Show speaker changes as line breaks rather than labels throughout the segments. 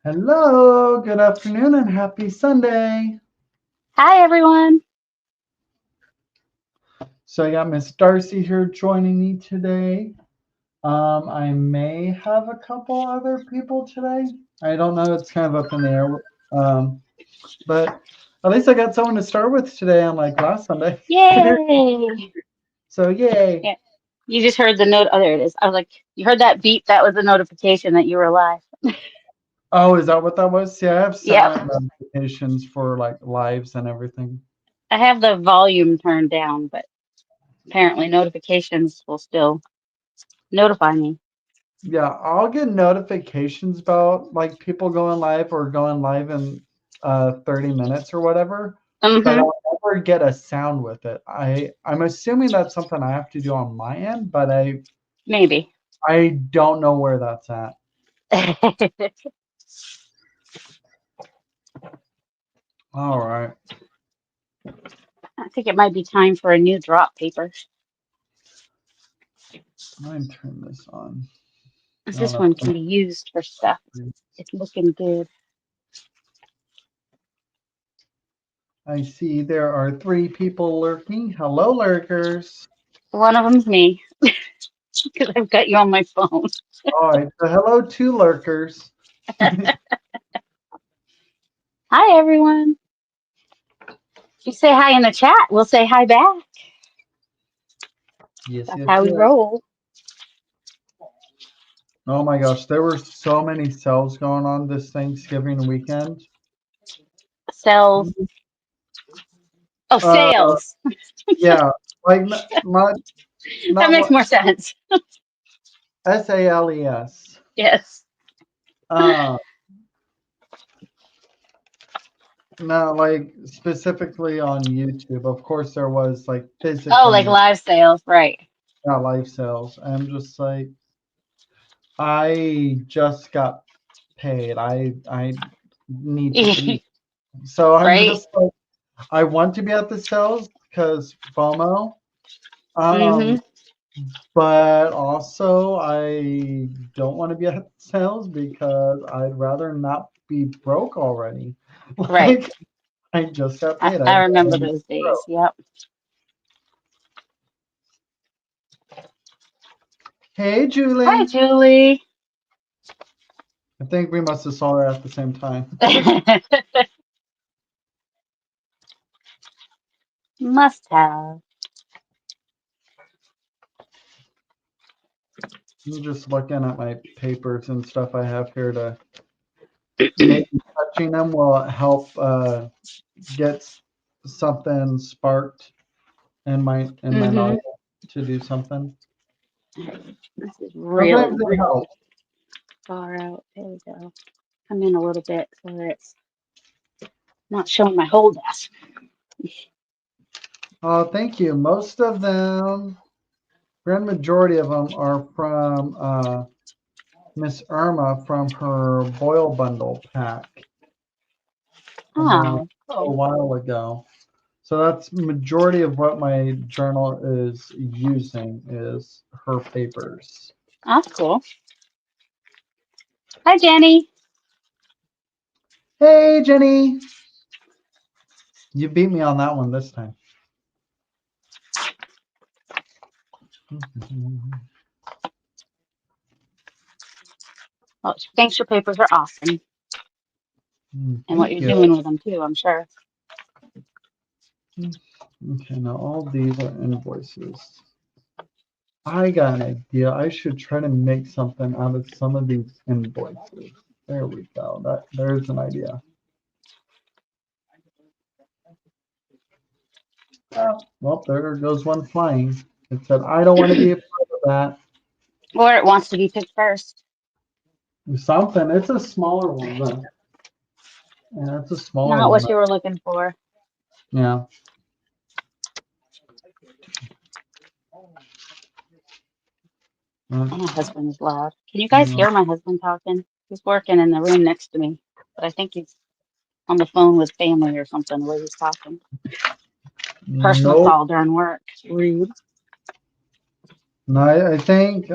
Hello, good afternoon, and happy Sunday.
Hi, everyone.
So I got Miss Darcy here joining me today. I may have a couple other people today. I don't know. It's kind of up in the air. But at least I got someone to start with today, unlike last Sunday.
Yay.
So yay.
Yeah. You just heard the note. Oh, there it is. I was like, you heard that beep? That was a notification that you were live.
Oh, is that what that was? See, I have
Yep.
silent notifications for like lives and everything.
I have the volume turned down, but apparently notifications will still notify me.
Yeah, I'll get notifications about like people going live or going live in 30 minutes or whatever, but
Mm-hmm.
I'll never get a sound with it. I'm assuming that's something I have to do on my end, but
Maybe.
I don't know where that's at.
I
All right.
think it might be time for a new drop paper.
Let me turn this on. I don't
This
know.
one can be used for stuff. It's looking good.
I see there are three people lurking. Hello, lurkers.
One of them's me because I've got you on my phone.
All right. So hello, two lurkers.
Hi, everyone. If you say hi in the chat, we'll say hi back.
Yes,
That's
yes,
how we
yes.
roll.
Oh my gosh, there were so many sales going on this Thanksgiving weekend.
Sales. Oh,
Uh,
sales.
yeah, like not
That
not
makes
what
more sense.
SALES.
Yes.
Uh, not like specifically on YouTube. Of course, there was like
Oh, like
physically
live sales, right?
not live sales. I'm just like I just got paid. I need to eat, so I'm
Right?
just like I want to be at the sales because FOMO. Um,
Mm-hmm.
But also, I don't want to be at sales because I'd rather not be broke already.
Right.
Like, I just got
I,
paid. I
I
don't
remember
want to be
those days.
broke.
Yep.
Hey,
Hi,
Julie.
Julie.
I think we must have saw her at the same time.
Must have.
I'm just looking at my papers and stuff I have here to maybe touching them will help get something sparked in my
Mm-hmm.
novel to do something.
This is
Sometimes
really,
it
really
helps.
far out. There we go. Come in a little bit so that it's not showing my whole desk.
Oh, thank you. Most of them, grand majority of them are from Miss Irma from her Boil Bundle pack from
Oh,
a
cool.
while ago. So that's majority of what my journal is using is her papers.
That's cool. Hi, Jenny.
Hey, Jenny, you beat me on that one this time.
Well, she thinks your papers are awesome and what
Thank
you're
you.
doing with them, too, I'm sure.
Okay, now all these are invoices. I got an idea. I should try to make something out of some of these invoices. There we go. There's an idea. Oh, well, there goes one flying. It said, I don't want to be a part of
Or it wants to be picked first.
that. Something. It's a smaller one, though. Yeah, it's a smaller
Not
one.
what you were looking for.
Yeah. Uh,
Oh, my husband is loud. Can you guys
no,
hear my husband talking? He's working in the room next to me, but I think he's on the phone with family or something the way he's talking. Personal
nope.
call during work. Rude.
No, I think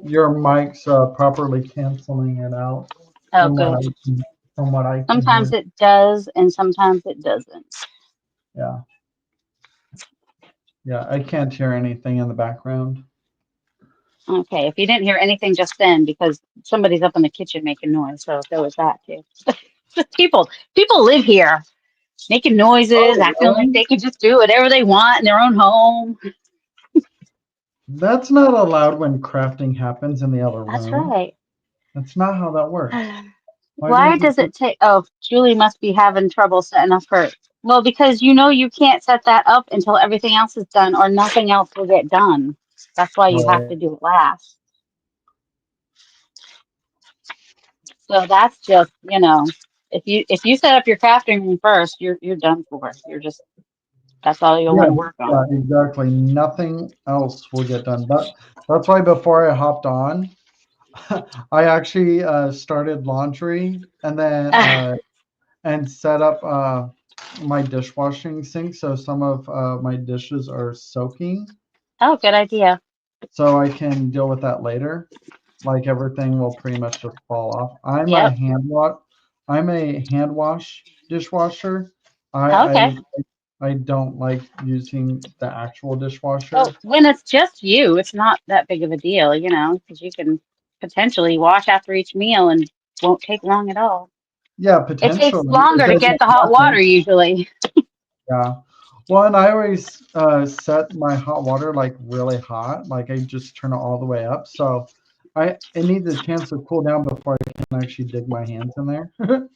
your mic's properly canceling it out.
Oh,
from what
good.
I can
Sometimes
hear.
it does, and sometimes it doesn't.
Yeah. Yeah, I can't hear anything in the background.
Okay, if you didn't hear anything just then, because somebody's up in the kitchen making noise, so there was that too. Just people live here, making noises,
Oh,
acting like
really?
they can just do whatever they want in their own home.
That's not allowed when crafting happens in the other
That's
room.
right.
That's not how that works. Why
Why
does it?
does it take? Oh, Julie must be having trouble setting up her. Well, because you know you can't set that up until everything else is done, or nothing else will get done. That's why you have
Right.
to do it last. So that's just, if you set up your crafting room first, you're done for. You're just that's all you'll
Yeah,
want to work
yeah,
on.
exactly. Nothing else will get done. That's why before I hopped on, I actually started laundry and then and set up my dishwashing sink so some of my dishes are soaking,
Oh, good idea.
so I can deal with that later. Like everything will pretty much just fall off.
Yep.
I'm a hand wash dishwasher. I
Okay.
I I don't like using the actual
Well,
dishwasher.
when it's just you, it's not that big of a deal, because you can potentially wash after each meal and won't take long at all.
Yeah,
It takes
potentially. It
longer to get
doesn't
the hot water
happen.
usually.
Yeah. Well, and I always set my hot water like really hot. Like I just turn it all the way up. So it needs a chance to cool down before I can actually dig my hands in there.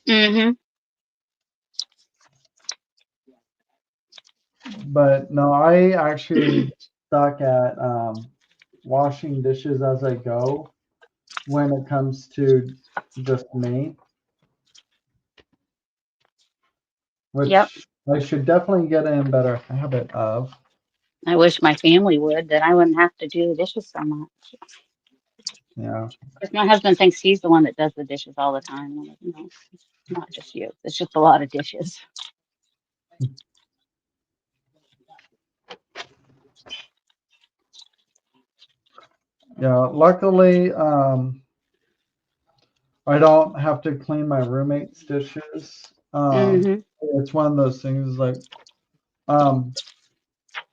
Hmm.
But no, I actually suck at washing dishes as I go when it comes to just me,
Yep.
which I should definitely get in better habit of.
I wish my family would, then I wouldn't have to do the dishes so much.
Yeah.
Because my husband thinks he's the one that does the dishes all the time. I'm like, no, it's not just you. It's just a lot of dishes.
Yeah. Luckily, I don't have to clean my roommate's dishes.
Hmm.
It's one of those things like um,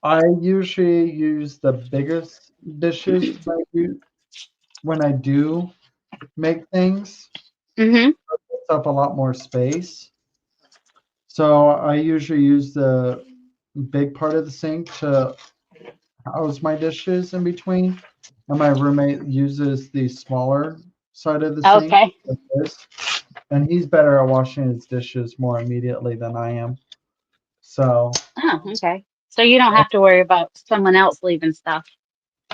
I usually use the biggest dishes when I do make things.
Hmm.
It's up a lot more space. So I usually use the big part of the sink to house my dishes in between. And my roommate uses the smaller side of the sink
Okay.
like this. And he's better at washing his dishes more immediately than I am. So,
Oh, okay. So you don't have to worry about someone else leaving stuff.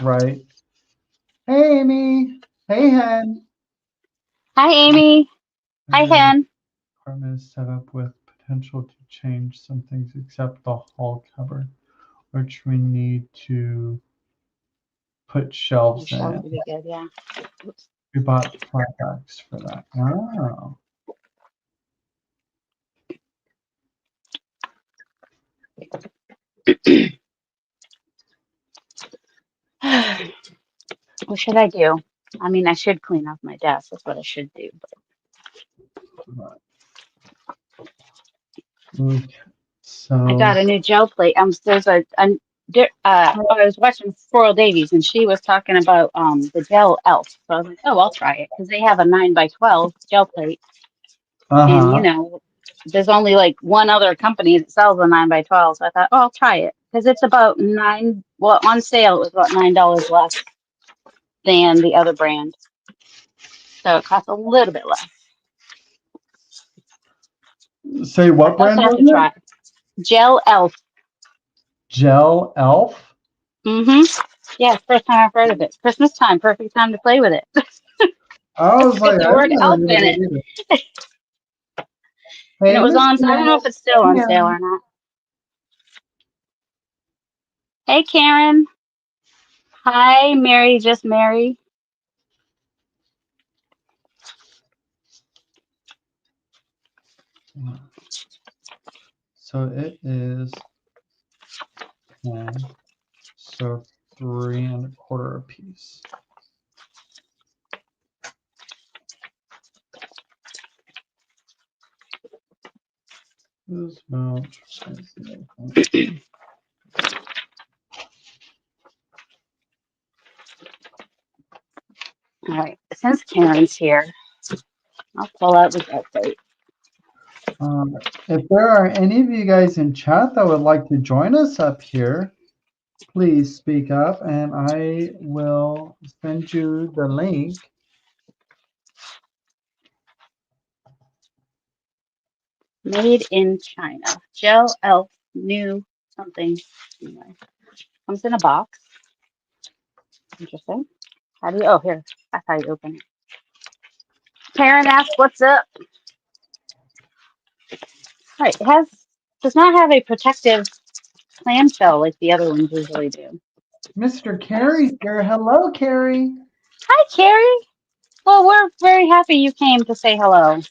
right. Hey, Amy. Hey, Hen.
Hi, Amy. Hi,
The
Hen.
apartment is set up with potential to change some things except the hall cupboard, which we need to put
Your
shelves
shelves
in.
would be good, yeah. Oops.
We bought flat backs for that. Oh.
What should I do? I mean, I should clean off my desk. That's what I should do.
Okay.
I got
So,
a new gel plate. There's I was watching Coral Davies, and she was talking about the gel elf. So I was like, oh, I'll try it because they have a 9 by 12 gel plate, and
uh-huh.
there's only like one other company that sells a 9 by 12. So I thought, oh, I'll try it because it's about nine. Well, on sale it was about $9 less than the other brand, so it costs a little bit less.
Say
I
what
also
brand
have
was
to
it?
try Gel Elf.
Gel Elf?
Mm-hmm. Yeah, it's the first time I've heard of it. Christmas time, perfect time to play with it.
I
It's
was
got
like,
the
I've
word
never
elf
heard of
in
it
it.
either.
And it
Hey,
was
Miss
on, I don't
Karen.
know if it's still on sale
Karen.
or not. Hey, Karen. Hi, Mary, just Mary.
So it is 10. So 3 1/4 a piece. This about
All right. Since Karen's here, I'll pull out the gel plate.
if there are any of you guys in chat that would like to join us up here, please speak up and I will send you the link.
Made in China. Gel Elf new something. Anyway, comes in a box. Interesting. How do you? Oh, here. That's how you open it. Karen asked, "What's up?" Right. It does not have a protective clamshell like the other ones usually do.
Mr. Carey's here. Hello, Carey.
Hi, Carrie. Well, we're very happy you came to say hello.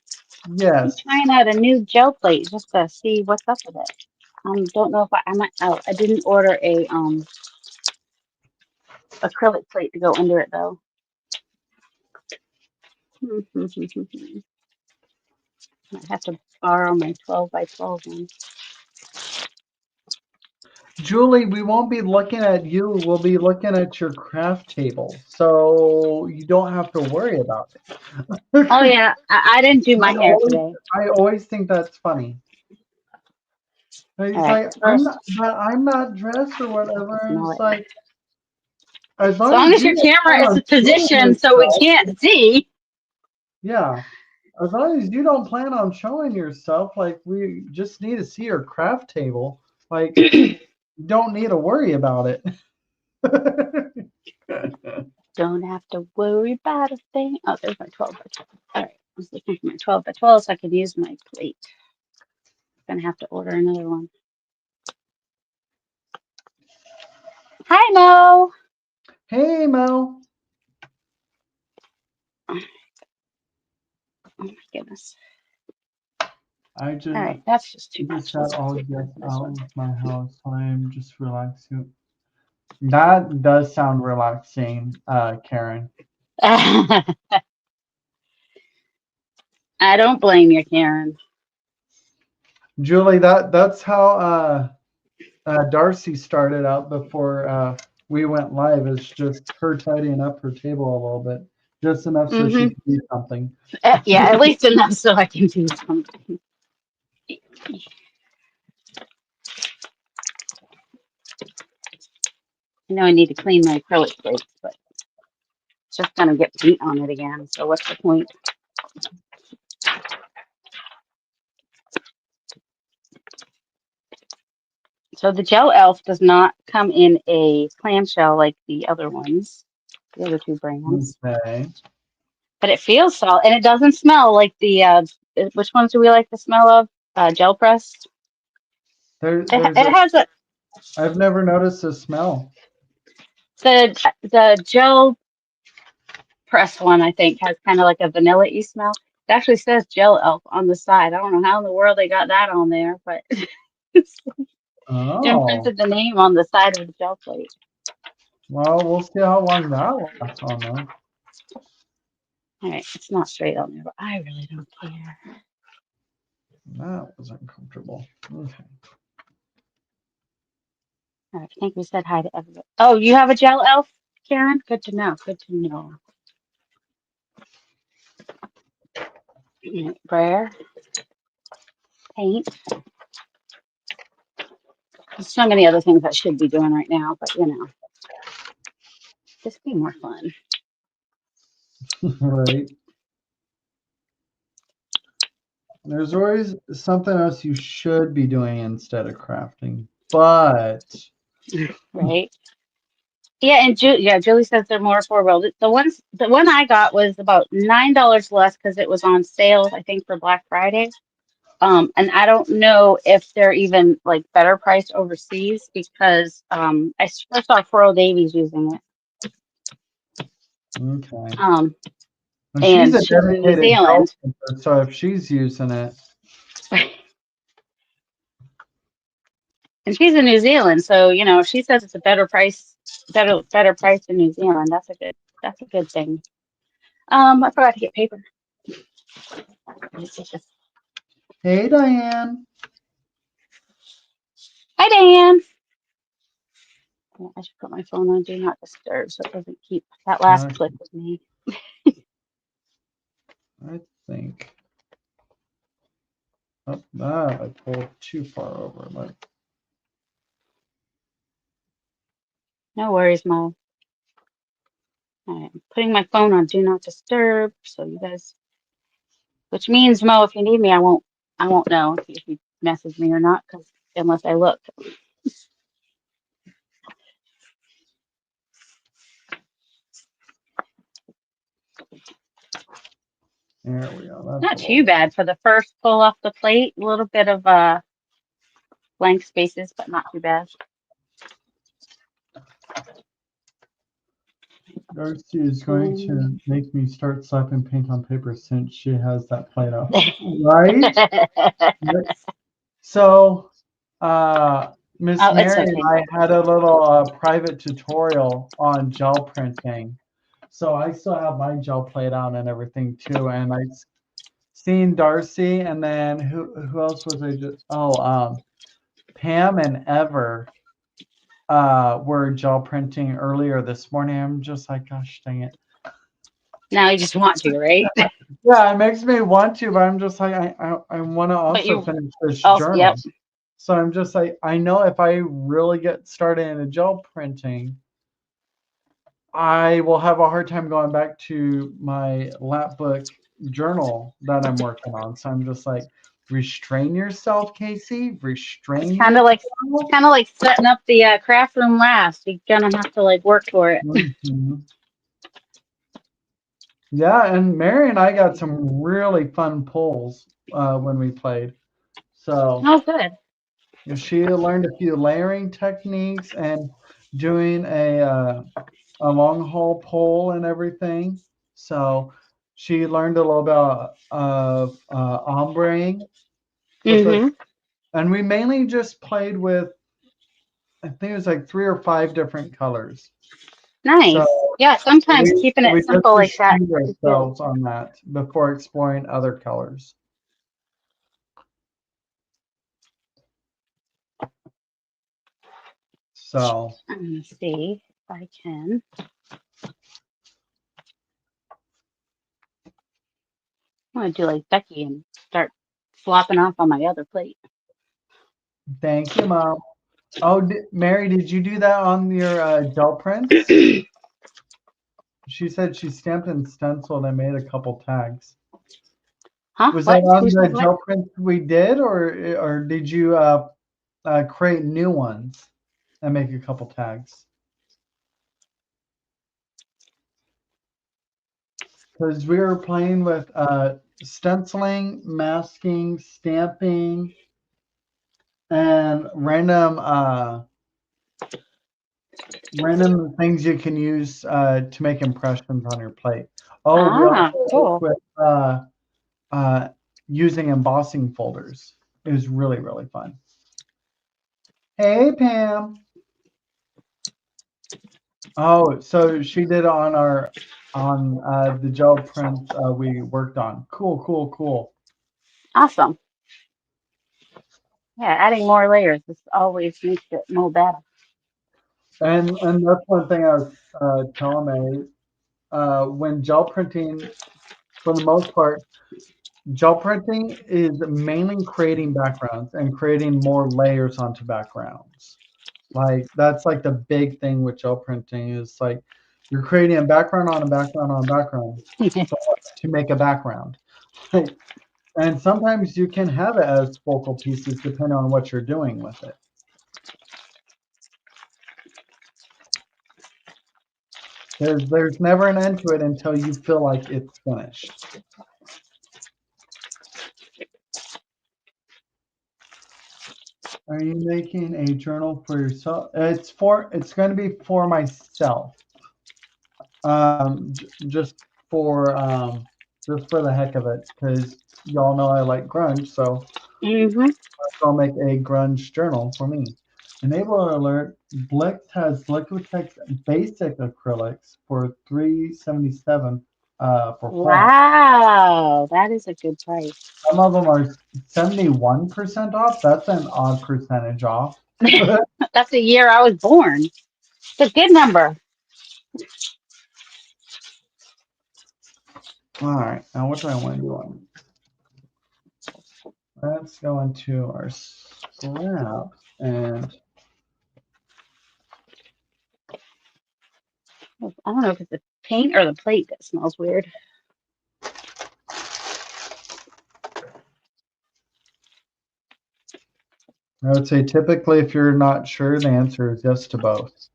I'm
Yes.
trying out a new gel plate just to see what's up with it. Don't know if I might. Oh, I didn't order a acrylic plate to go under it though. I have to borrow my 12 by 12 one.
Julie, we won't be looking at you. We'll be looking at your craft table. So you don't have to worry about it.
Oh yeah, I didn't do my hair today.
I always think that's funny. It's
All right,
like
first
I'm not dressed or whatever. And
smell
it's
it.
like as
As
long
long
as
as
you
your
don't
camera
plan
is
on showing
positioned so we
yourself,
can't see.
yeah. As long as you don't plan on showing yourself, like we just need to see your craft table. Like you don't need to worry about it.
Don't have to worry about a thing. Oh, there's my 12 by 12. All right, I was looking for my 12 by 12 so I could use my plate. Gonna have to order another one. Hi, Mo.
Hey, Mo.
Oh my goodness.
I
All
just
right, that's just too much.
got
Let's
all
get rid of
guests
this
out
one.
of my house. I'm just relaxing. That does sound relaxing, Karen.
I don't blame you, Karen.
Julie, that's how Darcy started out before we went live. It's just her tidying up her table a little bit, just enough so she can do something.
Yeah, at least enough so I can do something. I know I need to clean my acrylic plates, but it's just gonna get paint on it again. So what's the point? So the Gel Elf does not come in a clamshell like the other ones, the other two brands.
Okay.
But it feels solid, and it doesn't smell like the. Which ones do we like the smell of? Gel Press.
There's
It has a
I've never noticed the smell.
the Gel Press one. I think has kind of like a vanilla-y smell. It actually says Gel Elf on the side. I don't know how in the world they got that on there, but it
Oh,
imprinted the name on the side of the gel plate.
well, we'll see how long that lasts on there.
All right, it's not straight on there, but I really don't care.
That was uncomfortable. Okay.
All right, I think we said hi to everybody. Oh, you have a Gel Elf, Karen? Good to know. Good to know. Brayer, paint. There's so many other things I should be doing right now, but you know, just be more fun.
Right. There's always something else you should be doing instead of crafting, but
Right? Yeah, and Julie says they're more affordable. The one I got was about $9 less because it was on sale, I think, for Black Friday. And I don't know if they're even like better priced overseas because I first saw Fro Davies using it.
okay. And she's
And
a
she's in New
dedicated gel
Zealand.
painter, so if she's using it,
And she's in New Zealand, so you know, if she says it's a better price in New Zealand, that's a good thing. I forgot to get paper.
hey Diane.
Hi, Dan. Yeah, I should put my phone on Do Not Disturb so it doesn't keep that last
I,
clip with me.
I think. Oh, that I pulled too far over. Like,
No worries, Mo. All right, I'm putting my phone on Do Not Disturb so you guys, which means Mo, if you need me, I won't know if you message me or not, because unless I look.
there we go. That's a
Not too
little.
bad for the first pull off the plate. A little bit of blank spaces, but not too bad.
Darcy is going
Um,
to make me start slapping paint on paper since she has that plate out. Right? Right. So, Miss
Oh, it's
Mary and
okay.
I had a little private tutorial on gel printing. So I still have my gel plate out and everything too. And I seen Darcy, and then who else was I just? Oh, Pam and Ever were gel printing earlier this morning. I'm just like, gosh dang it.
Now you just want to, right?
Yeah, it makes me want to, but I'm just like, I want to
But
also
you
finish this
also, yep.
journal. So I'm just like, I know if I really get started in a gel printing, I will have a hard time going back to my lap book journal that I'm working on. So I'm just like, restrain yourself, Casey.
It's
Restrain
kind of like
yourself.
setting up the craft room last. You're gonna have to like work for it.
Mhm. Yeah, and Mary and I got some really fun pulls when we played. So
Oh, good.
she learned a few layering techniques and doing a long haul pull and everything. So she learned a little bit of ombreing with the,
Mm-hmm.
and we mainly just played with, I think it was like 3 or 5 different colors. So
Nice. Yeah, sometimes keeping
we
it
just
simple like that
restrained
is good.
ourselves on that before exploring other colors. So
Let me see if I can. I'm gonna do like Becky and start flopping off on my other plate.
thank you, Mom. Oh, Mary, did you do that on your gel prints? She said she stamped and stenciled and made a couple tags.
Huh?
Was that
What?
on
Who
the
said what?
gel prints we did, or did you create new ones and make a couple tags? Because we were playing with stenciling, masking, stamping, and random things you can use to make impressions on your plate. Oh, we
Ah,
also worked
cool.
with uh, using embossing folders. It was really, really fun. Hey, Pam. Oh, so she did on our on the gel prints we worked on. Cool, cool, cool.
Awesome. Yeah, adding more layers. This always makes it more better.
And that's one thing I was telling me. When gel printing, for the most part, gel printing is mainly creating backgrounds and creating more layers onto backgrounds. Like that's like the big thing with gel printing is like you're creating a background on a background on a background to make a background. Like, and sometimes you can have it as focal pieces depending on what you're doing with it. There's never an end to it until you feel like it's finished. Are you making a journal for yourself? It's going to be for myself. Just for just for the heck of it, because y'all know I like grunge, so
Mm-hmm.
I'll make a grunge journal for me. Enable alert: Blix has Liquitex basic acrylics for 377 for foam.
Wow, that is a good price.
Some of them are 71% off. That's an odd percentage off.
That's the year I was born. It's a good number.
All right, now what do I want to do on? Let's go into our scrap and
I don't know if it's the paint or the plate that smells weird.
I would say typically if you're not sure, the answer is yes to both.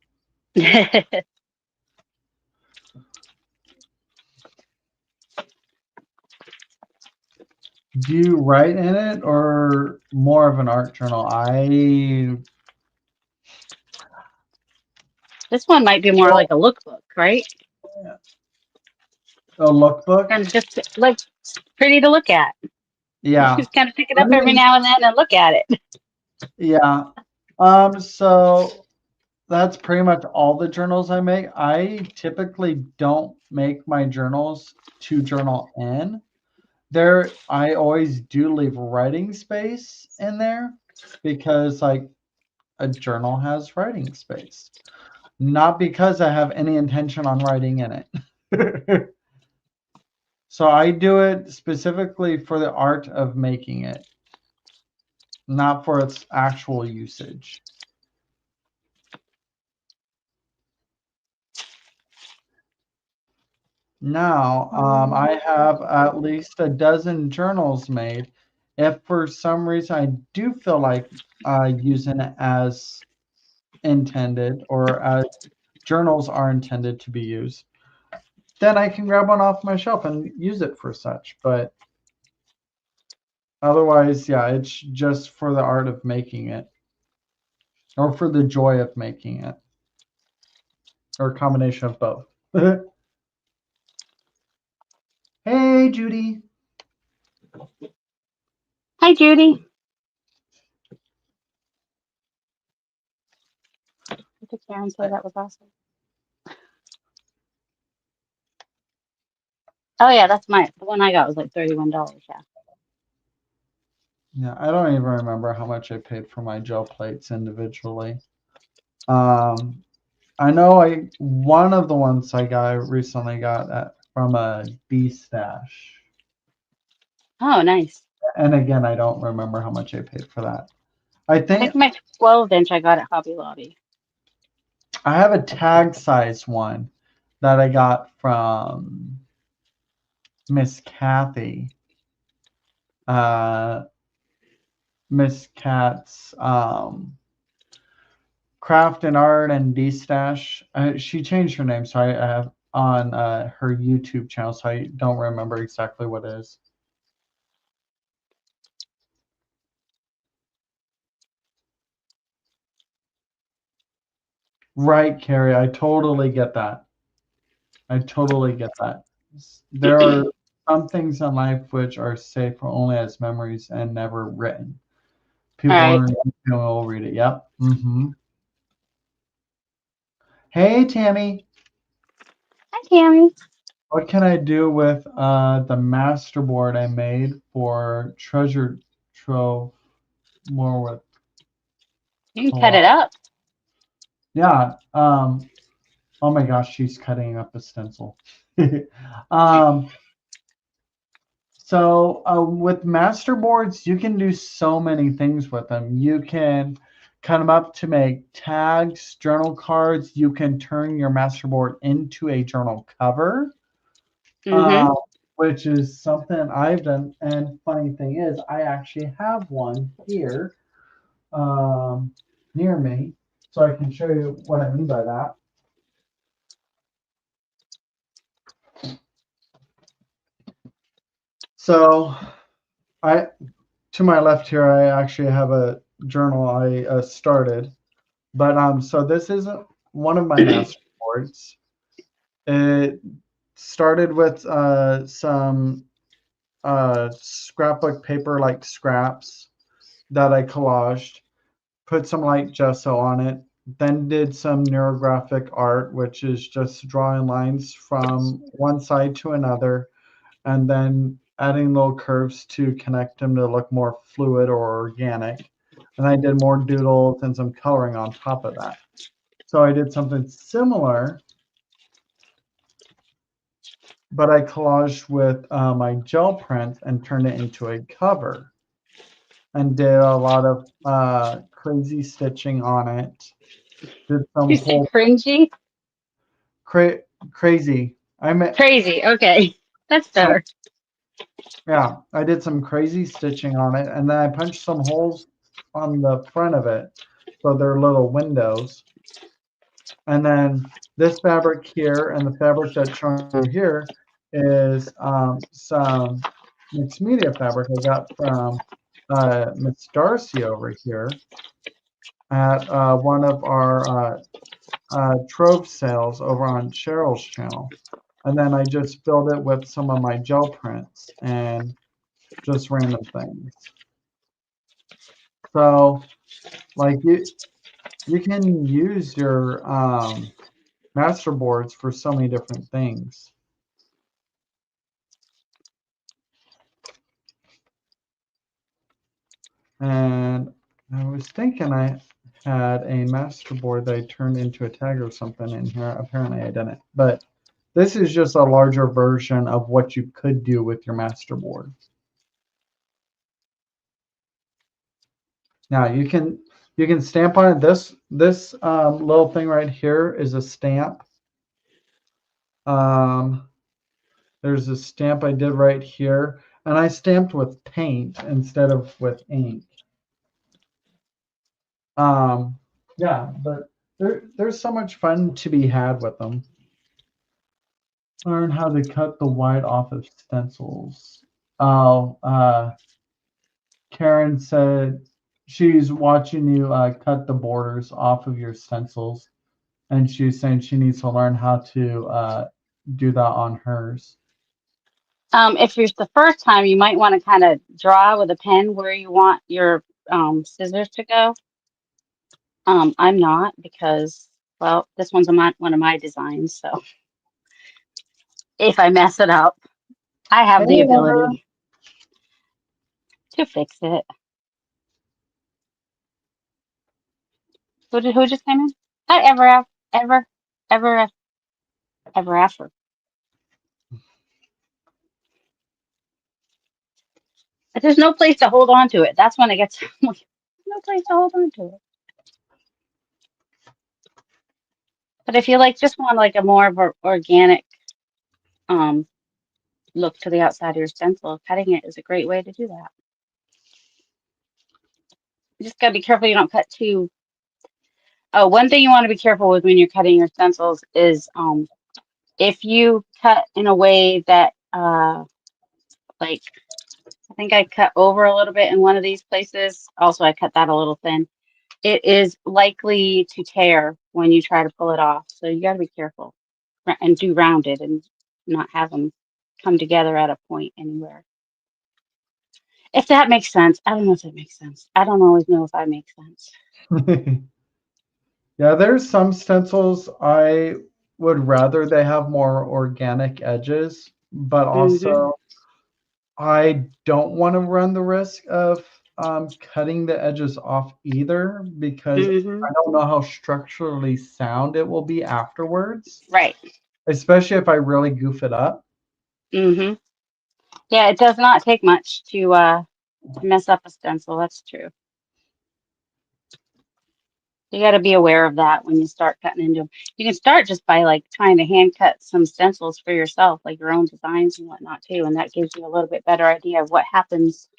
Do you write in it or more of an art journal?
This one might be more like a lookbook, right?
A lookbook?
And just like pretty to look at.
Yeah.
Just kind of pick it
I
up every
mean,
now and then and look at it.
yeah. So that's pretty much all the journals I make. I typically don't make my journals to journal in. I always do leave writing space in there because like a journal has writing space. Not because I have any intention on writing in it. So I do it specifically for the art of making it, not for its actual usage. Now, I have at least a dozen journals made. If for some reason I do feel like using it as intended or as journals are intended to be used, then I can grab one off my shelf and use it for such. But otherwise, yeah, it's just for the art of making it or for the joy of making it or a combination of both. Hey, Judy.
Hi, Judy. Did Karen say that was awesome? Oh yeah, that's the one I got was like $31. Yeah.
Yeah, I don't even remember how much I paid for my gel plates individually. I know one of the ones I recently got from a B stash.
Oh, nice.
And again, I don't remember how much I paid for that. I
I
think
think my 12-inch I got at Hobby Lobby.
I have a tag size one that I got from Miss Kathy. Miss Kat's Craft and Art and D Stash. She changed her name, so I have on her YouTube channel, so I don't remember exactly what it is. Right, Carrie. I totally get that. I totally get that. There are some things in life which are safe only as memories and never written.
All
People
right.
will read it. Yep. Hey, Tammy.
Hi, Tammy.
What can I do with the masterboard I made for Treasure Trove more with
You can cut it
collage?
up.
Yeah. Oh my gosh, she's cutting up a stencil. um, so with masterboards, you can do so many things with them. You can cut them up to make tags, journal cards. You can turn your masterboard into a journal cover.
Mm-hmm.
Which is something I've done. And funny thing is, I actually have one here near me, so I can show you what I mean by that. So, to my left here, I actually have a journal I started, but so this isn't one of my master boards. It started with some scrapbook paper like scraps that I collaged, put some light gesso on it, then did some neurographic art, which is just drawing lines from one side to another, and then adding little curves to connect them to look more fluid or organic. and I did more doodles and some coloring on top of that. So I did something similar, but I collaged with my gel print and turned it into a cover and did a lot of crazy stitching on it. Did some
You said
whole
cringy?
crazy. I meant
Crazy. Okay. That's
some,
better.
yeah, I did some crazy stitching on it, and then I punched some holes on the front of it, so they're little windows. And then this fabric here and the fabric that's shown here is some mixed media fabric I got from Miss Darcy over here at one of our trove sales over on Cheryl's channel. And then I just filled it with some of my gel prints and just random things. So like you can use your master boards for so many different things. And I was thinking I had a master board that I turned into a tag or something in here. Apparently I didn't. But this is just a larger version of what you could do with your master board. Now you can stamp on it. This little thing right here is a stamp. Um, there's a stamp I did right here, and I stamped with paint instead of with ink. Yeah, but there's so much fun to be had with them. Learn how to cut the white off of stencils. Oh, Karen said she's watching you cut the borders off of your stencils, and she's saying she needs to learn how to do that on hers.
If it's the first time, you might want to kind of draw with a pen where you want your scissors to go. I'm not because, well, this one's one of my designs. So if I mess it up, I
Hey,
have the
Amber.
ability to fix it. Who just came in? Hi, ever, ever after. But there's no place to hold on to it. That's when it gets no place to hold on to it. But if you like just want like a more of a organic um look to the outside of your stencil, cutting it is a great way to do that. You just gotta be careful you don't cut too. Oh, one thing you want to be careful with when you're cutting your stencils is if you cut in a way that like I think I cut over a little bit in one of these places. Also, I cut that a little thin. It is likely to tear when you try to pull it off. So you got to be careful and do rounded and not have them come together at a point anywhere. If that makes sense. I don't know if that makes sense. I don't always know if I make sense.
Yeah, there's some stencils I would rather they have more organic edges, but
Mm-hmm.
also I don't want to run the risk of cutting the edges off either because
Mm-hmm.
I don't know how structurally sound it will be afterwards,
Right.
especially if I really goof it up.
Mm-hmm. Yeah, it does not take much to mess up a stencil. That's true. You got to be aware of that when you start cutting into them. You can start just by like trying to hand cut some stencils for yourself, like your own designs and whatnot too, and that gives you a little bit better idea of what happens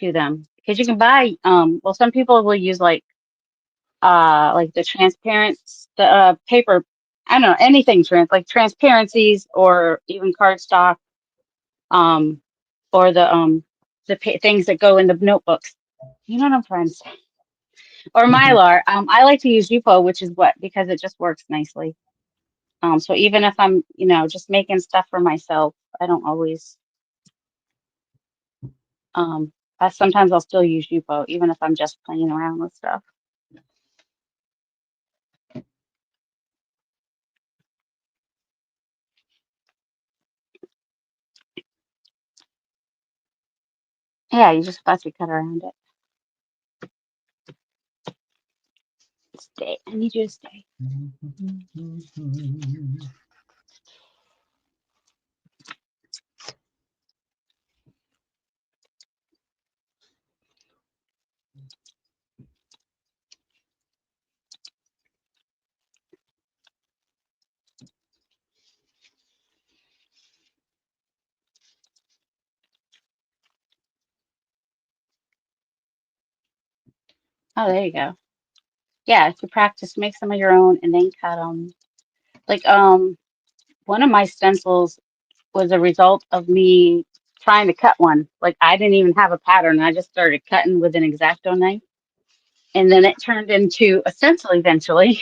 to them. Because you can buy, well, some people will use like the transparent, the paper. I don't know anything like transparencies or even cardstock, um, or the things that go in the notebooks. You know what I'm trying to say? Or Mylar. I like to use Yupo, which is what because it just works nicely. So even if I'm, just making stuff for myself, I don't always. Um, sometimes I'll still use Yupo, even if I'm just playing around with stuff. Yeah, you just fussy cut around it. stay. I need you to stay. Oh, there you go. Yeah, if you practice, make some of your own and then cut them. Like, one of my stencils was a result of me trying to cut one. Like, I didn't even have a pattern. I just started cutting with an X-Acto knife. And then it turned into a stencil eventually.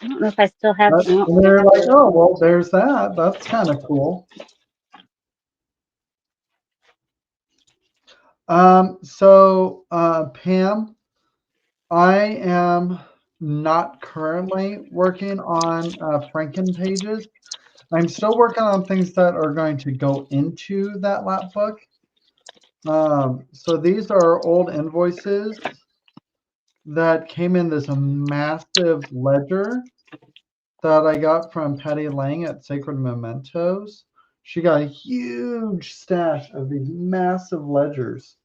I don't know if I still have, no,
And
I
they're
have
like,
the,
oh, well, there's that. That's kind of cool. Pam, I am not currently working on Franken pages. I'm still working on things that are going to go into that lap book. So these are old invoices that came in this massive ledger that I got from Patty Lang at Sacred Mementos. She got a huge stash of these massive ledgers.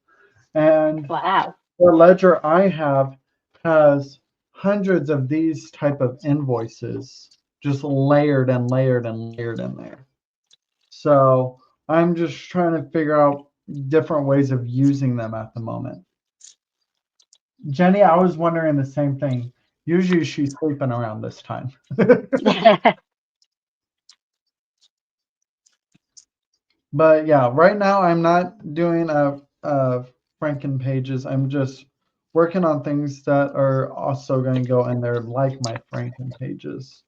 And
wow.
the ledger I have has hundreds of these type of invoices just layered and layered and layered in there. So I'm just trying to figure out different ways of using them at the moment. Jenny, I was wondering the same thing. Usually she's sleeping around this time. But yeah, right now I'm not doing a Franken pages. I'm just working on things that are also going to go in there like my Franken pages.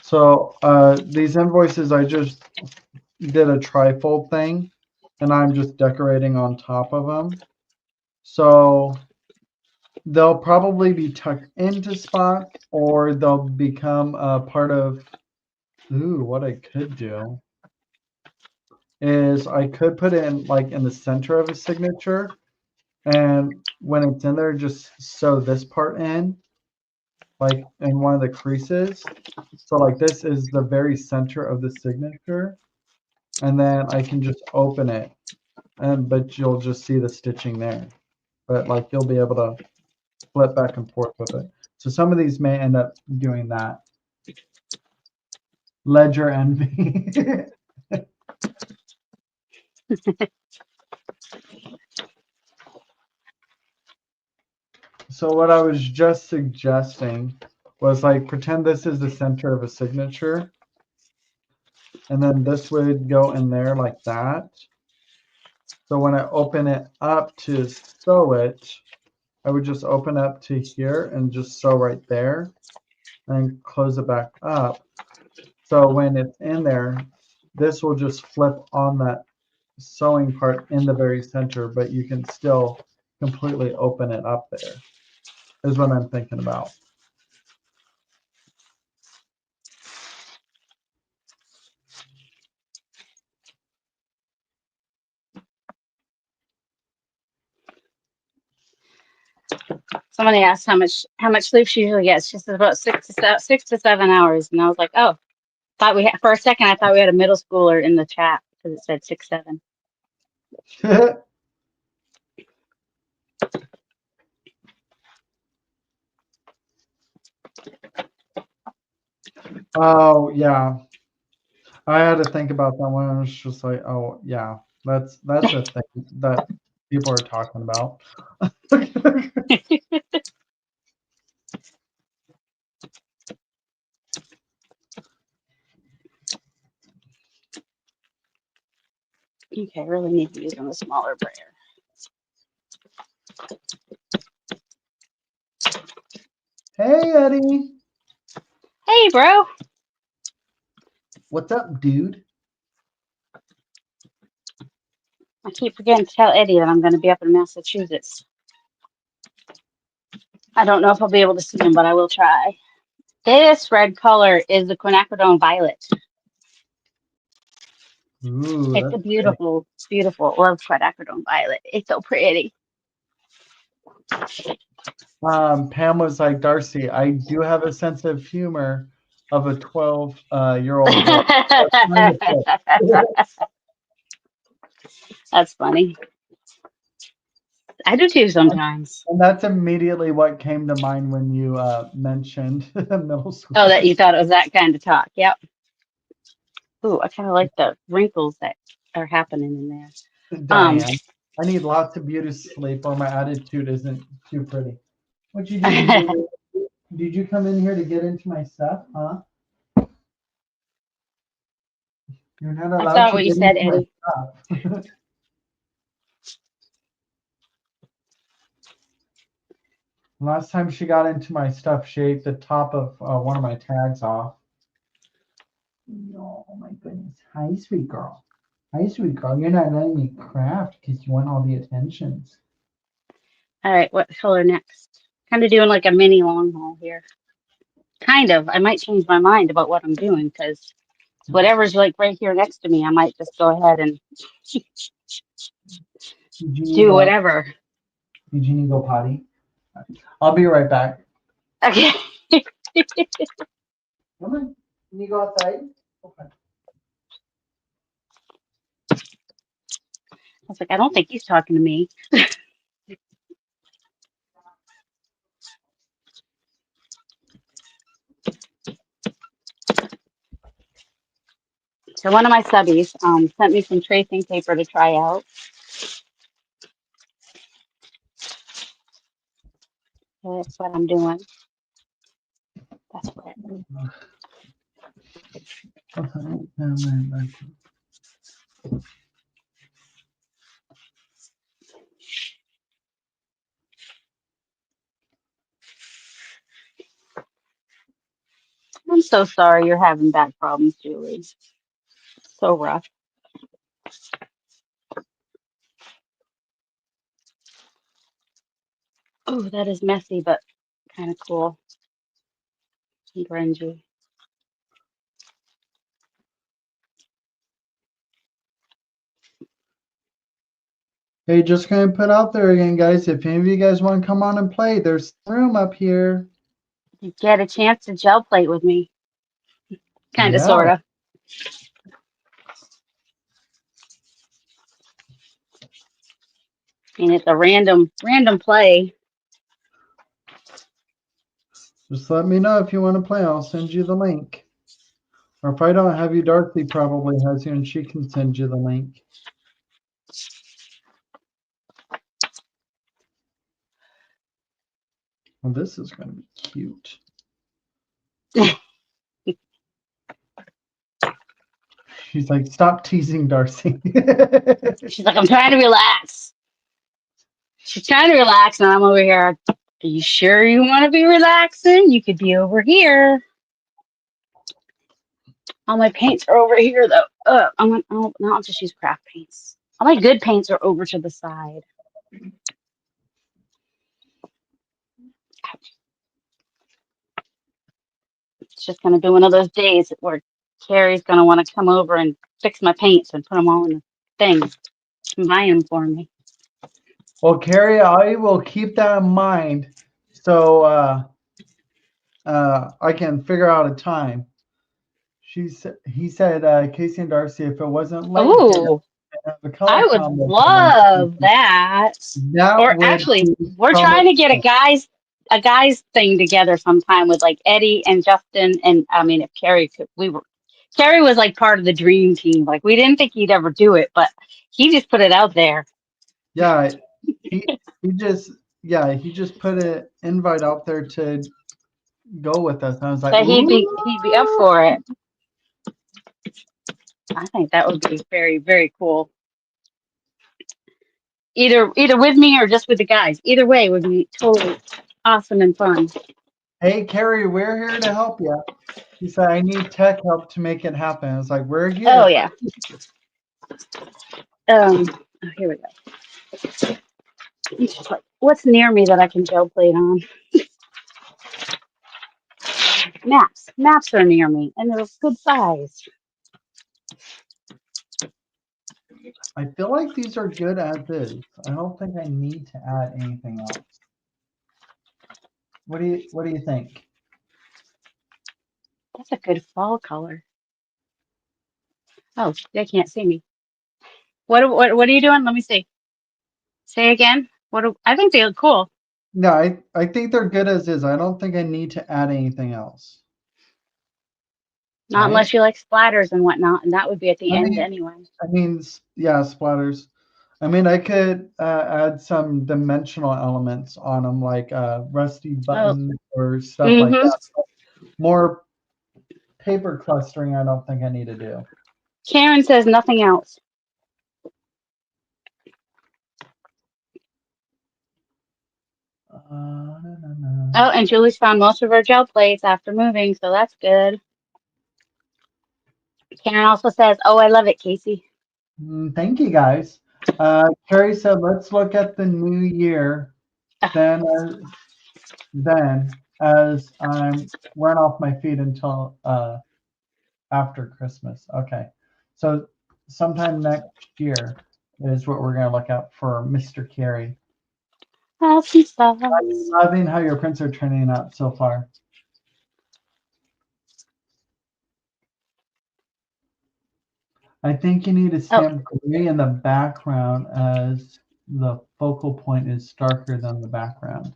So these invoices I just did a trifold thing and I'm just decorating on top of them. So they'll probably be tucked into spots or they'll become a part of, ooh, what I could do is I could put it in like in the center of a signature, and when it's in there, just sew this part in, like in one of the creases. So like this is the very center of the signature, and then I can just open it, and but you'll just see the stitching there. But like you'll be able to flip back and forth with it. So some of these may end up doing that. Ledger envy. So what I was just suggesting was like pretend this is the center of a signature, and then this would go in there like that. So when I open it up to sew it, I would just open up to here and just sew right there and close it back up. So when it's in there, this will just flip on that sewing part in the very center, but you can still completely open it up there, is what I'm thinking about.
Somebody asked how much sleep she usually gets. She says about 6 to 7 hours, and I was like, oh, thought we had for a second. I thought we had a middle schooler in the chat because it said 6, 7.
Oh yeah, I had to think about that one. I was just like, oh yeah, that's a thing that people are talking about.
Okay, I really need to use on a smaller brayer.
Hey Eddie,
Hey, bro.
what's up, dude?
I keep forgetting to tell Eddie that I'm going to be up in Massachusetts. I don't know if I'll be able to see him, but I will try. This red color is the quinacridone violet.
Ooh,
It's a
that's pretty.
beautiful, beautiful love quadacridone violet. It's so pretty.
Pam was like, Darcy, I do have a sense of humor of a 12-year old girl. That's kind of it.
That's funny. I do too sometimes.
And that's immediately what came to mind when you mentioned middle
Oh, that
schoolers.
you thought it was that kind of talk. Yep. Ooh, I kind of like the wrinkles that are happening in there. Um,
Diane, I need lots of beauty sleep or my attitude isn't too pretty. What you doing, Julie? Did you come in here to get into my stuff, huh? You're not
that's
allowed
not
to
what you
get
said,
into my
Eddie.
stuff. Last time she got into my stuff, she ate the top of one of my tags off. No, oh my goodness. Hi, sweet girl. Hi, sweet girl. You're not letting me craft because you want all the attentions.
All right, what color next? Kind of doing like a mini long haul here. Kind of. I might change my mind about what I'm doing because whatever's like right here next to me, I might just go ahead and
Did you need
do
a
whatever.
did you need to go potty? I'll be right back.
Okay.
Come on. Can you go outside? Okay.
I was like, I don't think he's talking to me. So one of my subbies sent me some tracing paper to try out. So that's what I'm doing. That's what.
Okay.
I'm so sorry you're having back problems, Julie. So rough. Oh, that is messy, but kind of cool and grungy.
Hey, just gonna put out there again, guys. If any of you guys want to come on and play, there's room up here.
You get a chance to gel plate with me, kind of,
Yeah.
sort of. And it's a random play.
Just let me know if you want to play. I'll send you the link. Or if I don't have you, Darcy probably has you, and she can send you the link. Well, this is going to be cute. She's like, stop teasing Darcy.
She's like, I'm trying to relax. She's trying to relax, and I'm over here. Are you sure you want to be relaxing? You could be over here. All my paints are over here, though. I'm gonna, oh, now I'll just use craft paints. All my good paints are over to the side. It's just gonna be one of those days where Carrie's gonna want to come over and fix my paints and put them all in the thing, combine them for me.
Well, Carrie, I will keep that in mind so I can figure out a time. He said, Casey and Darcy, if it wasn't late here,
Oh,
I'd have a color
I would
combo for them.
love that.
That
Or
would
actually,
be
we're
so
trying
much
to get
fun.
a guys thing together sometime with like Eddie and Justin, and I mean if Carrie could, Carrie was like part of the dream team. Like we didn't think he'd ever do it, but he just put it out there
Yeah, he he just he just put an invite out there to go with us. And I was like,
that
ooh.
he'd be up for it. I think that would be very, very cool. Either with me or just with the guys. Either way would be totally awesome and fun.
Hey, Carrie, we're here to help you. He said, I need tech help to make it happen. I was like, we're
Oh
here.
yeah. Oh, here we go. It's just like, what's near me that I can gel plate on? Maps. Maps are near me, and they're good size.
I feel like these are good as is. I don't think I need to add anything else. What do you think?
That's a good fall color. Oh, they can't see me. What are you doing? Let me see. Say again. I think they look cool.
No, I think they're good as is. I don't think I need to add anything else.
Not
Right?
unless you like splatters and whatnot, and that would be at the
I
end
mean,
anyway.
yeah, splatters. I mean, I could add some dimensional elements on them, like rusty
Oh,
buttons or stuff like
mm-hmm.
that. More paper clustering, I don't think I need to do.
Karen says nothing else. Oh, and Julie's found most of her gel plates after moving, so that's good. Karen also says, "Oh, I love it, Casey."
Thank you, guys. Carrie said, let's look at the new year. Then, then as I'm run off my feet until after Christmas. Okay, so sometime next year is what we're going to look at for Mr. Carey.
Awesome sauce.
I'm loving how your prints are turning out so far. I think you need to
Oh,
stamp gray in the background as the focal point is darker than the background.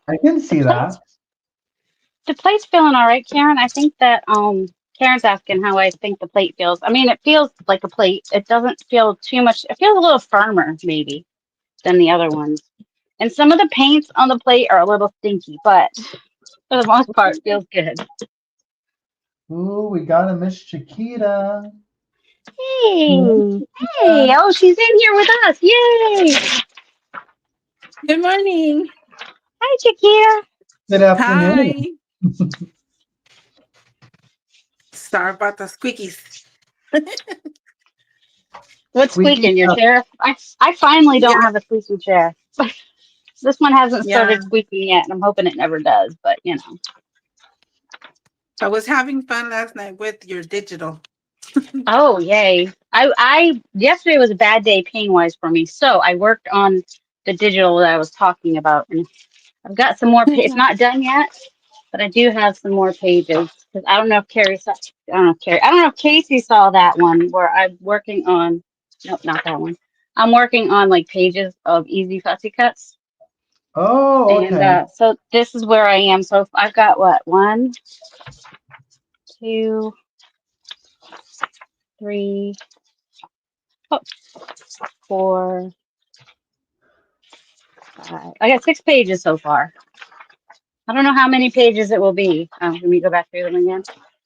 I can
the
see
plate's
that.
the plate's feeling all right, Karen. I think that Karen's asking how I think the plate feels. I mean, it feels like a plate. It doesn't feel too much. It feels a little firmer maybe than the other ones. And some of the paints on the plate are a little stinky, but for the most part, it feels good.
Ooh, we got a Miss Chiquita.
Hey, hey! Oh, she's in here with us! Yay!
Good morning.
Hi, Chiquita.
Good afternoon.
Hi. Sorry about the squeakies.
What's
Squeaky
squeaking? Your
stuff.
chair? I finally don't
Yeah,
have a squeaky chair. This one hasn't
yeah.
started squeaking yet, and I'm hoping it never does. But you know.
I was having fun last night with your digital.
Oh, yay! I yesterday was a bad day pain wise for me, so I worked on the digital that I was talking about, and I've got some more. It's not done yet, but I do have some more pages because I don't know if Carrie saw. I don't know if Carrie. I don't know if Casey saw that one where I'm working on. Nope, not that one. I'm working on like pages of easy fussy cuts,
Oh,
and
okay.
so this is where I am. So I've got what 1, 2, 3, 4, 5. I got 6 pages so far. I don't know how many pages it will be. Let me go back through them again.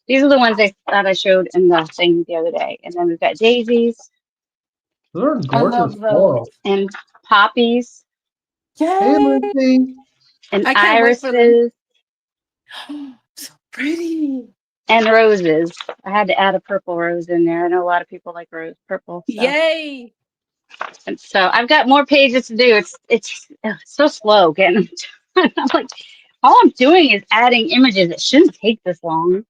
These are the ones that I showed in the thing the other day. And then we've got daisies
Those are
I
gorgeous
love those.
florals.
and poppies
Hey,
Yay.
Lucy.
and
I can't wait for them.
irises
So pretty.
and roses. I had to add a purple rose in there. I know a lot of people like purple stuff.
Yay.
And so I've got more pages to do. It's so slow getting them done. I'm like, all I'm doing is adding images. It shouldn't take this long.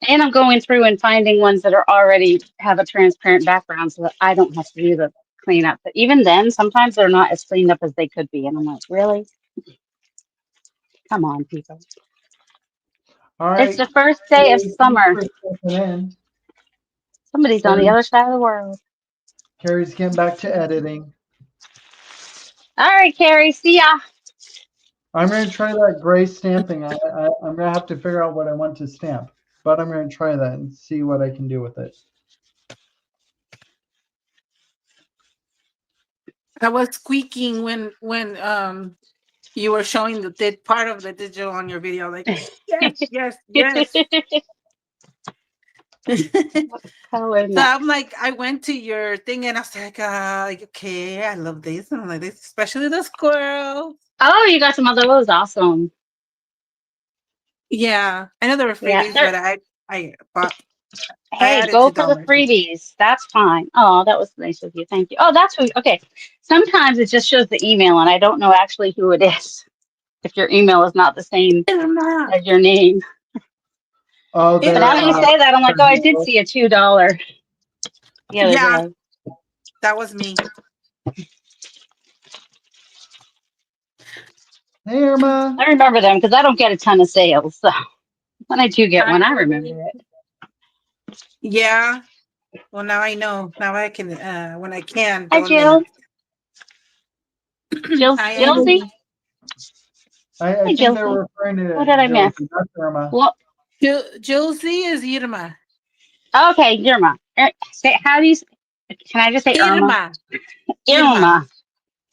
And I'm going through and finding ones that are already have a transparent background so that I don't have to do the cleanup. But even then, sometimes they're not as cleaned up as they could be. And I'm like, really? Come on, people.
All
It's
right.
the first day of
Carrie, thanks
summer.
for stepping in.
Somebody's on the
Carrie,
other side of the world.
Carrie's getting back to editing.
All right, Carrie. See ya.
I'm going to try that gray stamping. I'm going to have to figure out what I want to stamp, but I'm going to try that and see what I can do with it.
I was squeaking when you were showing the part of the digital on your video. Like, yes, yes, yes.
Color
So
next.
I'm like, I went to your thing and I was like, okay, I love this. And I'm like, this, especially the squirrel.
Oh, you got some of those. Awesome.
Yeah. I know there were
Yeah.
freebies, but I bought, I
Hey,
added
go for the
$2.
freebies. That's fine. Oh, that was nice of you. Thank you. Oh, that's who. Okay. Sometimes it just shows the email, and I don't know actually who it is if your email is not the same
It's not.
as your name.
Oh,
It's
But
they're
now that you say that, I'm like, oh, I did see a $2 the other
yeah.
day.
That was me.
Hey, Irma.
I remember them because I don't get a ton of sales. So when I do get
Hi,
one, I
Julie.
remember it.
Yeah. Well, now I know. Now I can, when I can,
Hi,
donate.
Jill. Jill,
Hi,
Jillsy.
Amy.
I
Hi,
think they're
Jillsy.
referring
What
to
did I miss?
Josie, not Irma.
What?
Josie is Irma.
Okay, Irma. Say how do you? Can I just say Irma?
Irma. Irma.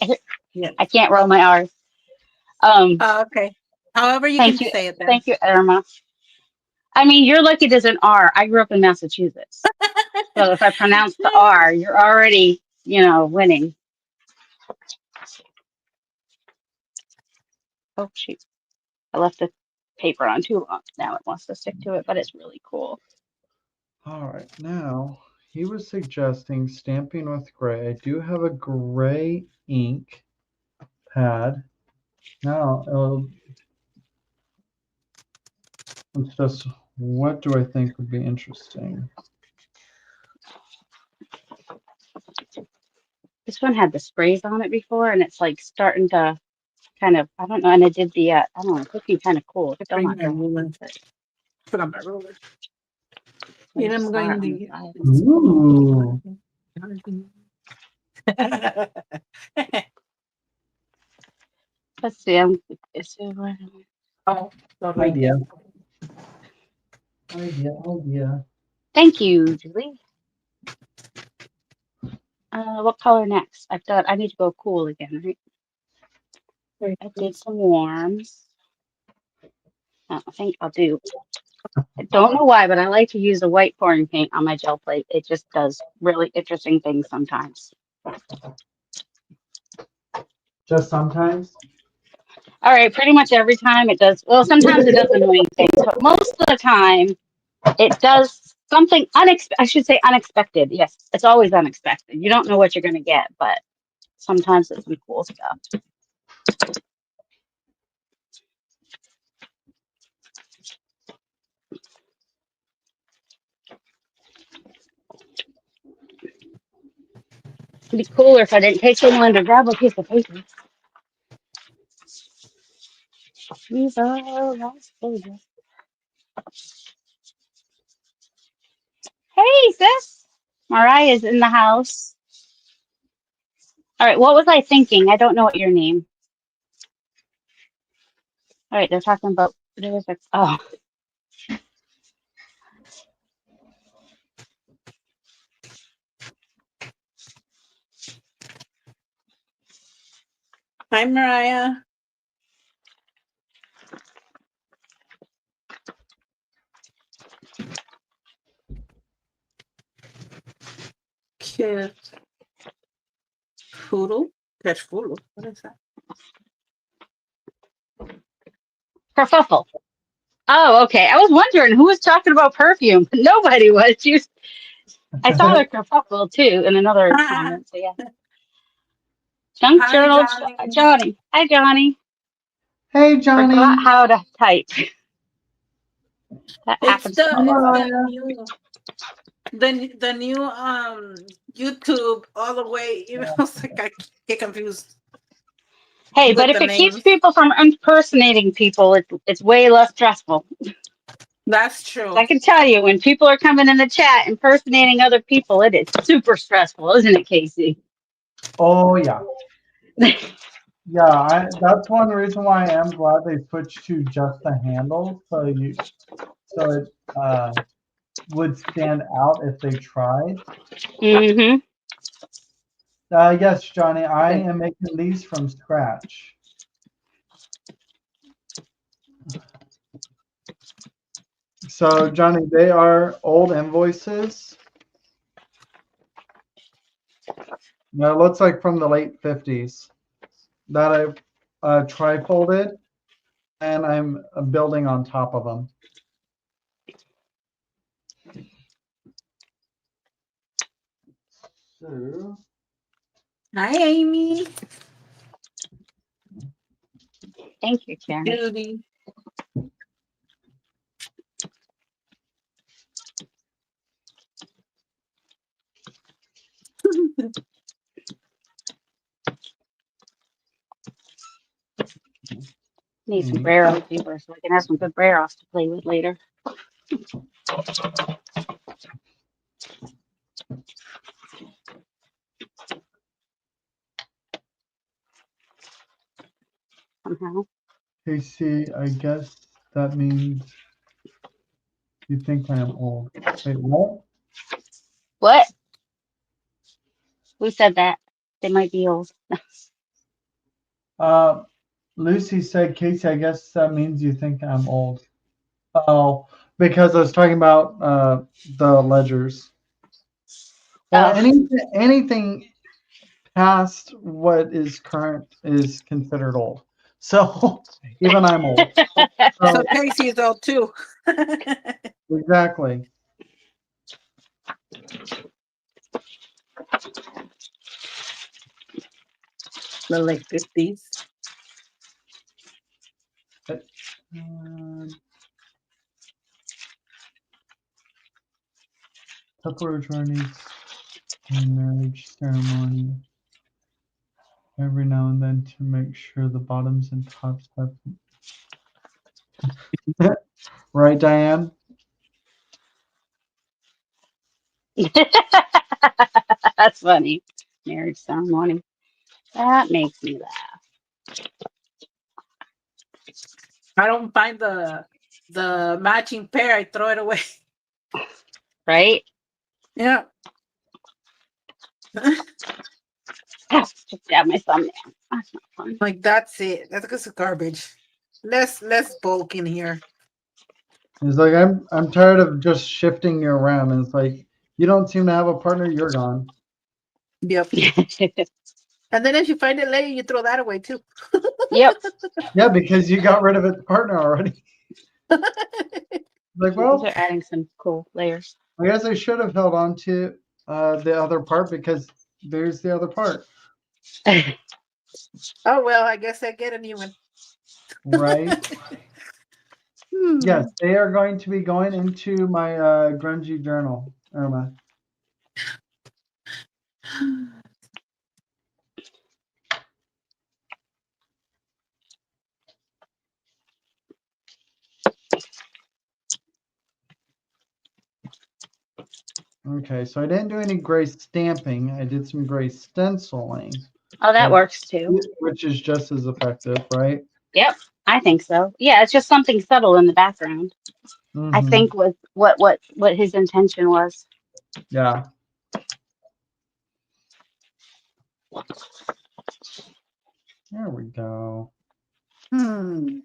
Irma.
Yeah.
I can't roll my R's. Um,
Okay. However you
thank
can
you,
say it then.
thank you, Irma. I mean, you're lucky there's an R. I grew up in Massachusetts, so if I pronounce the R, you're already, winning. Oh shoot, I left the paper on too long. Now it wants to stick to it, but it's really cool.
All right, now he was suggesting stamping with gray. I do have a gray ink pad. Now it's just what do I think would be interesting?
This one had the sprays on it before, and it's like starting to kind of, I don't know. And I did the, I don't know, it's looking kind of cool. It's still
Bring
not
my
dry.
ruler.
But
Put on my ruler.
I
And
just
I'm
saw it
going
on the
to.
side.
Ooh,
Let's see.
Oh, sorry.
idea, idea.
Thank you, Julie. What color next? I need to go cool again, right? I did some warms. I think I'll do. I don't know why, but I like to use the white pouring paint on my gel plate. It just does really interesting things sometimes.
Just sometimes.
All right, pretty much every time it does. Well, sometimes it does annoying things, but most of the time it does something unexpected. I should say unexpected. Yes, it's always unexpected. You don't know what you're going to get, but sometimes it's some cool stuff. It'd be cooler if I didn't take so long to grab a piece of paper. These are nice pages. Hey, sis. Mariah's in the house. All right, what was I thinking? I don't know what your name. All right, they're talking about there was a oh.
Hi, Mariah. Kid. Poodle. Catch poodle. What is that?
Kerfuffle. Oh, okay. I was wondering who was talking about perfume. Nobody was. I saw the kerfuffle too in another comment. So yeah. Junk
Hi,
journal,
Johnny.
Johnny. Hi, Johnny.
Hey, Johnny.
Forgot how to type. That
It's
happens to
the
Hi,
all
it's
of us.
the
Mariah.
new the new YouTube all the way. It's like I get confused
Hey, but
with
if
the
it keeps
names.
people from impersonating people, it's way less stressful.
That's
'Cause
true.
I can tell you, when people are coming in the chat impersonating other people, it is super stressful, isn't it, Casey?
Oh yeah, yeah. That's one reason why I am glad they switched to just the handle, so it would stand out if they tried.
Mm-hmm.
Yes, Johnny, I am making these from scratch. So, Johnny, they are old invoices. It looks like from the late 50s that I trifolded and I'm building on top of them. So,
Hi, Amy.
Thank you, Karen.
Judy.
Need some
Okay.
Braille paper so I can have some good Braille to play with later. Somehow.
Casey, I guess that means you think I am old. Wait, what?
What? Who said that? They might be old.
Lucy said, Casey, I guess that means you think I'm old. Oh, because I was talking about the ledgers. Well,
Oh.
anything past what is current is considered old. So even I'm old.
So
So
Casey is old too.
exactly.
The late 50s.
Tupperware jar needs a marriage ceremony every now and then to make sure the bottoms and tops have. Right, Diane?
That's funny. Marriage ceremony. That makes me laugh.
I don't find the matching pair. I throw it away.
Right?
Yeah.
Just stab my thumbnail. That's not fun.
Like that's it. That's just garbage. Less bulk in here.
It's like I'm tired of just shifting you around. And it's like you don't seem to have a partner, you're gone.
Yep. And then if you find it later, you throw that away too.
Yep.
Yeah, because you got rid of its partner already. Like,
These
well,
are adding some cool layers.
I guess I should have held on to the other part because there's the other part,
Oh well, I guess I get a new one.
right?
Hmm.
Yes, they are going to be going into my grungy journal, Irma. Okay, so I didn't do any gray stamping. I did some gray stenciling,
Oh, that works too.
which is just as effective, right?
Yep. I think so. Yeah, it's just something subtle in the background. I
Mm-hmm.
think was what his intention was.
Yeah. There we go.
Hmm.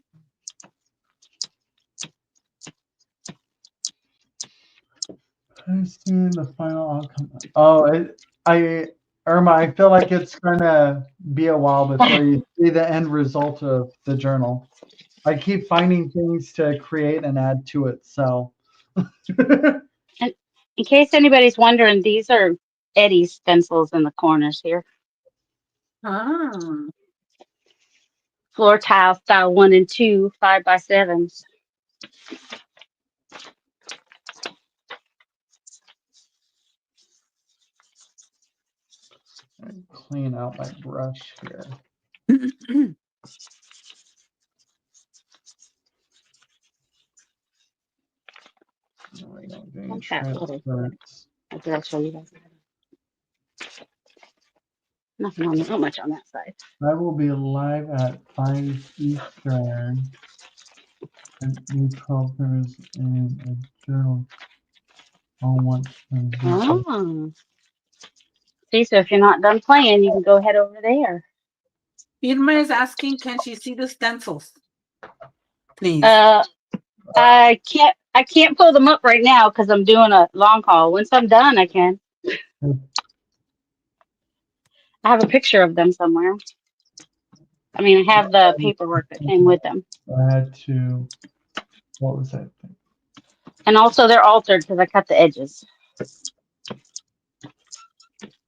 Posting the final outcome. Oh, Irma, I feel like it's gonna be a while before you see the end result of the journal. I keep finding things to create and add to it. So,
And in case anybody's wondering, these are Eddie's stencils in the corners here.
Ah.
Floor tile style 1 and 2, 5x7s.
clean out my brush here. There we go. Doing transference.
I could actually show you guys. Nothing on not much on that side.
I will be live at 5 Eastern and 12 hours in a journal on what.
Oh. See, so if you're not done playing, you can go head over there.
Irma is asking, can she see the stencils? Please.
I can't pull them up right now because I'm doing a long haul. Once I'm done, I can. I have a picture of them somewhere. I mean, I have the paperwork that came with them.
I had to. What was that thing?
And also, they're altered because I cut the edges.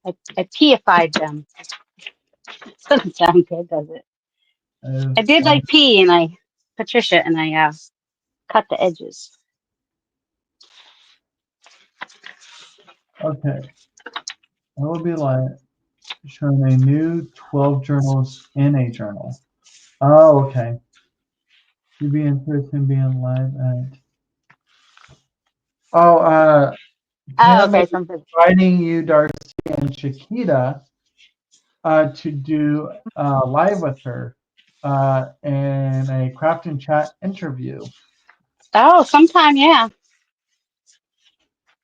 I peified them. Doesn't sound good, does it? I did like pea, and Patricia, and I cut the edges.
Okay. I will be like showing a new 12 journals in a journal. Oh, okay. You'd be interested in being live at. Oh,
Oh,
Pam
okay.
is
Something.
inviting you, Darcy and Chiquita, to do live with her in a craft and chat interview.
Oh, sometime, yeah.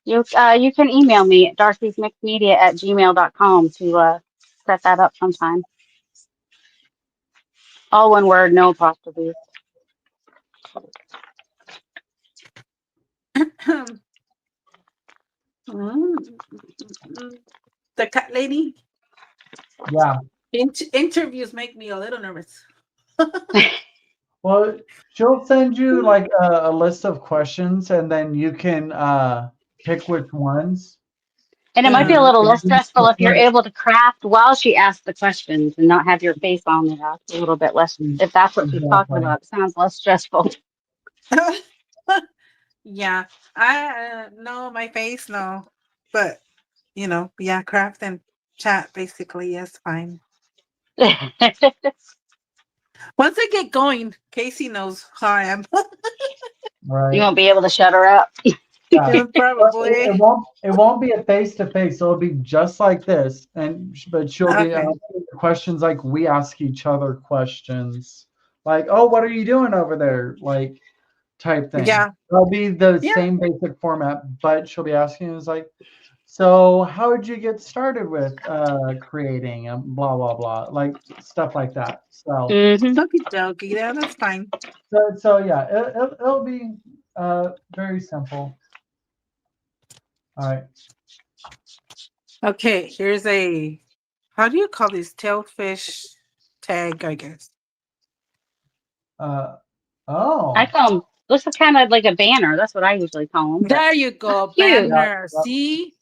You can email me at darcysmixedmedia@gmail.com to set that up sometime. All one word, no apostrophes.
The cat lady.
Yeah.
Interviews make me a little nervous.
Well, she'll send you like a list of questions, and then you can pick which ones.
And it might be a
Uh,
little less
It's
stressful if you're
like,
able to craft while she asks the questions and not have your face on it. That's a little bit less. If that's what she's talking
exactly.
about, it sounds less stressful.
yeah, I no, my face no, but yeah, craft and chat basically is fine. Once I get going, Casey knows how I am.
You
Right.
won't be able to shut her up.
Yeah.
Yeah,
But it
probably.
won't be a face to face. It'll be just like this, but she'll be
Okay.
asking questions like we ask each other questions, like, "Oh, what are you doing over there?" Like type thing.
Yeah.
It'll be the
Yeah.
same basic format, but she'll be asking us like, "So how did you get started with creating and blah blah blah," like stuff like that.
Hmm.
Okie dokie. Yeah, that's fine.
So yeah, it'll be very simple. All right.
Okay, here's a how do you call these tailfish tag, I guess.
Uh,
I
oh.
call them, looks kind of like a banner. That's what I usually call them. But
There you go,
cute.
Yeah,
banner.
yeah.
See?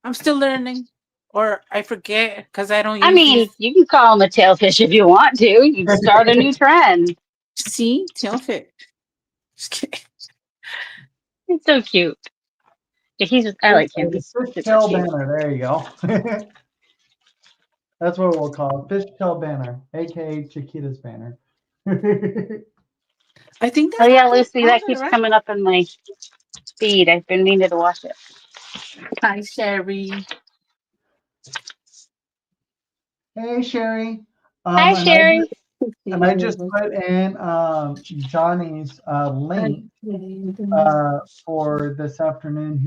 I'm still learning. Or I forget because I don't
I
use
mean,
these.
you can call them a tailfish if you want to. You can start a new trend.
See? Tailfish. Just kidding.
It's so cute. Yeah, I like him. He's super
Fishtail
cute.
banner. There you go. That's what we'll call it. Fishtail banner, aka Chiquita's banner.
I think
Oh
that's
yeah,
what they
Lucy,
call
that
it,
keeps
right?
coming up in my feed. I've been meaning to watch it.
Hi, Sherry.
Hey Sherry.
Hi,
And I
Sherry.
and I just put in Johnny's link for this afternoon.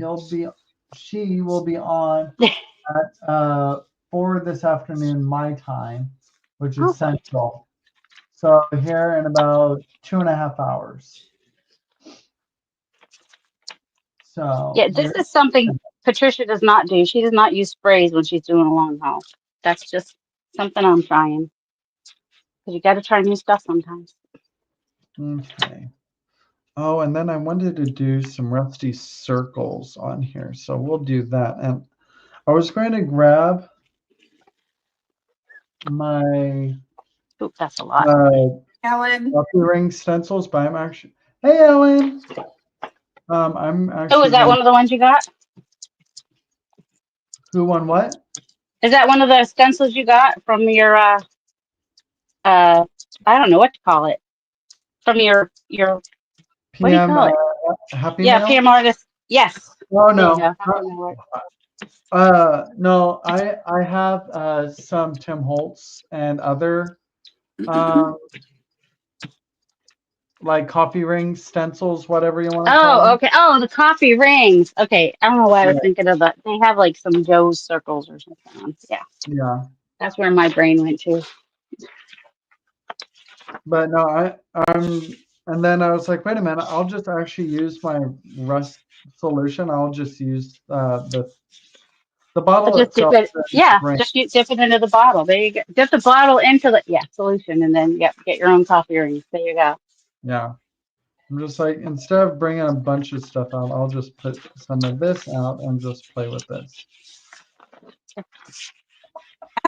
She will be on at 4 this afternoon my time, which is
Awesome.
central. So here in about 2.5 hours. So
Yeah, this is something Patricia does not do. She does not use sprays when she's doing a long haul. That's just something I'm trying. Because you got to try new stuff sometimes.
okay. Oh, and then I wanted to do some rusty circles on here, so we'll do that. And I was going to grab my
Oop, that's a lot.
Ellen.
coffee ring stencils, but I'm actually. Hey, Ellen. I'm
Oh, is
actually
that
going.
one of the ones you got?
Who won what?
Is that one of the stencils you got from your I don't know what to call it. From your what do you
PM
call it?
Happy
Yeah,
Mail?
PM artist. Yes.
Oh
There you
no.
go. Happy Mail.
No. I have some Tim Holtz and other um like coffee ring stencils, whatever you want to call
Oh,
them.
okay. Oh, the coffee rings. Okay. I don't know why I was
Yeah.
thinking of that. They have like some Joe's circles or something on. Yeah.
Yeah.
That's where my brain went to.
But no, and then I was like, wait a minute, I'll just actually use my rust solution. I'll just use the
But
bottle
just dip
itself
it.
is
Yeah.
great.
Just dip it into the bottle. There you go. Dip the bottle into the solution, and then get your own coffee rings. There you go.
Yeah. I'm just like, instead of bringing a bunch of stuff out, I'll just put some of this out and just play with this.
I've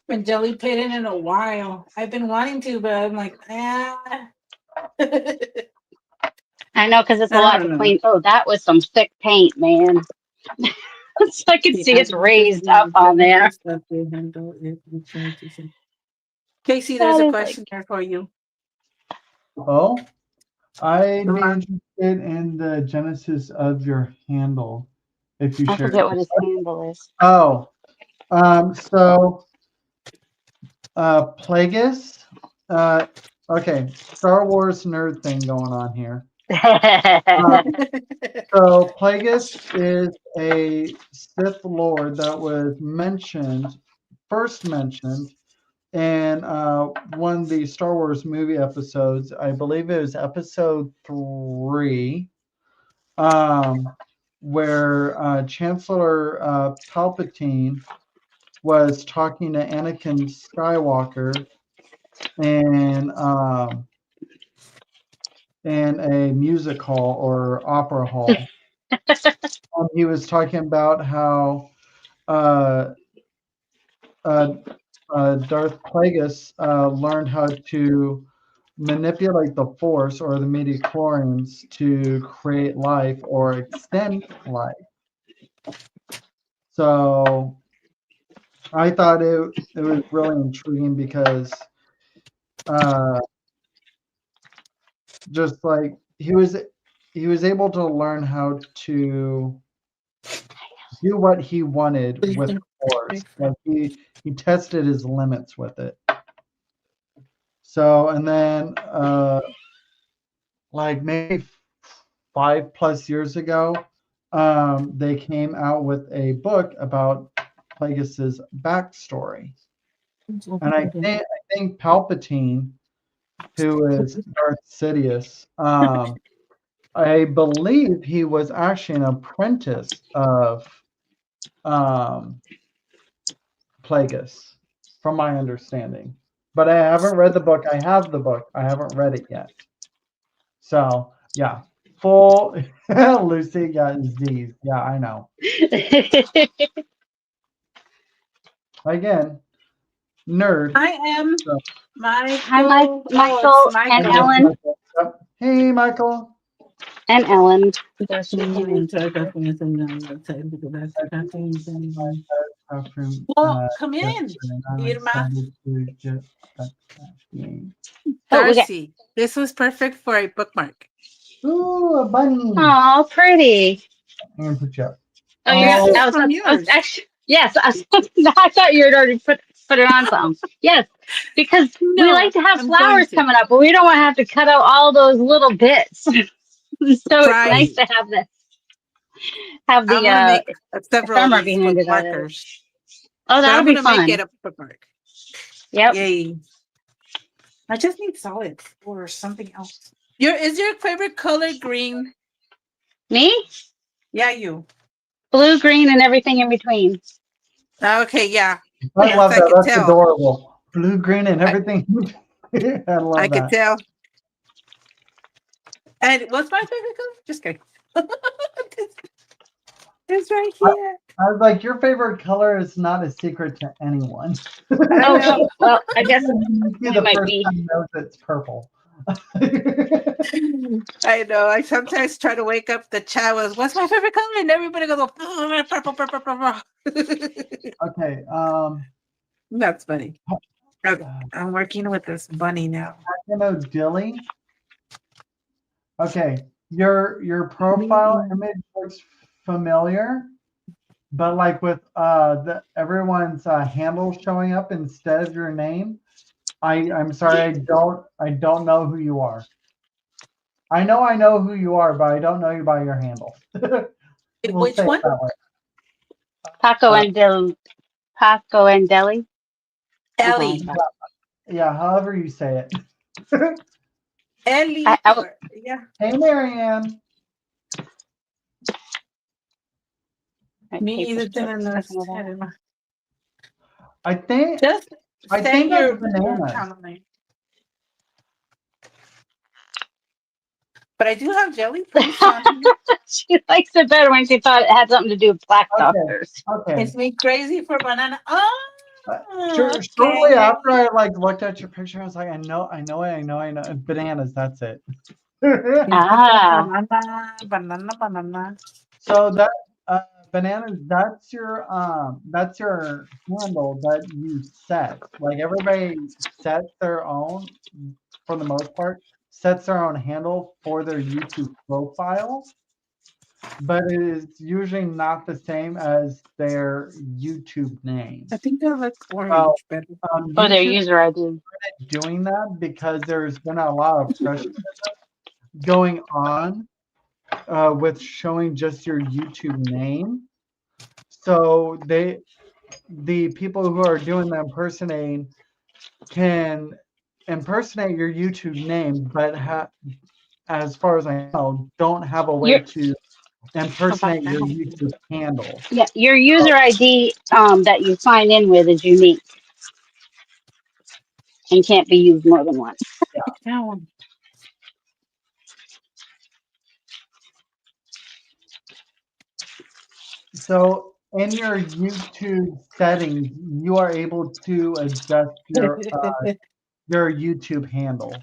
been jelly pitting in a while. I've been wanting to, but I'm like, ah.
I know because it's a
I
lot to
don't know.
clean. Oh, that was some thick paint, man. So I can
The
see it's
advantages
raised
and
up
the
on there.
benefits that they handle it. Casey, there's
That
a
is like
question here for you.
Oh, I'd be interested in the genesis of your handle, if you
I
share.
forget what his handle is.
Oh, so Plagueis. Okay, Star Wars nerd thing going on here. Uh, so Plagueis is a Sith Lord that was first mentioned in one of the Star Wars movie episodes. I believe it was episode 3, where Chancellor Palpatine was talking to Anakin Skywalker in a music hall or opera hall. He was talking about how uh, uh, Darth Plagueis learned how to manipulate the Force or the midichlorians to create life or extend life. So I thought it was really intriguing because just like he was able to learn how to do what he wanted with the Force. Like he tested his limits with it. So and then like maybe 5+ years ago, they came out with a book about Plagueis's backstory. And I think Palpatine, who is Darth Sidious, I believe he was actually an apprentice of um, Plagueis, from my understanding. But I haven't read the book. I have the book. I haven't read it yet. So yeah, full Lucy got Z's. Yeah, I know. Again, nerd.
I am
So,
Hi,
Michael. Oh, it's
Michael and
and that's
Michael.
Ellen.
Michael. Yep. Hey, Michael.
And Ellen.
Bathroom.
Well, come
Yes,
in,
and I'm
Irma.
excited to get back in.
Oh, we got.
Darcy. This was perfect for a bookmark.
Ooh, a bunny.
Oh, pretty.
I'm gonna put you up.
Oh,
This
Oh,
is from
I was
yours.
actually, yes, I thought you had already put it on something. Yes, because we like
No,
to have
I'm going
flowers
to.
coming up, but we don't want to have to cut out all those little bits. So it's nice
Right.
to have
I'm
the
going to make several of
ephemera
these
behind it already.
bookmarkers,
Oh,
but
that'll
I'm
be
going to make it
fun.
a bookmark.
Yep.
Yay. I just need solid or something else. Is your favorite color green?
Me,
Yeah, you.
blue, green, and everything in between.
Okay, yeah.
I
Yes,
love
I
that.
could
That's
tell.
adorable. Blue, green, and
I,
everything. I
I
love
could
that.
tell. And what's my favorite color? Just kidding. It's right
I,
here.
I was like, your favorite color is not a secret to anyone.
I know.
Okay, well, I guess
You be
we
the
might
first
be.
time knows it's purple.
I know. I sometimes try to wake up the chat with what's my favorite color, and everybody goes oh, purple, purple, purple.
Okay.
That's funny. Okay, I'm working with this bunny now.
Dilly. Okay. Your profile image looks familiar, but like with everyone's handle showing up instead of your name. I'm sorry, I don't know who you are. I know who you are, but I don't know you by your handle. We'll
Which
say it
one?
that way.
Paco
Uh,
and Paco and Deli.
Ellie.
yeah, however you say it.
Ellie.
I
Yeah.
Hey, Marianne.
Me
paper
either
strips
didn't
sticking to that.
understand.
I think
Just
I
say
think that's
your
bananas.
channel name. But I do have jelly prints on here.
She likes it better when she thought it had something to do with black
Okay,
doctors.
okay.
It's me crazy for banana. Oh,
Shortly
okay.
after I like looked at your picture, I was like, I know. Bananas. That's it.
It's
Ah,
banana.
So that uh, bananas, that's your handle that you set. Like everybody sets their own for the most part. sets their own handle for their YouTube profile, but it is usually not the same as their YouTube name.
I think I like
Well,
orange better.
Or their
YouTube
user ID.
doing that because there's been a lot of pressure going on with showing just your YouTube name. So the people who are doing the impersonating can impersonate your YouTube name, but as far as I know, don't have a way
Your
to impersonate your YouTube handle.
yeah, your user ID that you sign in with is unique and can't be used more than once.
That one.
So in your YouTube settings, you are able to adjust your YouTube handle.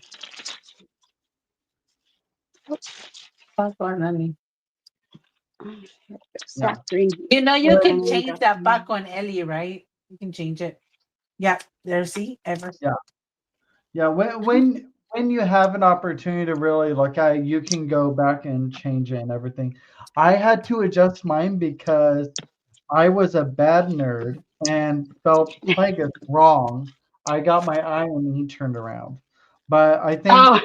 That's one, honey.
Yeah.
You know, you can
And,
change that back on Ellie, right? You can change it. Yeah, there. See, ever.
Yeah. Yeah. When you have an opportunity to really look at it, you can go back and change it and everything. I had to adjust mine because I was a bad nerd and felt Plagueis wrong. I got my IME turned around. But I think
oh,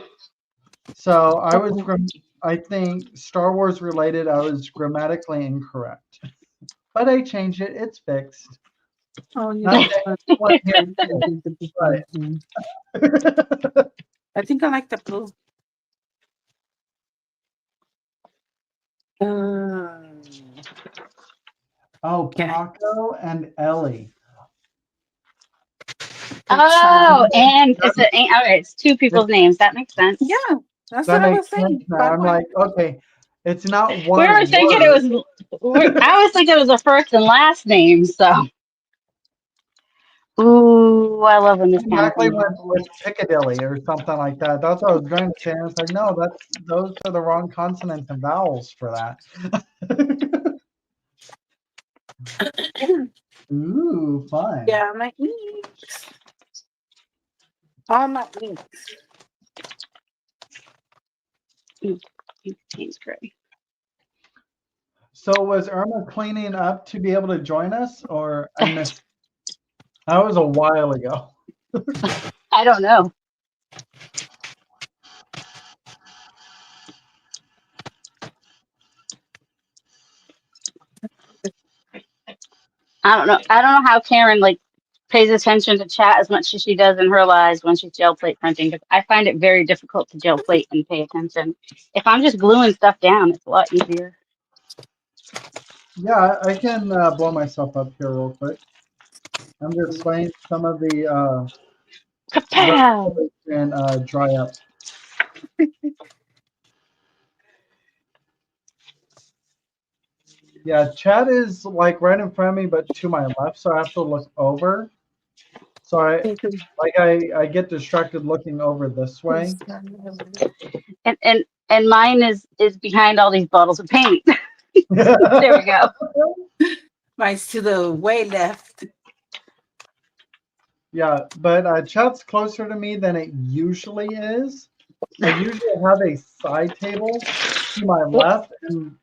so I think Star Wars related, I was grammatically incorrect. But I changed it. It's fixed.
Oh, you
Not
know,
saying anyone here right.
I think I like the blue.
Oh,
Yeah.
Paco and Ellie.
oh, and it's two people's names. That makes sense.
Yeah, that's
That
what I
makes
was saying.
sense now. I'm like, okay, it's not
We were
one
thinking
word.
it was. I was thinking it was a first and last name. So, ooh, I love when this kind of
Exactly
thing
with Piccadilly or something like that. That's what I was going to say. It's like, no, those are the wrong consonants and vowels for that. Ooh, fun.
Yeah, my inks. All my inks.
He's great.
So was Irma cleaning up to be able to join us, or I missed? That was a while ago.
I don't know. I don't know. I don't know how Karen like pays attention to chat as much as she does in her lives when she's gel plate printing. Because I find it very difficult to gel plate and pay attention. If I'm just gluing stuff down, it's a lot easier.
Yeah, I can blow myself up here real quick. I'm just letting some of the
Kapow!
and dry up. Yeah, chat is like right in front of me, but to my left, so I have to look over. So I get distracted looking over this way.
And mine is behind all these bottles of paint. There we go.
Mine's to the way left.
Yeah, but chat's closer to me than it usually is. I usually have a side table to my left and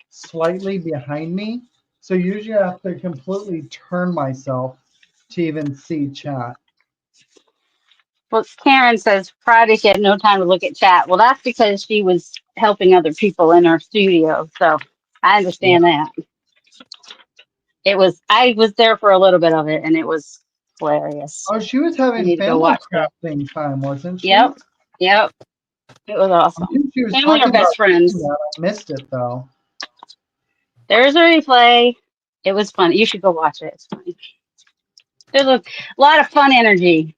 slightly behind me. So usually I have to completely turn myself to even see chat.
Well, Karen says Friday she had no time to look at chat. Well, that's because she was helping other people in her studio. So I understand that. I was there for a little bit of it and it was hilarious.
Oh, she was
I
having
need to go
family
watch that.
crafting time, wasn't she?
Yep. Yep. It was
I
awesome.
think she was
Family
talking
are best
about
friends.
that. I missed it though.
There's a replay. It was fun. You should go watch it. It's funny. There's a lot of fun energy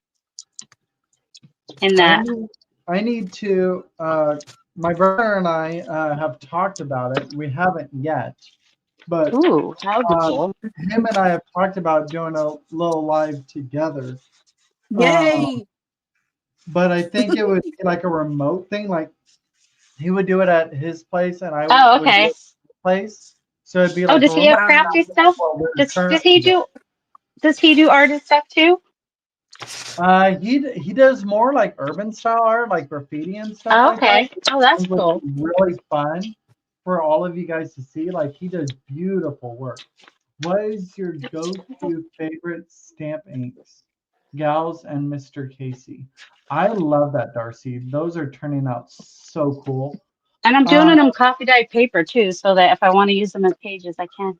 in that.
I need to. My brother and I have talked about it. We haven't yet, but
Ooh, that would be cool.
him and I have talked about doing a little live together.
Yay!
But I think it would be like a remote thing. Like he would do it at his place, and I
Oh,
would do it
okay.
at his place. So it'd be
Oh,
like
does
a
he have
remote
crafty stuff?
while we're
Does
currently
he
together.
do artist stuff too?
He does more like urban style art, like graffiti and stuff
Oh,
like that.
okay. Oh, that's
It was
cool.
really fun for all of you guys to see. Like he does beautiful work. What is your go-to favorite stamp inks? Gals and Mr. Casey. I love that, Darcy. Those are turning out so cool.
And I'm doing
Uh,
it on coffee dyed paper too, so that if I want to use them as pages, I can.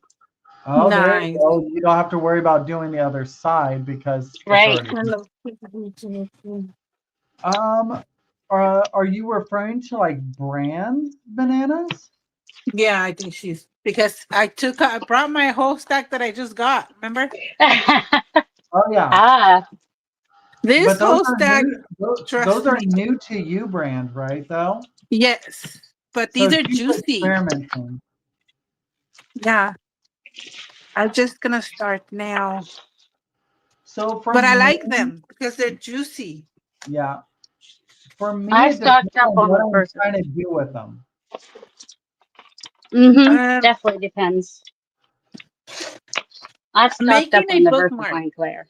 oh, there you
Nice.
go. You don't have to worry about doing the other side because it's
Right.
already.
Hello.
Um, are you referring to like brand bananas?
Yeah, I think she's because I brought my whole stack that I just got. Remember
Oh yeah,
Ah,
this
but those
whole
are
stack?
new. Those
Trust
are
me.
new to you, brand, right? Though,
Yes, but
so
these are
she's
juicy.
experimenting.
Yeah, I'm just gonna start now.
So for
But I
me,
like them because they're juicy.
yeah, for me,
I
it depends
stocked up
on
on
what
the
I'm
first.
trying to do with them.
Um,
Definitely depends. I've stocked up
making a
on the
bookmark.
VersaFine Claire.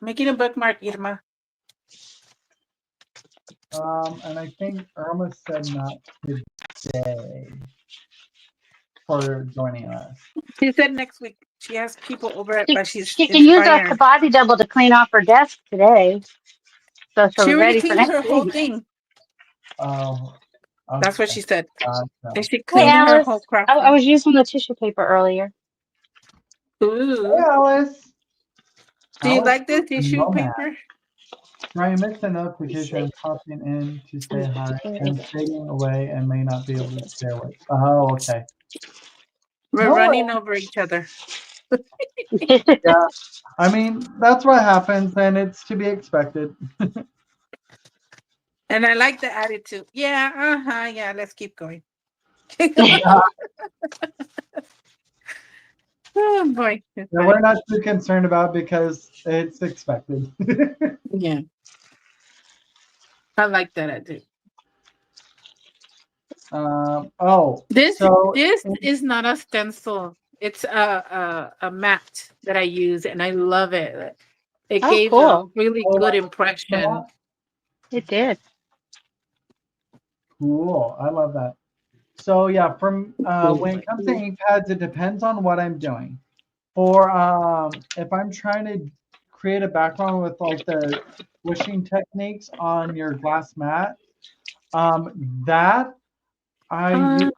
Making a bookmark, Irma.
And I think Irma said not today for joining us.
She said next week she has people over it,
She,
but she's
she can use the
inspired.
body double to clean off her desk today, so she'll
She
be
already
ready for
cleaned
next
her whole
week.
thing.
Oh,
That's what
okay,
she said.
gotcha.
And she
Hey,
cleaned her whole
Alice.
craft
I
room.
was using the tissue paper earlier.
Hey,
Ooh.
Alice.
Do you
Alice
like
is
the
a
tissue
nomad.
paper?
I missed a notification and popping in to say hi and fading away and may not be able to stay awake. Oh, okay.
We're
No,
running over each other.
yeah. I mean, that's what happens, and it's to be expected.
And I like the attitude. Yeah, yeah, let's keep going.
Yeah,
Oh boy. It's
that we're
funny.
not too concerned about because it's expected.
Yeah. I like that attitude.
Oh, so
This is not a stencil. It's a mat that I use and I love it. It
Oh,
gave a
cool.
really
oh,
good
like
impression.
that?
It did.
Cool. I love that. So yeah, from
Oh
when
my
it comes to
goodness.
ink pads, it depends on what I'm doing. For if I'm trying to create a background with like the wishing techniques on your glass mat, that I
Uh,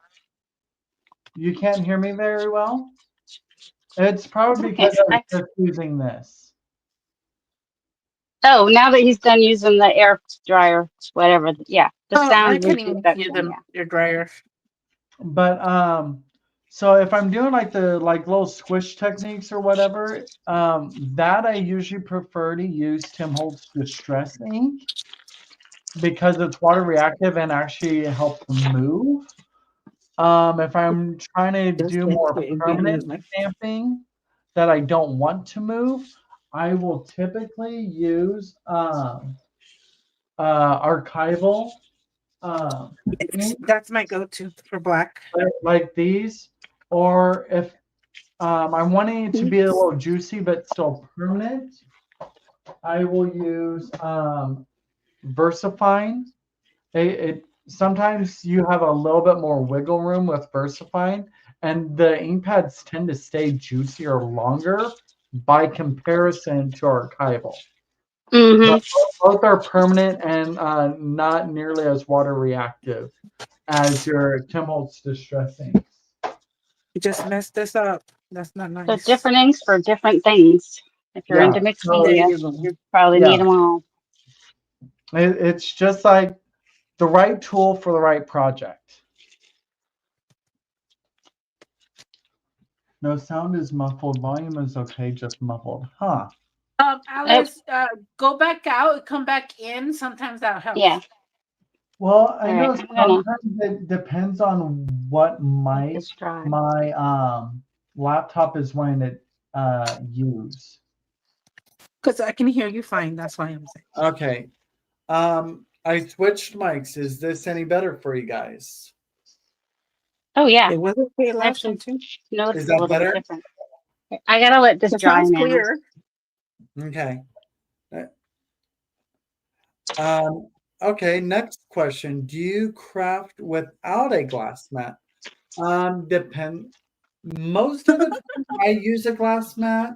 you can't hear me very well. It's probably
Okay.
because I was just using this.
Oh, now that he's done using the air dryer, whatever. Yeah, the
oh, I
sound
can even hear
reduction.
them.
Yeah.
Your dryer.
But so if I'm doing like the like little squish techniques or whatever, that I usually prefer to use Tim Holtz Distress ink because it's water reactive and actually helps move. If I'm trying to
Just
do
get
more
to it being
permanent
movement.
stamping that I don't want to move, I will typically use archival ink
That's my go-to for black.
like these, or if I'm wanting it to be a little juicy but still permanent, I will use VersaFine. It sometimes you have a little bit more wiggle room with VersaFine, and the ink pads tend to stay juicier longer by comparison to archival.
Mm-hmm.
But both are permanent and not nearly as water reactive as your Tim Holtz Distress inks.
You just messed this up. That's not
So
nice.
different inks for different things. If you're
Yeah,
into mixed
There
media,
you go.
you probably
yeah.
need them all.
It's just like the right tool for the right project. No sound is muffled. Volume is okay, just muffled. Huh.
Oh,
Alice, go back out, come back in. Sometimes that
yeah.
helps.
Well, I
All right.
know
I'm gonna
sometimes it depends on what
let
mic
this dry.
my laptop is wanting to use.
Because I can hear you fine. That's why I'm saying.
Okay. I switched mics. Is this any better for you guys?
Oh yeah.
It was okay last time
Actually,
too.
no,
Is
it's a
that
little bit
better?
different. I gotta let this
It
dry
sounds
now.
clear.
Okay. Okay, next question. Do you craft without a glass mat? Depend. Most of the time, I use a glass mat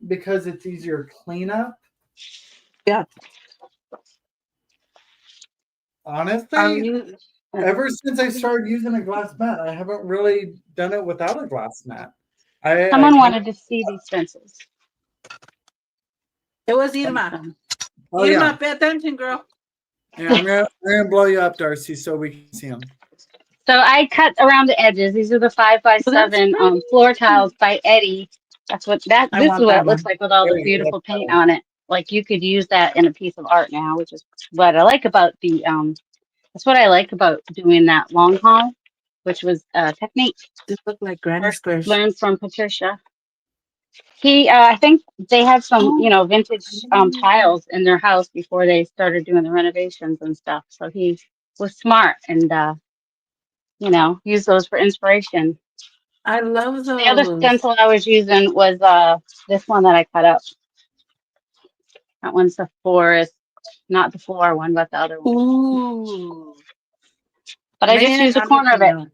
because it's easier cleanup.
Yeah.
Honestly,
You,
ever since I started using a glass mat, I haven't really done it without a glass mat. I
Someone
kind
wanted to see these stencils.
it was
Sent
Irma.
them.
oh yeah,
Irma, pay attention, girl.
yeah. I'm gonna blow you up, Darcy, so we can see them.
So I cut around the edges. These are the 5 by
Oh, that's
7 floor
pretty.
tiles by Eddie. That's what that.
I
This is
want
what
that
it looks
one.
like with all
There
the
you go.
beautiful paint on it. Like you could use that in a piece of art now, which is what I like about the. That's what I like about doing that long haul, which was a technique
This look like granny
first
squares.
learned from Patricia. I think they had some,
Oh,
vintage tiles in their house before they started doing the renovations and stuff. So he was smart and, used those for inspiration.
I love
The other
those.
stencil I was using was this one that I cut up. That one's the forest, not the floor one, but the other one.
Ooh.
But I just
Man,
used a
I'm
corner of
making
it.
them.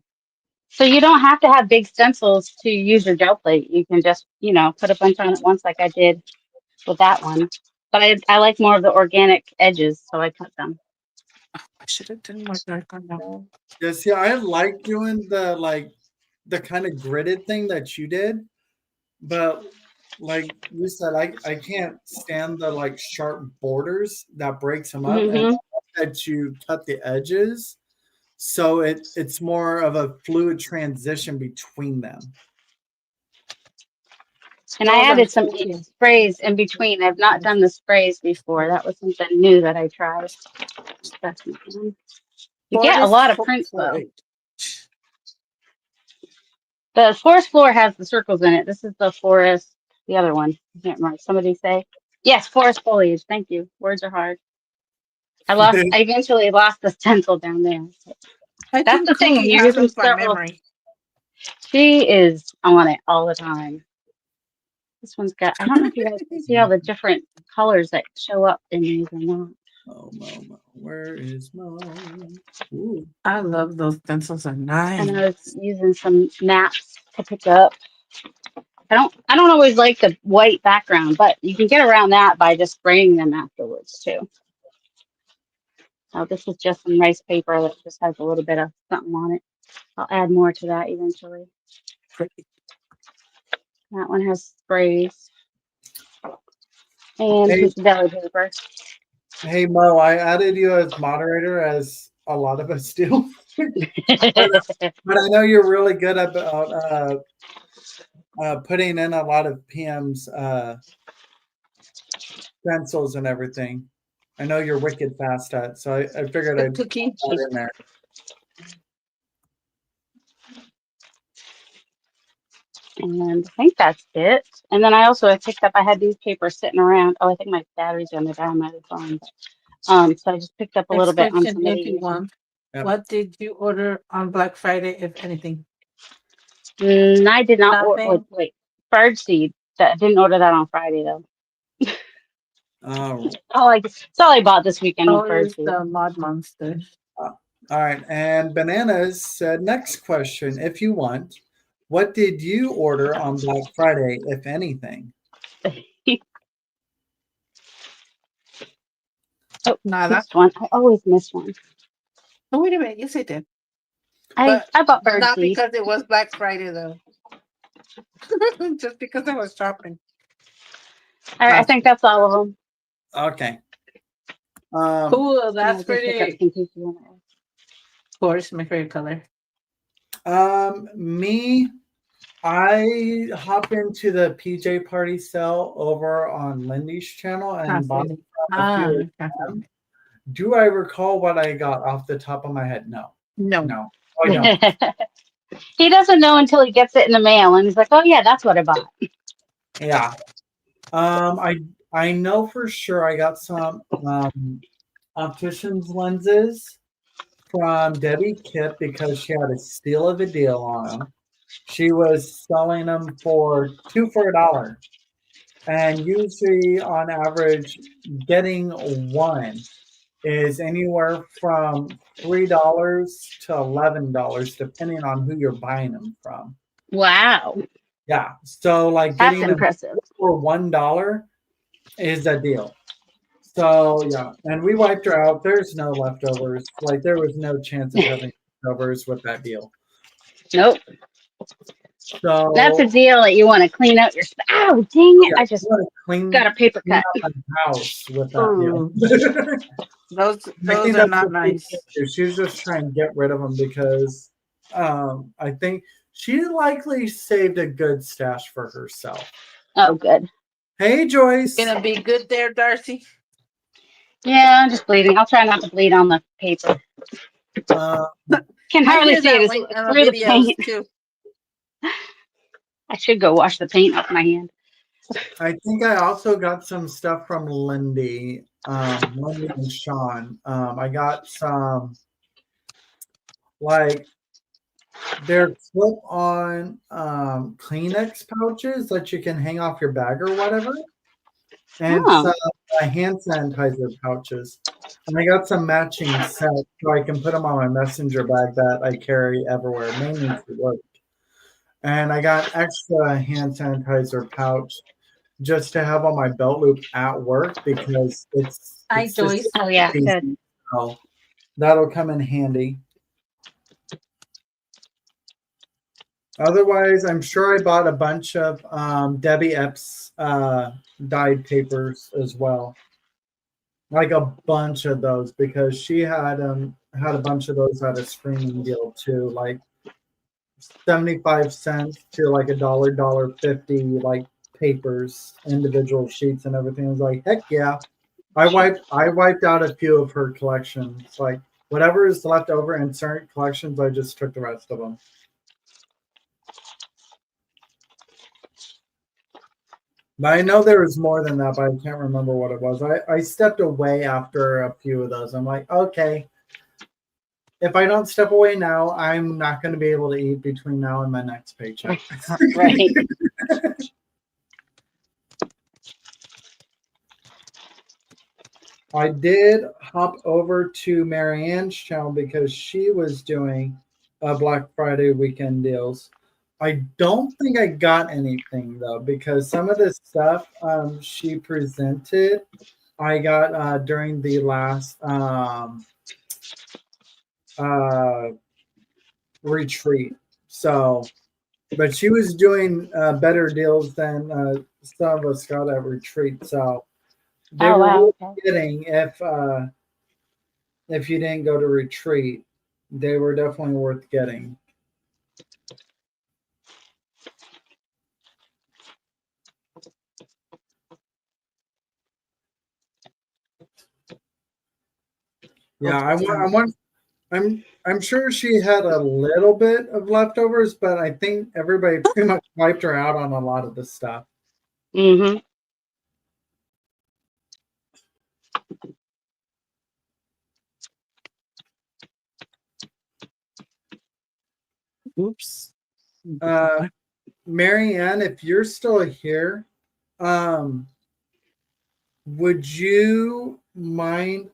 So you don't have to have big stencils to use your gel plate. You can just, put a bunch on at once like I did with that one. But I like more of the organic edges, so I cut them.
I should have done more dark on that one.
Yeah, see, I like doing the kind of gridded thing that you did, but like you said, I can't stand the like sharp borders that breaks them up, and
Hmm.
that you cut the edges, so it's more of a fluid transition between them.
And I
Those are
added some
pretty.
sprays in between. I've not done the sprays before. That was something new that I tried. You get a
Forest
lot of prints though.
foliage.
The forest floor has the circles in it. This is the forest, the other one. I can't remember. Somebody say? Yes, forest foliage. Thank you. Words are hard. I eventually lost the stencil down there.
I
That's
think
the thing when
Cookie
you're
has
using
them from
several.
memory.
She is on it all the time. This one's got, I don't know if you guys can see all the different colors that show up in these or not.
Oh, Mo, where is Mo? Ooh.
I love those stencils. Are
And
nice.
I was using some maps to pick up. I don't always like the white background, but you can get around that by just spraying them afterwards too. This is just some rice paper that just has a little bit of something on it. I'll add more to that eventually.
Pretty.
That one has sprays and a
Hey,
piece of deli paper.
hey, Mo, I added you as moderator, as a lot of us do, but I know you're really good about putting in a lot of PM's stencils and everything. I know you're wicked fast at, so I figured
The
I'd put
cookie.
that in there.
And I think that's it. And then I picked up, I had these papers sitting around. Oh, I think my battery's going to die on my other phone. So I just picked up a
Next
little bit on
question,
some of
if you
these.
want.
Yep.
What did you order on Black Friday, if anything?
I did not order,
Nothing.
wait, bird seed. I didn't order that on Friday though.
Oh,
That's all I bought this weekend was
Oh,
bird
it's
seed.
the Mod Monster.
all right. And Bananas said, next question, if you want, what did you order on Black Friday, if anything?
Oh,
Nada.
missed one. I always miss one.
Oh, wait a minute. Yes, I did.
I
But
I bought bird
not
seed.
because it was Black Friday, though. Just because I was shopping.
I think that's all of them.
Okay.
Cool.
And
That's
I did pick up
pretty.
some pieces in there.
Of course, my favorite color.
Me, I hop into the PJ Party sale over on Lindy's channel and bought
Fascinating.
a
Ah,
few of them.
fascinating.
Do I recall what I got off the top of my head? No.
No.
No. I don't.
He doesn't know until he gets it in the mail, and he's like, "Oh yeah, that's what I bought."
Yeah. I know for sure I got some optician's lenses from Debbie Kipp because she had a steal of a deal on them. She was selling them for $2 for $1. And usually, on average, getting one is anywhere from $3 to $11, depending on who you're buying them from.
Wow,
Yeah, so like
that's
getting them
impressive.
for $1 is a deal. So yeah, and we wiped her out. There's no leftovers. Like there was no chance of having leftovers with that deal.
Nope, that's a
So
deal that you want to clean out your. Oh, dang it!
yeah,
I
I'm
just
gonna
got a paper
clean
cut.
out my house with that deal.
Ooh, those
I
those
think
are
that's
not
what she
nice.
did. She was just trying to get rid of them because I think she likely saved a good stash for herself.
Oh, good.
Hey Joyce.
Gonna be good there, Darcy.
Yeah, I'm just bleeding. I'll try not to bleed on the paper.
Uh,
Can
I
hardly
hear
see it.
that
It's
when in the
through the
videos
paint.
too.
I should go wash the paint off my hand.
I think I also got some stuff from Lindy, Lindy and Sean. I got some like they're clip-on Kleenex pouches that you can hang off your bag or whatever, and
Oh,
some hand sanitizer pouches. And I got some matching sets so I can put them on my messenger bag that I carry everywhere, mainly for work. And I got extra hand sanitizer pouch just to have on my belt loop at work because
Hi,
it's the
Joyce.
oh yeah, good.
season, so that'll come in handy. Otherwise, I'm sure I bought a bunch of Debbie Epps dyed papers as well, like a bunch of those because she had a bunch of those at a screening deal too, like 75 cents to like $1, 50, like papers, individual sheets and everything. I was like, heck yeah. I wiped out a few of her collections. Like whatever is left over in certain collections, I just took the rest of them. But I know there was more than that, but I can't remember what it was. I stepped away after a few of those. I'm like, okay, if I don't step away now, I'm not going to be able to eat between now and my next paycheck.
Right.
I did hop over to Marianne's channel because she was doing Black Friday weekend deals. I don't think I got anything though because some of the stuff she presented, I got during the last uh, retreat. So, but she was doing better deals than some of us got at retreat. So they
Oh
were
wow.
worth
Okay.
getting if you didn't go to retreat. They were definitely worth getting. Yeah, I'm sure she had a little bit of leftovers, but I think everybody pretty much wiped her out on a lot of the stuff.
Mm-hmm.
Oops.
Marianne, if you're still here, um, would you mind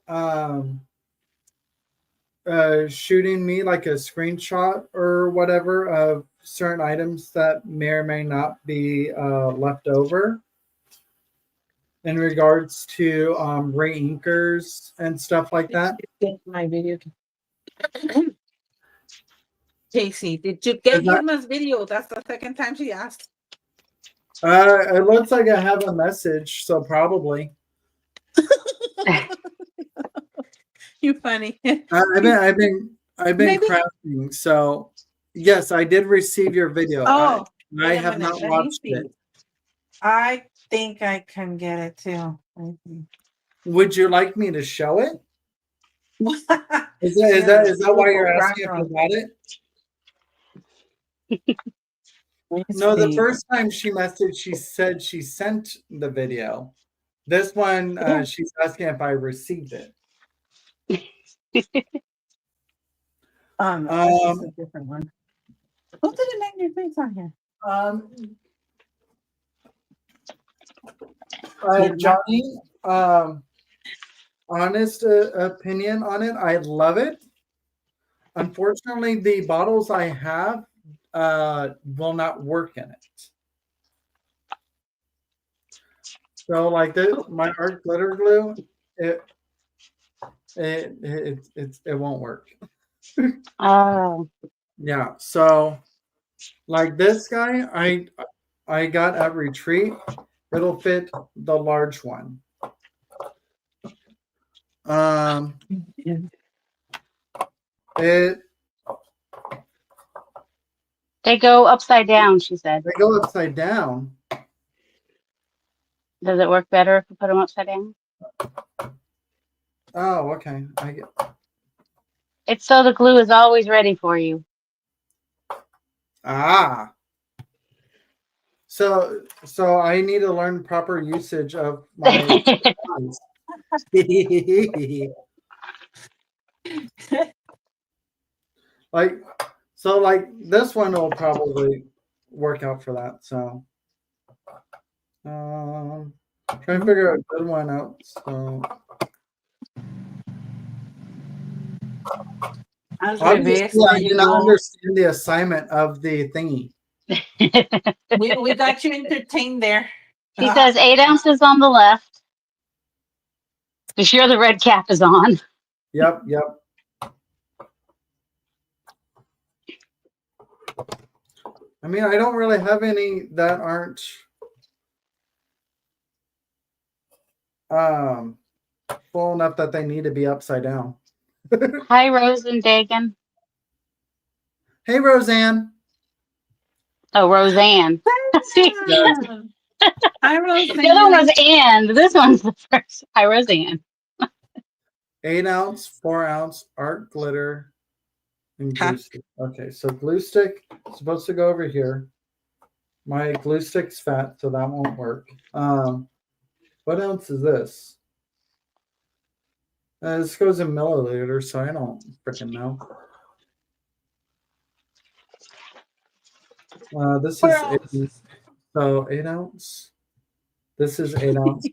shooting me like a screenshot or whatever of certain items that may or may not be left over in regards to reinkers and stuff like that?
Get my video. Casey, did you get
Is that,
Yirma's video? That's the second time she asked.
it looks like I have a message, so probably.
You funny.
I've been
Maybe.
crafting, so yes, I did receive your video.
Oh,
I
wait a
have
minute.
not
Let me
watched
see.
it.
I think I can get it too.
Would you like me to show it? Is that why you're asking if you got it? No, the first time she messaged, she said she sent the video. This one,
Yeah.
she's asking if I received it.
This is a different one. Who did it make your face on here?
Um, Johnny, honest opinion on it, I love it. Unfortunately, the bottles I have will not work in it. So, like my art glitter glue, it it won't work.
Oh,
Yeah. So, like this guy, I got at retreat. It'll fit the large one. It
they go upside down, she said.
they go upside down.
Does it work better if you put them upside down?
Oh, okay. I get.
It's so the glue is always ready for you.
Ah. So I need to learn proper usage of my. like like this one will probably work out for that. So trying to figure a good one out. So
Al
obviously
revés,
I
there
do
you
not
go.
understand the assignment of the thingy.
We got you entertained there.
She says 8 ounces on the left. Be sure the red cap is on.
Yep. I mean, I don't really have any that aren't full enough that they need to be upside down.
Hi, Rose and Dagan.
Hey, Roseanne.
Oh, Roseanne. See,
Hi,
the other one was and. This one's the first. Hi, Roseanne.
8 ounce, 4 ounce art glitter and glue stick. Okay, so glue stick is supposed to go over here. My glue stick's fat, so that won't work. What ounce is this? This goes in milliliters, so I don't freaking know. This is 8 ounce. This is 8 ounce.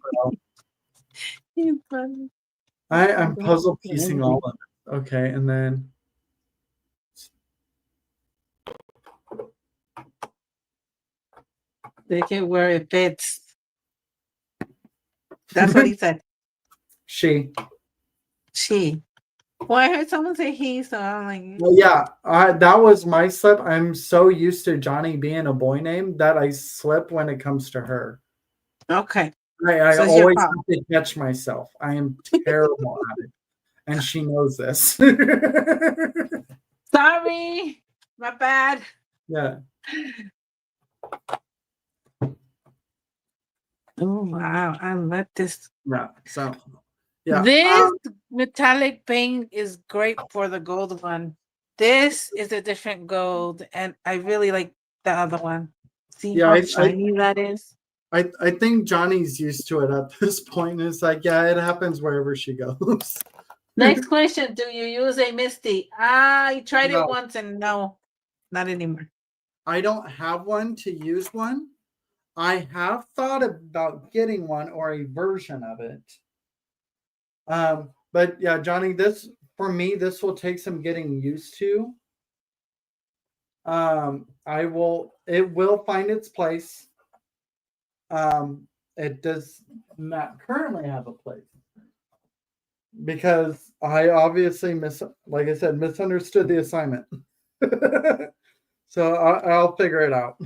I'm puzzle piecing all of it. Okay, and then
they can where it fits. That's what he said.
she.
Well, I heard someone say he, so I'm like,
Well, yeah, that was my slip. I'm so used to Johnny being a boy name that I slip when it comes to her.
okay.
I
So it's your
always have
fault.
to catch myself. I am terrible at it, and she knows this.
Sorry, my bad.
Yeah.
Oh wow, I love this.
Yeah. So, yeah.
This metallic paint is great for the gold one. This is a different gold, and I really like the other one. See
Yeah,
how shiny that is?
I think Johnny's used to it at this point. It's like, yeah, it happens wherever she goes.
Next question: do you use a Misty? I tried
No.
it once, and no, not anymore.
I don't have one to use one. I have thought about getting one or a version of it. But yeah, Johnny, this for me, this will take some getting used to. It will find its place. It does not currently have a place because I obviously like I said, misunderstood the assignment. So I'll figure it out.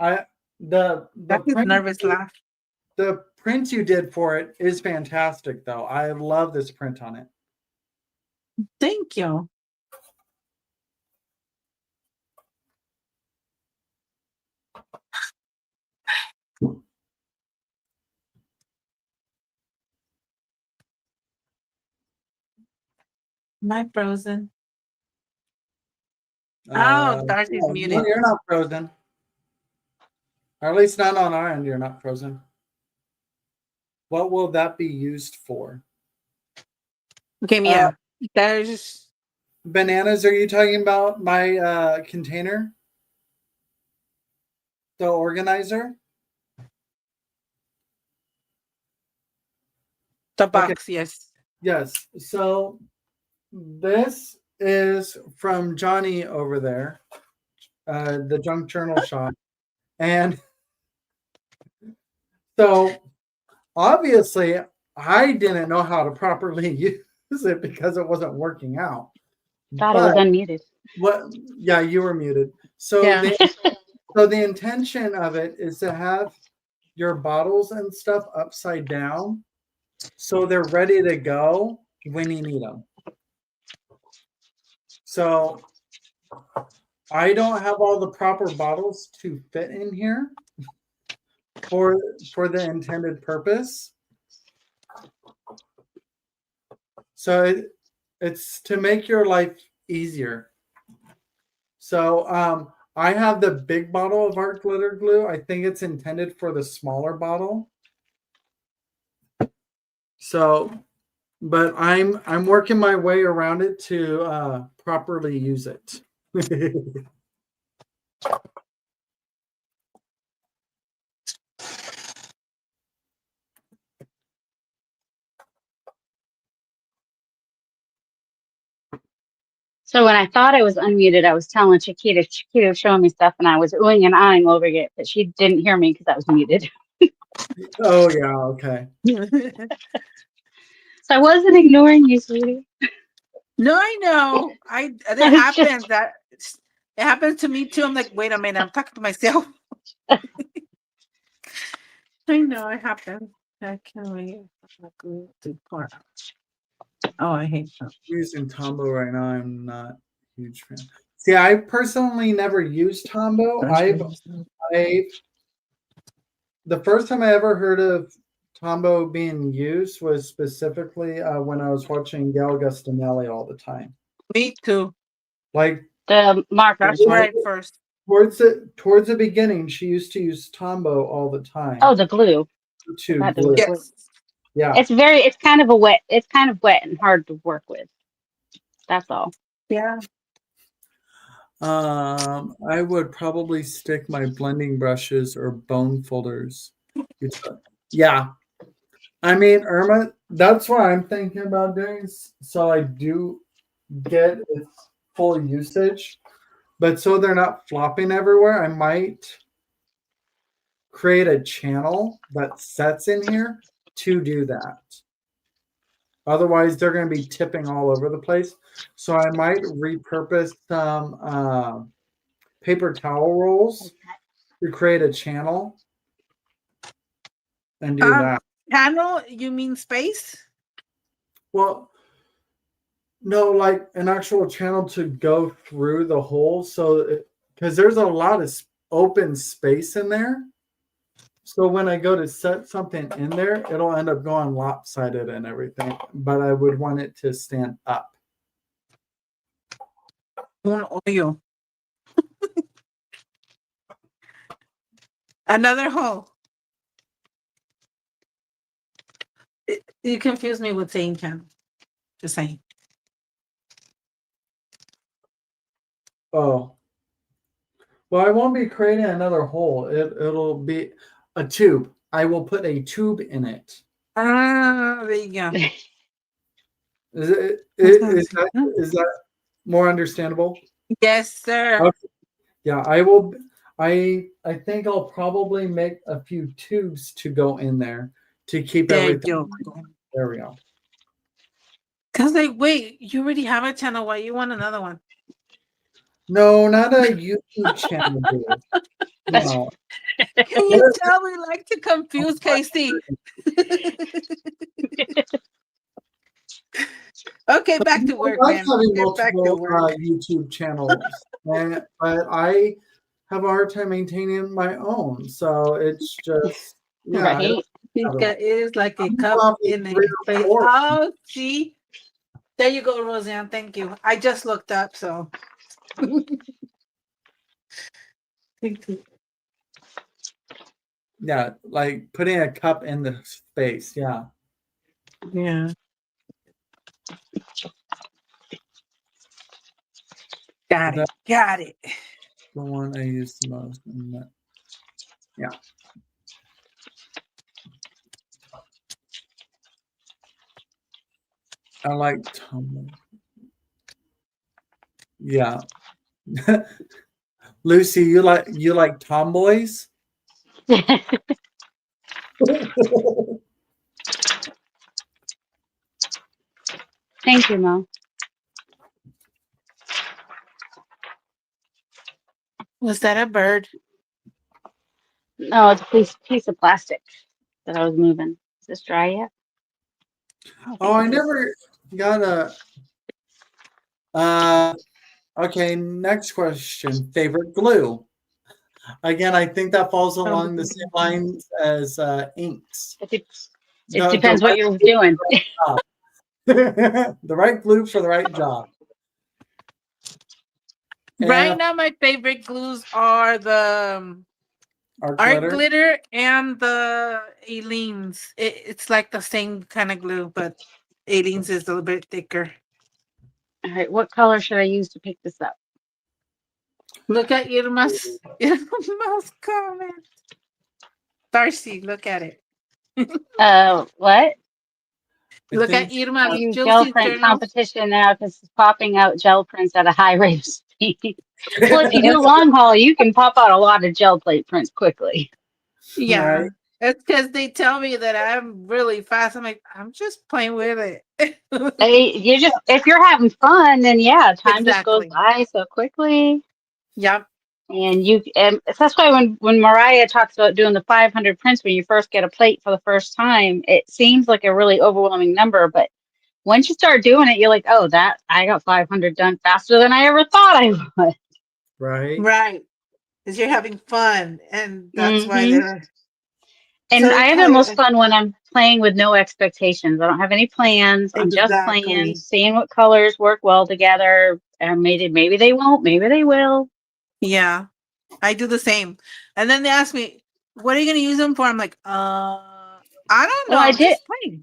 The
That's his
print
nervous laugh.
the print you did for it is fantastic, though. I love this print on it.
Thank you. Am I frozen? Darcy's
No,
muted.
you're not frozen. Or at least not on our end. You're not frozen. What will that be used for?
Okay, yeah. There's
Bananas, are you talking about my container? The organizer?
The
Okay.
box, yes.
Yes. So this is from Johnny over there, the junk journal shop. And so obviously I didn't know how to properly use it because it wasn't working out.
Thought it was
But
unmuted.
what yeah, you were muted. So
Yeah.
the intention of it is to have your bottles and stuff upside down so they're ready to go when you need them. So I don't have all the proper bottles to fit in here for the intended purpose. So it's to make your life easier. So I have the big bottle of art glitter glue. I think it's intended for the smaller bottle. So, but I'm working my way around it to properly use it.
So when I thought I was unmuted, I was telling Chiquita. Chiquita was showing me stuff, and I was oohing and ahhing over it, but she didn't hear me because I was muted.
Oh yeah, okay.
So I wasn't ignoring you, sweetie.
No, I know. It
I was
happens that it happens to me too. I'm like, wait a minute, I'm talking to myself. I know it happens. I can't wait to pour out. Oh, I hate that.
Using Tombow right now. I'm not a huge fan. See, I personally never used Tombow. The first time I ever heard of Tombow being used was specifically when I was watching Gail Gustinelli all the time.
Me too.
Like
the marker.
That's where I first.
towards the beginning, she used to use Tombow all the time.
Oh, the glue.
To
That
glue.
Yes.
Yeah.
It's kind of wet and hard to work with. That's all.
Yeah.
I would probably stick my blending brushes or bone folders. Yeah. I mean, Irma, that's what I'm thinking about doing. So I do get its full usage, but so they're not flopping everywhere, I might create a channel that sets in here to do that. Otherwise, they're going to be tipping all over the place. So I might repurpose some paper towel rolls to create a channel and do that.
Channel? You mean space?
Well, no, like an actual channel to go through the hole. So, because there's a lot of open space in there. So when I go to set something in there, it'll end up going lopsided and everything. But I would want it to stand up.
Un hoyo. Another hole. You confuse me with saying channel. Just saying.
Oh. Well, I won't be creating another hole. It'll be a tube. I will put a tube in it.
Ah, there you go.
Is that more understandable?
Yes, sir.
Okay. Yeah, I will. I think I'll probably make a few tubes to go in there to keep
There
everything.
you go.
There we go.
Cause like, wait, you already have a channel. Why you want another one?
No, not a YouTube channel. Dude. No.
Can you tell we like to confuse Casey? Okay, back to work, man.
Having
Get back to
multiple
work.
YouTube channels, but I have a hard time maintaining my own. So it's just
Right.
It is like a cup
probably
in a
3 or
space.
4.
Oh, see, there you go, Roseanne. Thank you. I just looked up, so. Thank you.
Yeah, like putting a cup in the space. Yeah.
Yeah. Got it. Got it.
The one I use the most. Yeah. I like Tom. Yeah. Lucy, you like tomboys?
Thank you, Mo.
Was that a bird?
No, it's a piece of plastic that I was moving. Is this dry yet? I
Oh,
think
I
it is.
never got a uh okay, next question. Favorite glue. Again, I think that falls along the same lines as inks.
It, de- it
The
depends what you're doing.
right job. The right glue for the right job.
Right
And
now, my favorite glues are the
art
art
glitter.
glitter and the Aleene's. It's like the same kind of glue, but Aleene's is a little bit thicker.
All right, what color should I use to pick this up?
Look at Irma's comment. Darcy, look at it.
What?
I
Look at
think
Irma,
Use gel
Josie's
print
journal.
competition now because it's popping out gel prints at a high rate of speed. Well, if you do long haul, you can pop out a lot of gel plate prints quickly.
Yeah.
right.
It's because they tell me that I'm really fast. I'm like, I'm just playing with it.
You just if you're having fun, then yeah, time just goes
Exactly.
by so quickly.
Yep.
And that's why when Mariah talks about doing the 500 prints when you first get a plate for the first time, it seems like a really overwhelming number, but once you start doing it, you're like, oh, that I got 500 done faster than I ever thought I would.
Right.
Right. Because you're having fun. And that's why
Hmm.
they're
And
so
I have the most
excited.
fun when I'm playing with no expectations. I don't have any plans. I'm just playing,
Exactly.
seeing what colors work well together. And maybe they won't, maybe they will.
Yeah. I do the same. And then they ask me, what are you going to use them for? I'm like, I don't
Well, I
know.
did.
Just playing.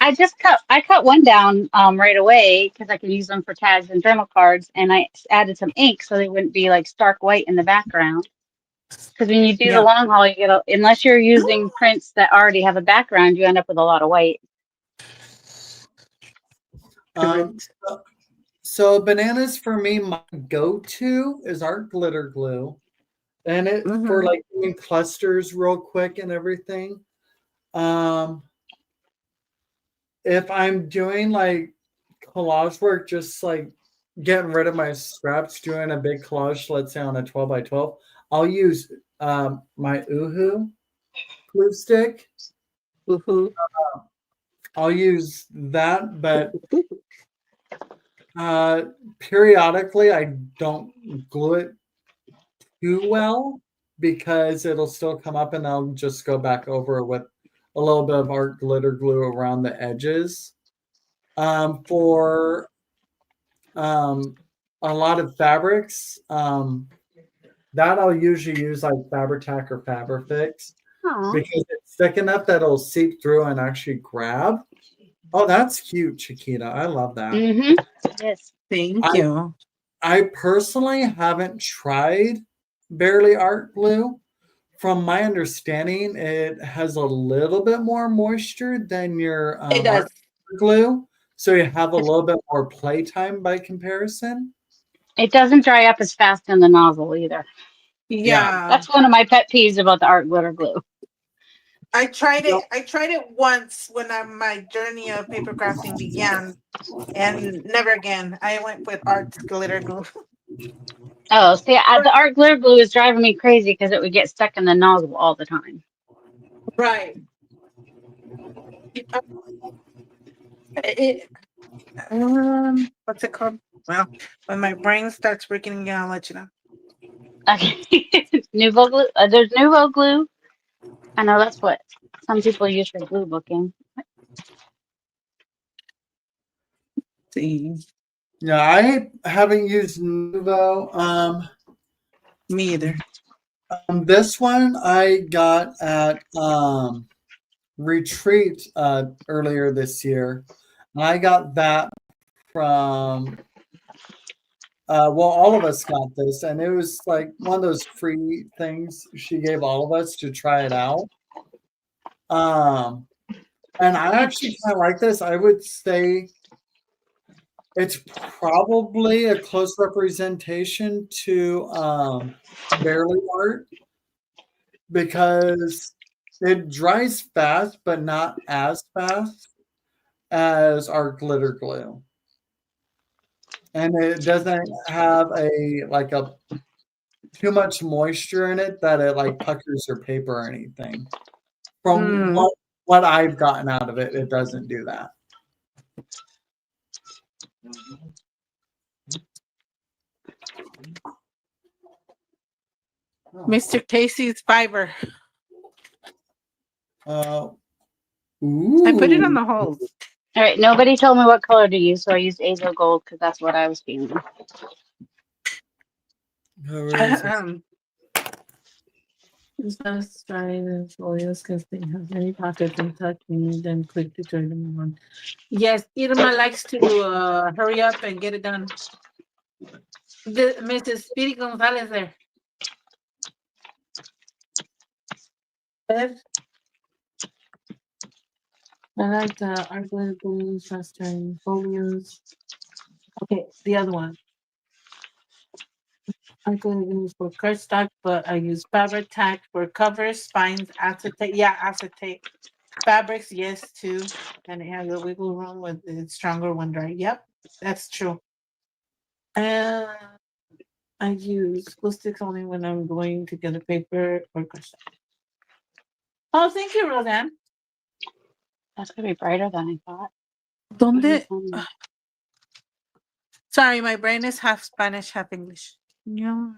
I cut one down right away because I can use them for tags and journal cards, and I added some ink so they wouldn't be like stark white in the background. Because when you do the
Yeah.
long haul, you get unless you're using prints that already have a background, you end up with a lot of white.
Um,
Correct.
so bananas for me, my go-to is art glitter glue. And it for
Mm-hmm.
like doing clusters real quick and everything. Um, if I'm doing like collage work, just like getting rid of my scraps, doing a big collage, let's say on a 12 by 12, I'll use my Uhu glue stick.
Woohoo.
I'll use that, but uh, periodically I don't glue it too well because it'll still come up and I'll just go back over it with a little bit of art glitter glue around the edges. For a lot of fabrics, that I'll usually use like Fabri-Tac or Fabrifix
Aw.
because it's thick enough that it'll seep through and actually grab. Oh, that's cute, Chiquita. I love that.
Mm-hmm. Yes.
Thank
I
you.
I personally haven't tried Barely Art Glue. From my understanding, it has a little bit more moisture than your
It
art
does.
glue, so you have a little bit more playtime by comparison.
It doesn't dry up as fast in the nozzle either.
Yeah.
Yeah.
That's one of my pet peeves about the art glitter glue.
I tried it.
No,
I tried it once when my journey of paper crafting began, and never again. I went with art glitter glue.
Oh, see, the art glitter glue is driving me crazy because it would get stuck in the nozzle all the time.
Right. It, what's it called? Well, when my brain starts working again, I'll let you know.
Okay. Nouveau glue. There's Nouveau glue. I know that's what some people use for glue booking.
See,
yeah, I haven't used Nuvo.
me either.
This one I got at Retreat earlier this year. And I got that from well, all of us got this, and it was like one of those free things she gave all of us to try it out. Um, and I actually kind of like this. I would say It's probably a close representation to Barely Art because it dries fast, but not as fast as our glitter glue. And it doesn't have a too much moisture in it that it like puckers your paper or anything. From what I've gotten out of it, it doesn't do that.
Mr. Casey's fiber. I put it on the holes.
All right, nobody told me what color to use, so I used Azo Gold because that's what I was feeling.
It's best drying in oils because they have many pockets and touch me, then quick to turn them on. Yes, Irma likes to hurry up and get it done. Mrs. Speedy Gonzalez there. Bev? I like the art glitter glue, fast drying folios. Okay, the other one. I'm going to use for cardstock, but I use fabric tack for covers, spines, acetate. Yeah, acetate. Fabrics, yes, too. And it has a wiggle room with it's stronger when dry. Yep, that's true. And I use glue sticks only when I'm going to get a paper or cardstock. Oh, thank you, Roseanne.
That's gonna be brighter than I thought.
¿Dónde? Sorry, my brain is half Spanish, half English. Yeah.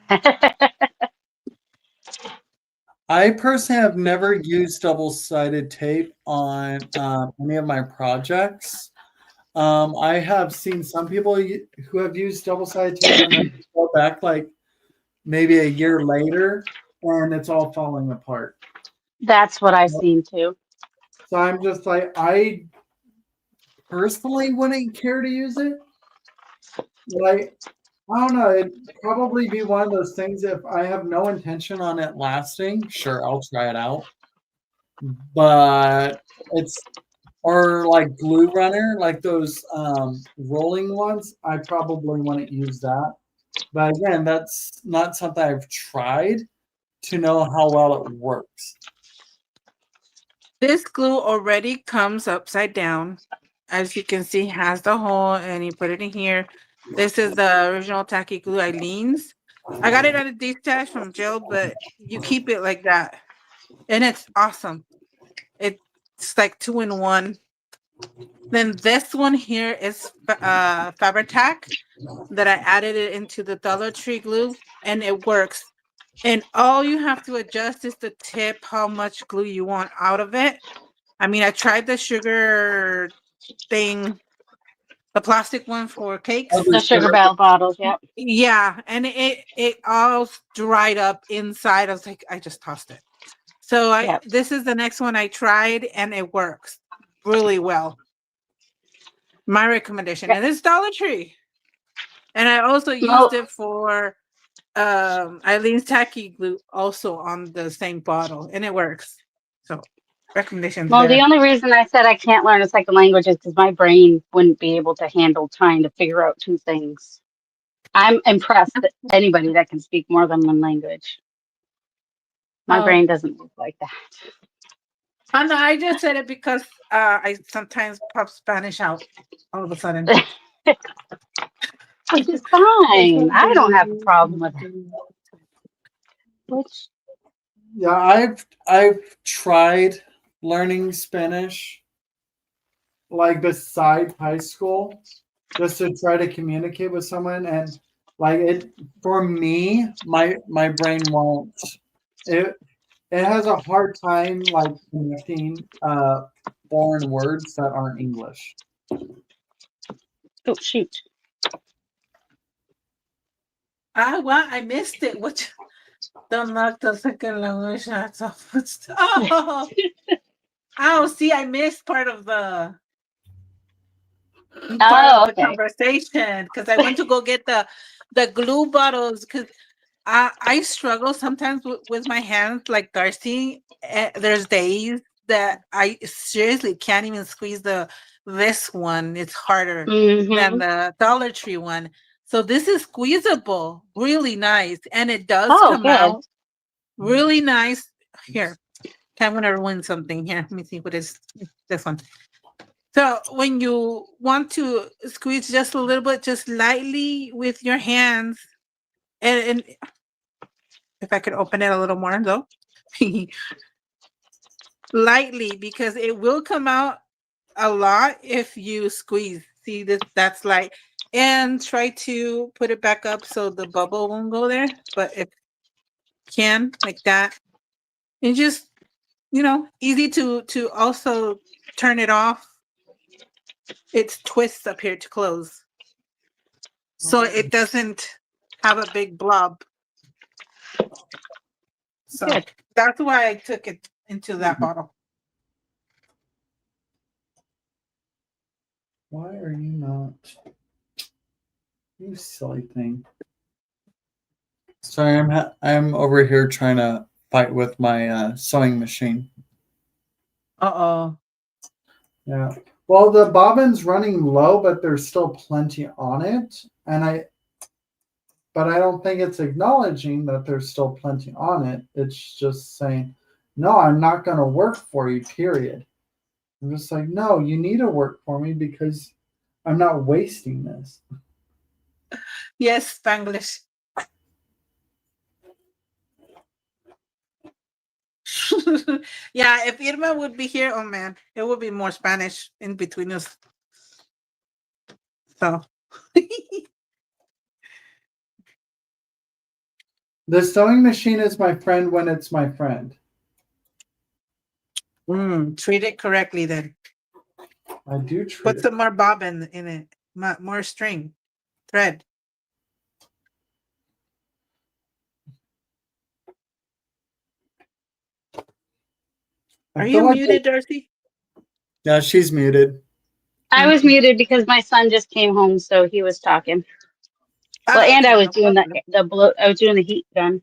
I personally have never used double-sided tape on any of my projects. I have seen some people who have used double-sided tape and then go back like maybe a year later, and it's all falling apart.
That's what I've seen too.
So I'm just like, I personally wouldn't care to use it. Like, I don't know. It'd probably be one of those things if I have no intention on it lasting, sure, I'll try it out. But or like glue runner, like those rolling ones, I probably wouldn't use that. But again, that's not something I've tried to know how well it works.
This glue already comes upside down. As you can see, has the hole, and you put it in here. This is the original tacky glue Eileen's. I got it at a D-stash from Jill, but you keep it like that. And it's awesome. It's like 2-in-1. Then this one here is Fabric-Tac that I added it into the Dollar Tree glue, and it works. And all you have to adjust is the tip, how much glue you want out of it. I mean, I tried the sugar thing, the plastic one for cakes.
The Sugar Bell bottles, yep.
Yeah, and it all dried up inside. I was like, I just tossed it. So this is the next one I tried, and it works really well. My recommendation, and it's Dollar Tree. And I also used it for Eileen's tacky glue, also on the same bottle, and it works. So recommendations.
Well, the only reason I said I can't learn a second language is because my brain wouldn't be able to handle trying to figure out two things. I'm impressed that anybody that can speak more than one language. My brain doesn't work like that.
Oh, no, I just said it because I sometimes pop Spanish out all of a sudden.
Which is fine. I don't have a problem with it.
Yeah, I've tried learning Spanish, like besides high school, just to try to communicate with someone, and like it for me, my brain won't. It has a hard time like connecting foreign words that aren't English.
Oh shoot.
Well, I missed it. Which don't knock the second language shots off. Oh, see, I missed part of the conversation because I went to go get the glue bottles because I struggle sometimes with my hands like Darcy. There's days that I seriously can't even squeeze this one. It's harder than
Mm-hmm.
the Dollar Tree one. So this is squeezable, really nice, and it does
Oh,
come
good.
out really nice. Here, I'm gonna ruin something here. Let me see what is this one. So when you want to squeeze just a little bit, just lightly with your hands, and if I could open it a little more though, lightly, because it will come out a lot if you squeeze. See this? That's light, and try to put it back up so the bubble won't go there. But if you can, like that, and just easy to also turn it off. It's twists up here to close, so it doesn't have a big blob. So
Good.
that's why I took it into that bottle.
Why are you not? You silly thing. Sorry, I'm over here trying to fight with my sewing machine.
Uh-oh.
Yeah. Well, the bobbin's running low, but there's still plenty on it, but I don't think it's acknowledging that there's still plenty on it. It's just saying, "No, I'm not going to work for you." Period. I'm just like, "No, you need to work for me because I'm not wasting this."
Yes, Spanglish. Yeah, if Irma would be here, oh man, it would be more Spanish in between us. So
The sewing machine is my friend when it's my friend.
treat it correctly then.
I do treat
Put
it.
some more bobbin in it. More string, thread.
I
Are
feel
you
like
muted, Darcy?
yeah, she's muted.
I was muted because my son just came home, so he was talking. Well,
Oh,
and I
okay,
was
no
doing
problem.
I was doing the heat gun.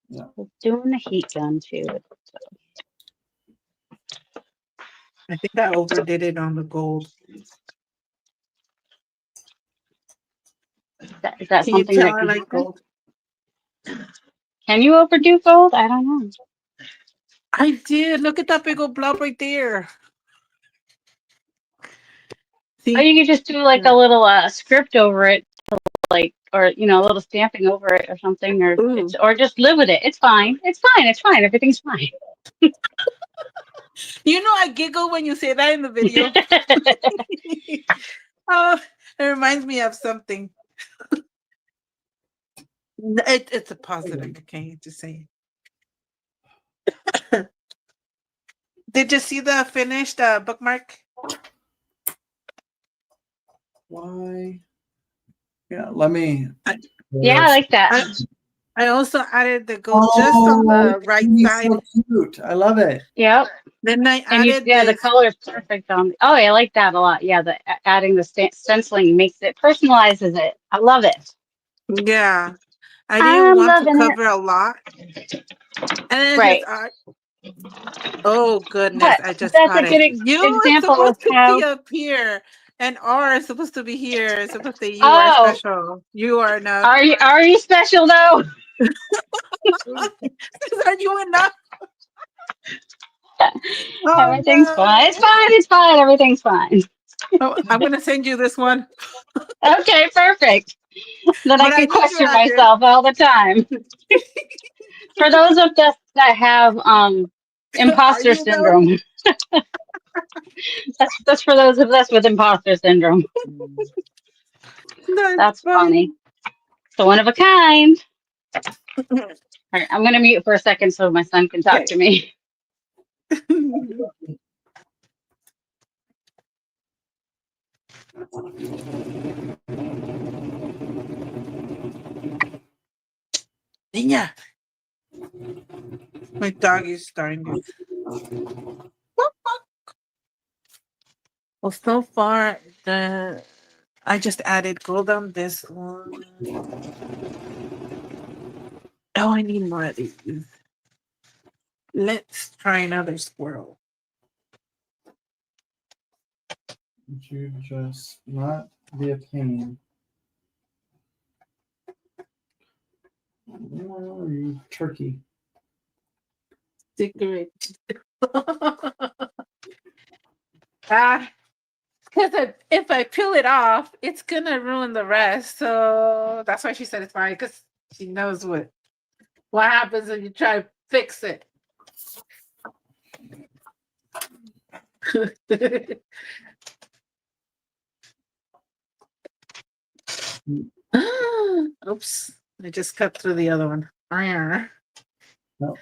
Yeah.
I was doing the heat gun too.
I think I overdid it on the gold.
Is that
Can you
something
tell
that
I
can
like
happen?
gold?
Can you overdo gold? I don't know.
I did. Look at that big old blob right there.
Or
See?
you could just do like
Yeah.
a little script over it, like, or a little stamping over it or something,
Ooh.
or just live with it. It's fine. It's fine. It's fine. Everything's fine.
I giggle when you say that in the video. Oh, it reminds me of something. It's a positive, okay? Just saying. Did you see the finished bookmark?
Why? Yeah, let me.
Yeah, I like that.
I also added the gold just on the right
He's
side.
so cute. I love it.
Yep.
Then I
And
added
the
this.
color is perfect on. Oh, I like that a lot. Yeah, adding the stenciling makes it personalizes it. I love it.
Yeah. I didn't
I'm
want to
loving it.
cover a lot. And then
Right.
oh goodness,
But
I just
that's a
got
good
it. You are
example of
supposed to
how.
be up here, and R is supposed to be here. It's supposed to say you are
Oh,
special. You are enough.
are you special though?
Are you enough? Oh
Everything's fine. It's
no.
fine. It's fine. Everything's fine.
Oh, I'm gonna send you this one.
Okay, perfect. Then I
But I
can
need your
question
address.
myself all the time. For those of us that have
Are
imposter
you though?
syndrome, that's for those of us with imposter syndrome.
That's
That's funny.
funny.
So one of a kind. All right, I'm gonna mute for a second so my son can talk
Okay.
to me.
Niña. My dog is starting to. Well, so far I just added gold on this one. Oh, I need more of these. Let's try another squirrel.
Would you just not be a pain? Where are you, turkey?
Cigarette. Ah, because if I peel it off, it's gonna ruin the rest. So that's why she said it's fine, because she knows what happens if you try to fix it. Oops, I just cut through the other one.
No.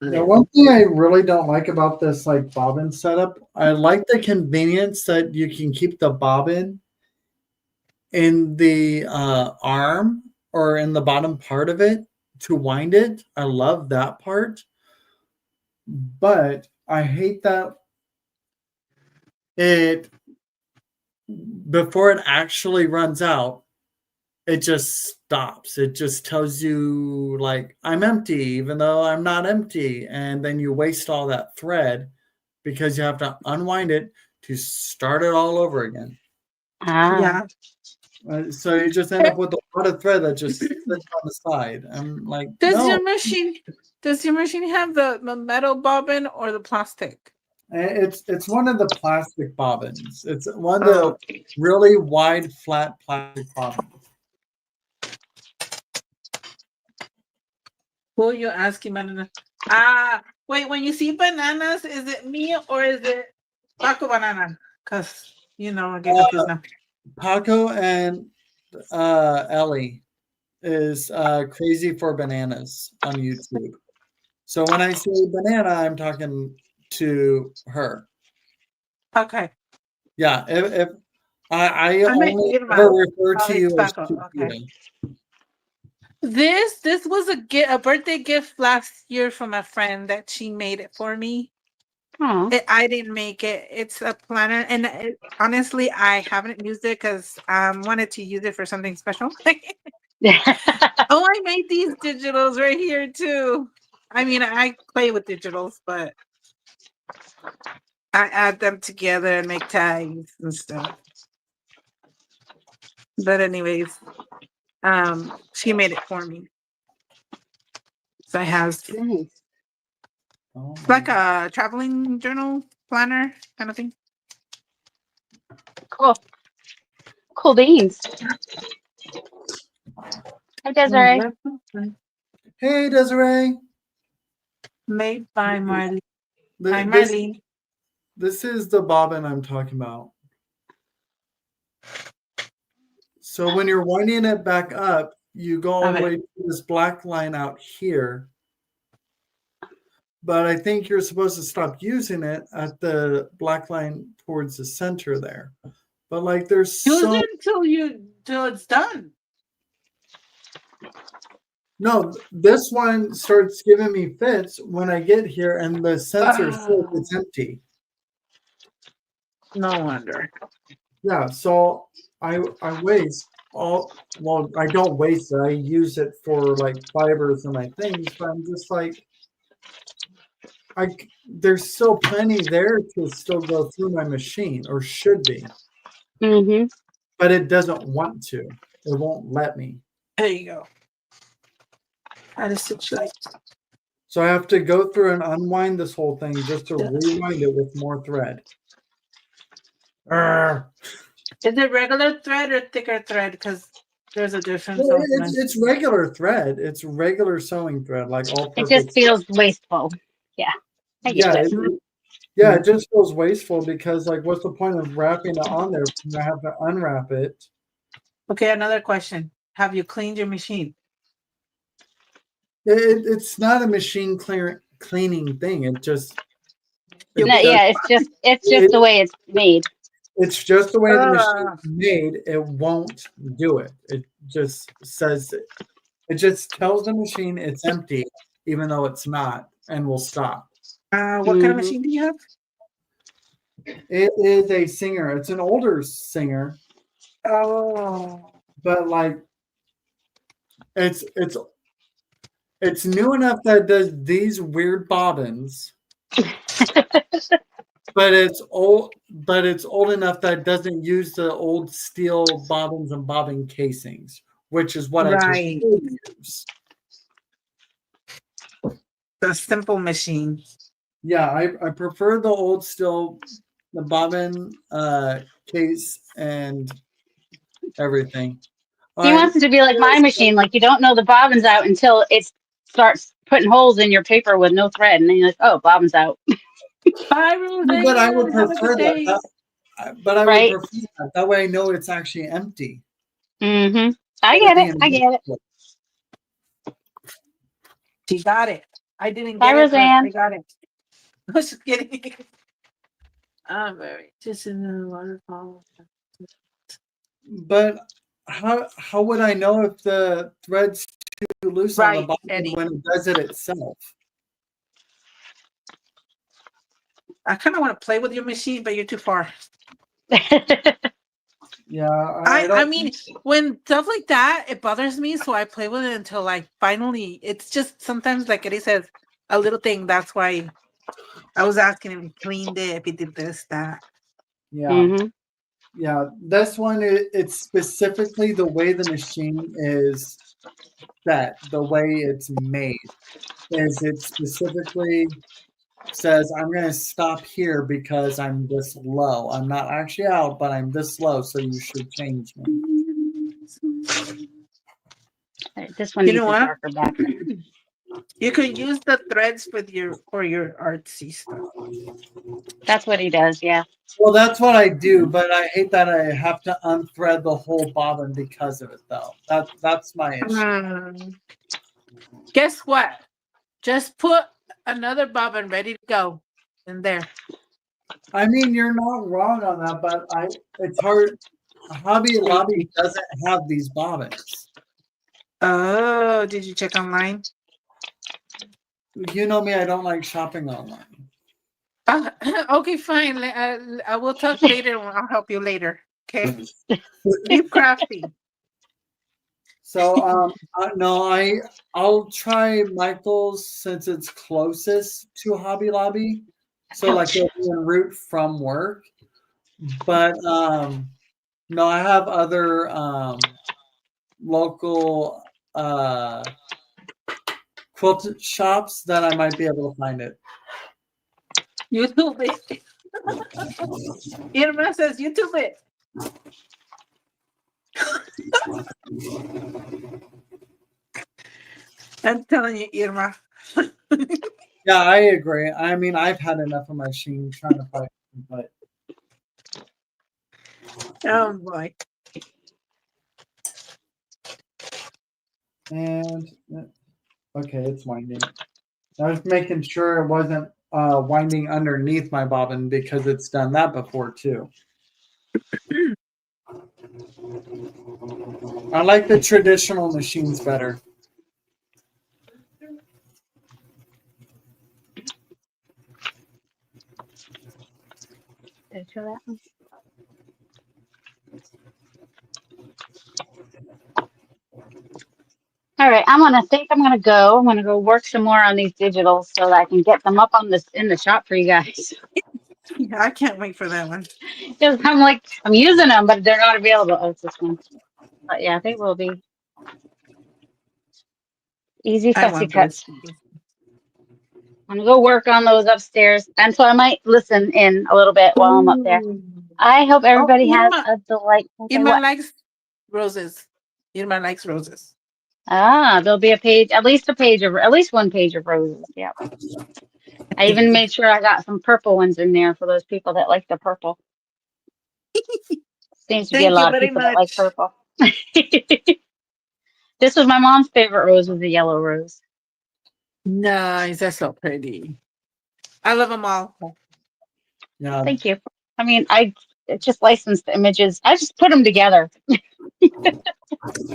The one thing I really don't like about this like bobbin setup, I like the convenience that you can keep the bobbin in the arm or in the bottom part of it to wind it. I love that part. But I hate that it before it actually runs out, it just stops. It just tells you like I'm empty, even though I'm not empty. And then you waste all that thread because you have to unwind it to start it all over again.
Yeah.
So you just end up with a lot of thread that just sits on the side. I'm like,
Does
no.
your machine have the metal bobbin or the plastic?
It's one of the plastic bobbins. It's one of the really wide, flat plastic bobbins.
Who you asking, banana? Wait, when you see bananas, is it me or is it Paco Banana? Because, I get confused now.
Paco and Ellie is Crazy for Bananas on YouTube. So when I say banana, I'm talking to her.
Okay.
Yeah, if I
might
only
give him
ever
a-
refer to you as
Paco.
Chiquita.
Okay. This was a birthday gift last year from a friend that she made it for me.
Oh.
I didn't make it. It's a planner, and honestly, I haven't used it because I wanted to use it for something special. Oh, I made these digitals right here too. I mean, I play with digitals, but I add them together and make tags and stuff. But anyways, she made it for me. So I have
Nice.
it's like a traveling journal planner kind of thing.
Cool. Cool beans. Hi, Desiree.
Hey, Desiree.
Made by Marley. Hi,
This,
Marley.
this is the bobbin I'm talking about. So when you're winding it back up, you go all the way to this black line out here. But I think you're supposed to stop using it at the black line towards the center there. But like there's
Use it till it's done.
No, this one starts giving me fits when I get here and the sensor says it's empty.
No wonder.
Yeah, so I waste I don't waste it. I use it for like fibers and my things, but I'm just like there's still plenty there to still go through my machine, or should be.
Mm-hmm.
But it doesn't want to. It won't let me.
There you go. That is such like.
So I have to go through and unwind this whole thing just to rewind it with more thread.
Is it regular thread or thicker thread? Because there's a difference.
Well, it's regular thread. It's regular sewing thread, like all
It
purpose.
just feels wasteful. Yeah. I get it.
It just feels wasteful because, like, what's the point of wrapping it on there when I have to unwrap it?
Okay, another question. Have you cleaned your machine?
It's not a machine cleaning thing. It's just the
way it's made.
It's just the way the machine is made. It won't do it. It just says it just tells the machine it's empty, even though it's not, and will stop.
What kind of machine do you have?
It is a Singer. It's an older Singer.
Oh.
But like it's It's new enough that it does these weird bobbins, but it's old. But it's old enough that it doesn't use the old steel bobbins and bobbin casings, which is what I prefer
Right.
to use.
The simple machine.
Yeah, I prefer the old steel, the bobbin case and everything. All
He
right.
wants it to be like my machine. Like you don't know the bobbin's out until it starts putting holes in your paper with no thread, and then you're like, "Oh, bobbin's out."
Bye,
But I would
Roseanne. Have a
prefer
good day.
but I would
Right?
prefer that. That way I know it's actually empty.
Mm-hmm. I get it.
Everything
I get it.
She got it. I didn't
Bye,
get it, but I
Roseanne.
got it. I was just kidding. I'm very just in the waterfall.
But how would I know if the thread's too loose on the
Right,
bottom
Eddie.
when it does it itself?
I kind of want to play with your machine, but you're too far.
Yeah,
I
don't.
mean, when stuff like that, it bothers me, so I play with it until like finally. It's just sometimes like Eddie says, a little thing. That's why I was asking if he cleaned it, if he did this, that.
Yeah,
Mm-hmm.
yeah. This one, it's specifically the way the machine is set, the way it's made. Is it specifically says I'm going to stop here because I'm this low. I'm not actually out, but I'm this low, so you should change me.
This one
You know
needs a
what?
darker background.
You could use the threads with your for your artsy stuff.
That's what he does. Yeah.
Well, that's what I do, but I hate that I have to unthread the whole bobbin because of it, though. That's my issue.
Guess what? Just put another bobbin ready to go in there.
I mean, you're not wrong on that, but it's hard. Hobby Lobby doesn't have these bobbins.
Oh, did you check online?
You know me, I don't like shopping online.
Okay, fine. I will talk later. I'll help you later. Okay. Keep crafting.
So no, I'll try Michael's since it's closest to Hobby Lobby. So like
Ouch.
it'll be en route from work. But no, I have other local quilt shops that I might be able to find it.
YouTube it. Irma says YouTube it. I'm telling you, Irma.
Yeah, I agree. I mean, I've had enough of my machine trying to fight, but
Oh boy.
and okay, it's winding. I was making sure it wasn't winding underneath my bobbin because it's done that before too. I like the traditional machines better.
Did I show that one? All right, I'm gonna go. I'm gonna go work some more on these digitals so that I can get them up on this in the shop for you guys.
Yeah, I can't wait for that one.
Because I'm like, I'm using them, but they're not available. Oh, it's this one. But yeah, they will be. Easy
I
fussy
want those.
cuts. I'm gonna go work on those upstairs. And so I might listen in a little bit while I'm up there.
Ooh.
I hope
Oh,
everybody has a delightful day.
Irma
What?
likes roses. Irma likes roses.
Ah, there'll be at least one page of roses. Yeah. I even made sure I got some purple ones in there for those people that like the purple. Seems to be a
Thank you
lot of
very
people that like
much.
purple. This was my mom's favorite rose, was the yellow rose.
Nice. That's so pretty. I love them all.
Yeah,
Thank you. I mean, I just licensed the images. I just put them together.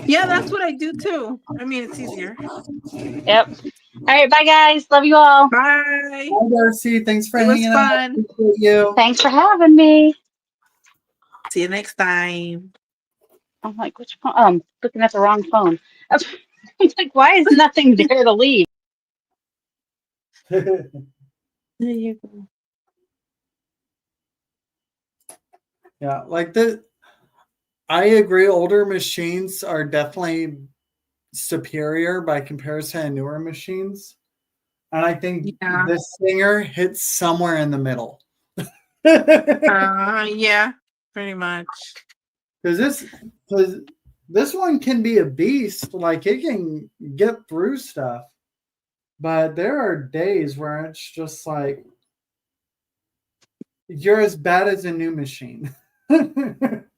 Yeah, that's what I do too. I mean, it's easier.
Yep. All right, bye guys. Love you all.
Bye.
hi Darcy, thanks for
It was
hanging out.
fun.
Appreciate you.
Thanks for having me.
See you next time.
I'm like, which phone? Oh, I'm looking at the wrong phone. I'm like, like, why is nothing there to leave?
There you go.
Yeah, like I agree. Older machines are definitely superior by comparison to newer machines. And I think
Yeah.
this singer hits somewhere in the middle.
Yeah, pretty much.
Because this one can be a beast. Like it can get through stuff. But there are days where it's just like you're as bad as a new machine.
Let's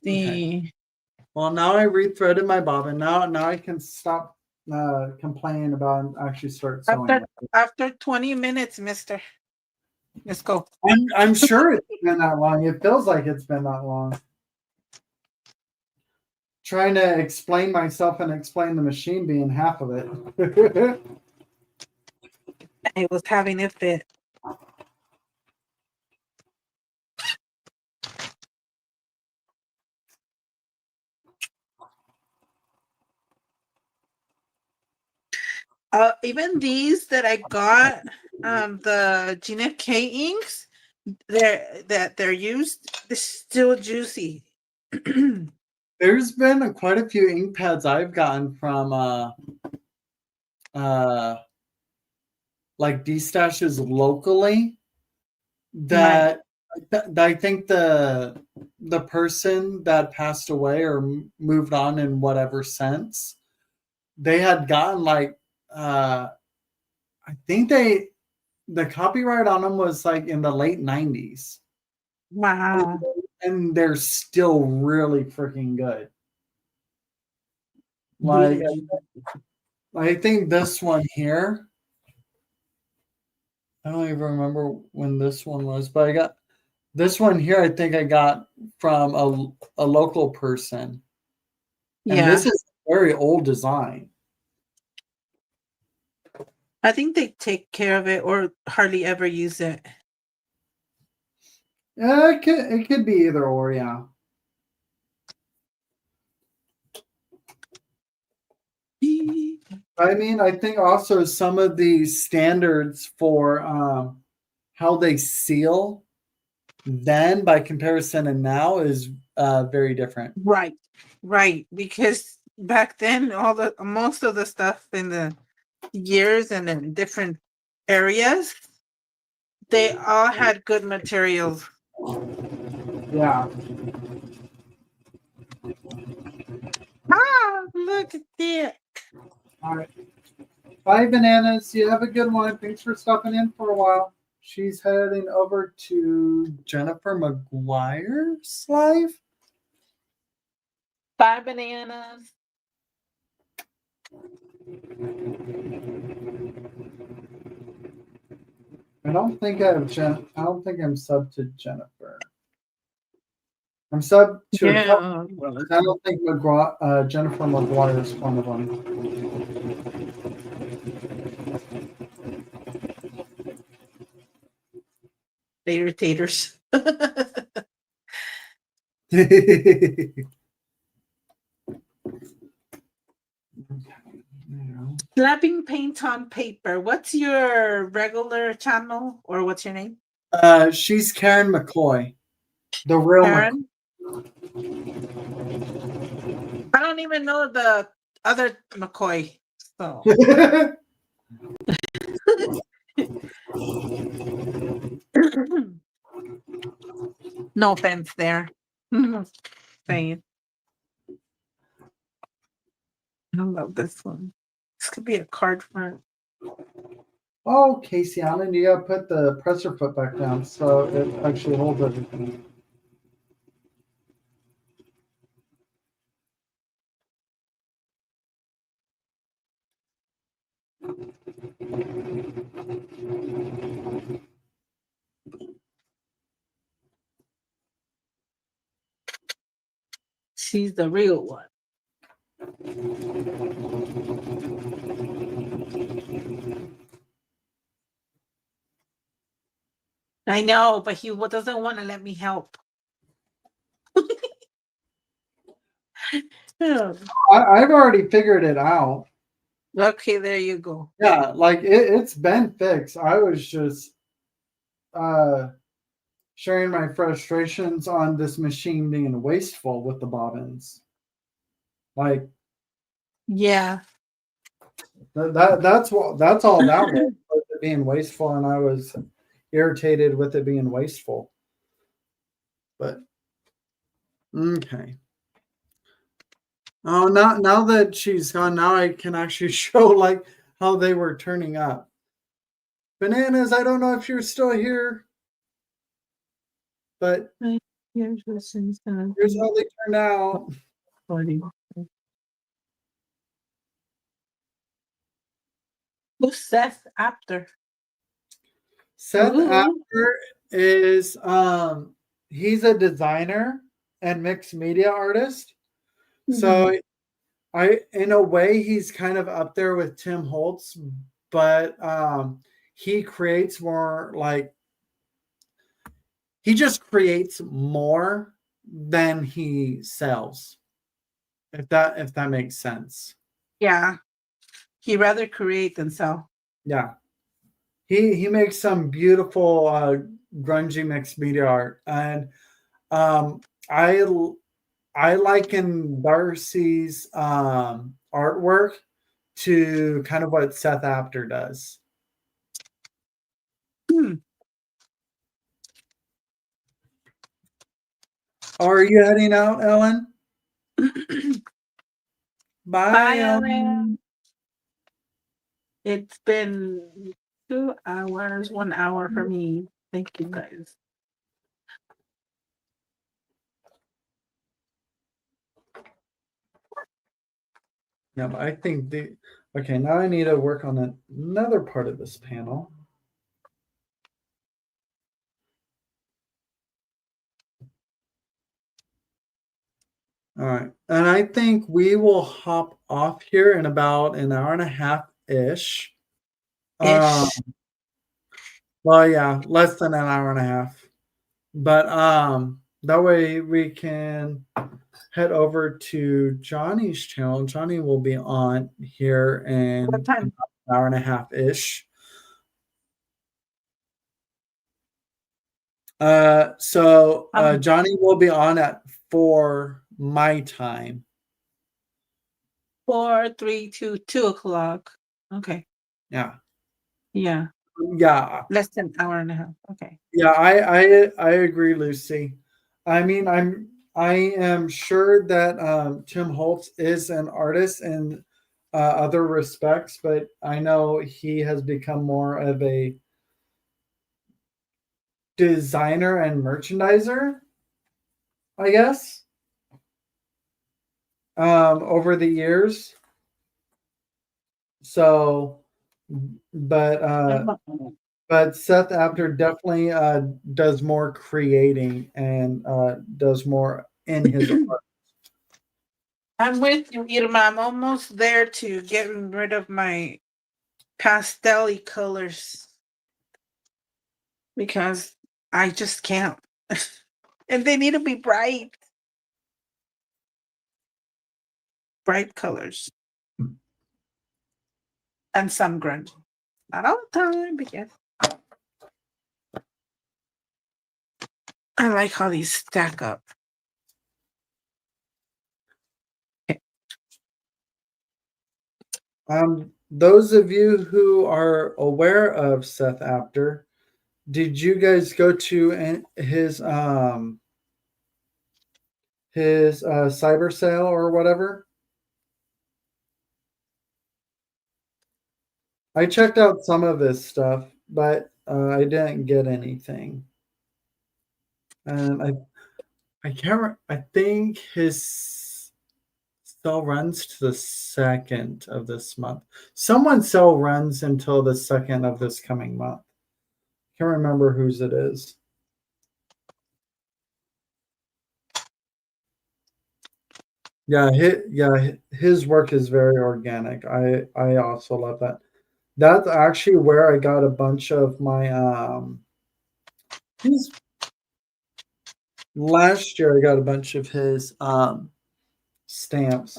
see.
Well, now I rethreaded my bobbin. Now I can stop complaining about and actually start sewing.
After 20 minutes, mister. Let's go.
I'm sure it's been that long. It feels like it's been that long. Trying to explain myself and explain the machine being half of it.
I was having a fit. Even these that I got, the Gina K inks, they're used, they're still juicy.
There's been quite a few ink pads I've gotten from like D-stashes locally that I think the person that passed away or moved on in whatever sense, they had gotten like I think the copyright on them was like in the late 90s.
Wow.
And they're still really freaking good. Like I think this one here, I don't even remember when this one was, but I got this one here. I think I got from a local person, and
Yeah.
this is a very old design.
I think they take care of it or hardly ever use it.
Yeah, it could be either or, yeah. I mean, I think also some of the standards for how they seal then by comparison and now is very different.
Right. Because back then, most of the stuff in the years and in different areas, they all had good materials.
Yeah.
Look at that.
All right. Bye, Bananas. You have a good one. Thanks for stopping in for a while. She's heading over to Jennifer McGuire's live.
Bye, Bananas.
I don't think I have I don't think I'm sub to Jennifer. I'm sub to a couple. I don't think Jennifer McGuire is one of them.
Later taters. Slapping paint on paper. What's your regular channel or what's your name?
She's Karen McCoy, the real
Karen? I don't even know the other McCoy. So. No offense there. Saying. I love this one. This could be a card front.
Oh, Casey Allen, you gotta put the presser foot back down so it actually holds everything.
She's the real one. I know, but he doesn't want to let me help. Oh,
I've already figured it out.
okay, there you go.
Yeah, like it's been fixed. I was just uh sharing my frustrations on this machine being wasteful with the bobbins. Like
Yeah.
that's all that was it being wasteful, and I was irritated with it being wasteful. But okay. Oh, now that she's gone, now I can actually show like how they were turning up. Bananas, I don't know if you're still here, but
Here's what's inside.
here's how they turned out.
Who's Seth after?
Seth
Ooh.
After is he's a designer and mixed media artist. So I in a way he's kind of up there with Tim Holtz, but he creates more like he just creates more than he sells. If that makes sense.
Yeah. He rather create than sell.
Yeah. He makes some beautiful grungy mixed media art, and um, I I liken Darcy's artwork to kind of what Seth Apter does.
Hmm.
Are you heading out, Ellen? Bye,
Bye,
Ellen.
Ellen. It's been 2 hours, 1 hour for me. Thank you guys.
Yeah, I think the okay. Now I need to work on another part of this panel. All right, and I think we will hop off here in about an hour and a half ish.
Ish.
Well, yeah, less than an hour and a half. But that way we can head over to Johnny's channel. Johnny will be on here in
What time?
about an hour and a half ish. So Johnny will be on at 4 my time.
4, 3, 2, 2 o'clock. Okay.
Yeah.
Yeah.
Yeah.
Less than an hour and a half. Okay.
Yeah, I agree, Lucy. I mean, I am sure that Tim Holtz is an artist in other respects, but I know he has become more of a designer and merchandiser, I guess, over the years. So, but Seth Apter definitely does more creating and does more in his art.
I'm with you, Irma. I'm almost there to getting rid of my pastel colors because I just can't. And they need to be bright. Bright colors. And some grunge. Not all the time, but yes. I like how these stack up.
Those of you who are aware of Seth Apter, did you guys go to his cyber sale or whatever? I checked out some of his stuff, but I didn't get anything. And I can't. I think his sale runs to the 2nd of this month. Someone's sale runs until the 2nd of this coming month. Can't remember whose it is. Yeah, his work is very organic. I also love that. That's actually where I got a bunch of my he's last year I got a bunch of his stamps.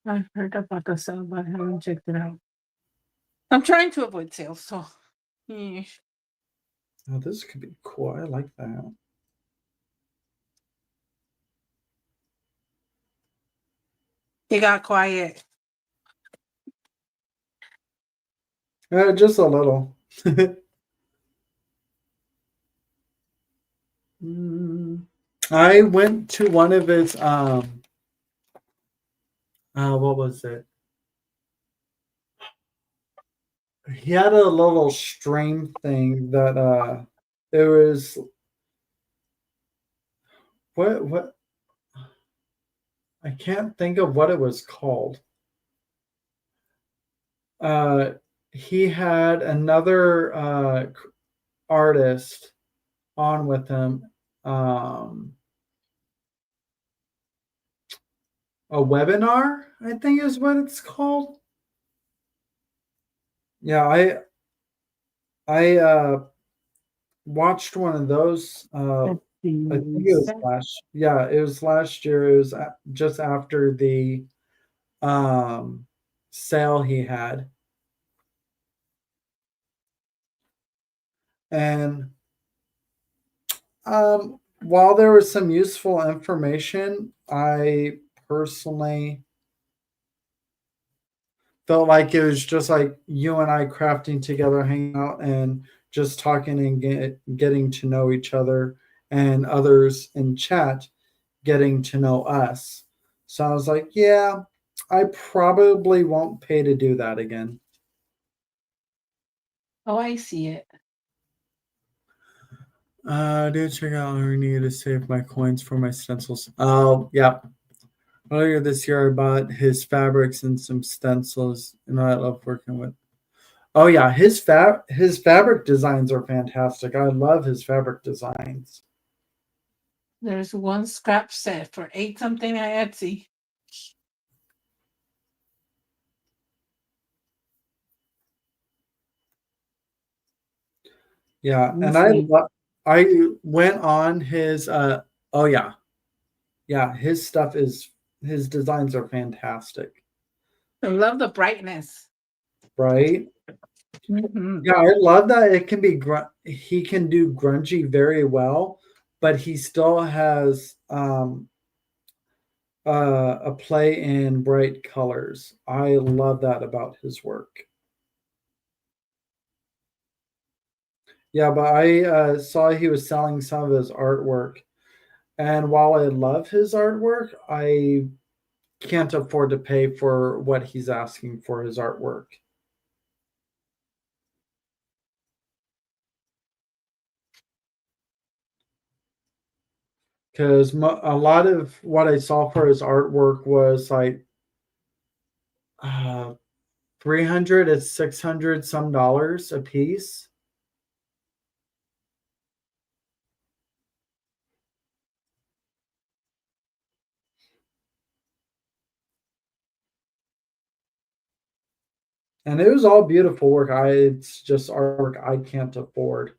I've heard about the sale, but I haven't checked it out. I'm trying to avoid sales, so yeah.
Oh, this could be cool. I like that.
It got quiet.
Just a little. I went to one of his what was it? He had a little stream thing that it was what I can't think of what it was called. Uh he had another artist on with him. Um a webinar, I think is what it's called. Yeah, I watched one of those.
Let's
I think it was
see.
it was last year. It was just after the um, sale he had, and while there was some useful information, I personally felt like it was just like you and I crafting together, hanging out, and just talking and getting to know each other, and others in chat getting to know us. So I was like, yeah, I probably won't pay to do that again.
Oh, I see it.
I did check out I need to save my coins for my stencils. Oh, yeah. Earlier this year, I bought his fabrics and some stencils, and I love working with. Oh yeah, his fabric designs are fantastic. I love his fabric designs.
There's one scrap set for 8 something at Etsy.
Yeah, and
Insane.
I went on his oh yeah. Yeah, his designs are fantastic,
I love the brightness.
right?
Mhm.
Yeah, I love that it can be he can do grungy very well, but he still has a play in bright colors. I love that about his work. Yeah, but I saw he was selling some of his artwork, and while I love his artwork, I can't afford to pay for what he's asking for his artwork. Because a lot of what I saw for his artwork was like 300 to 600 some dollars a piece. And it was all beautiful work. It's just artwork I can't afford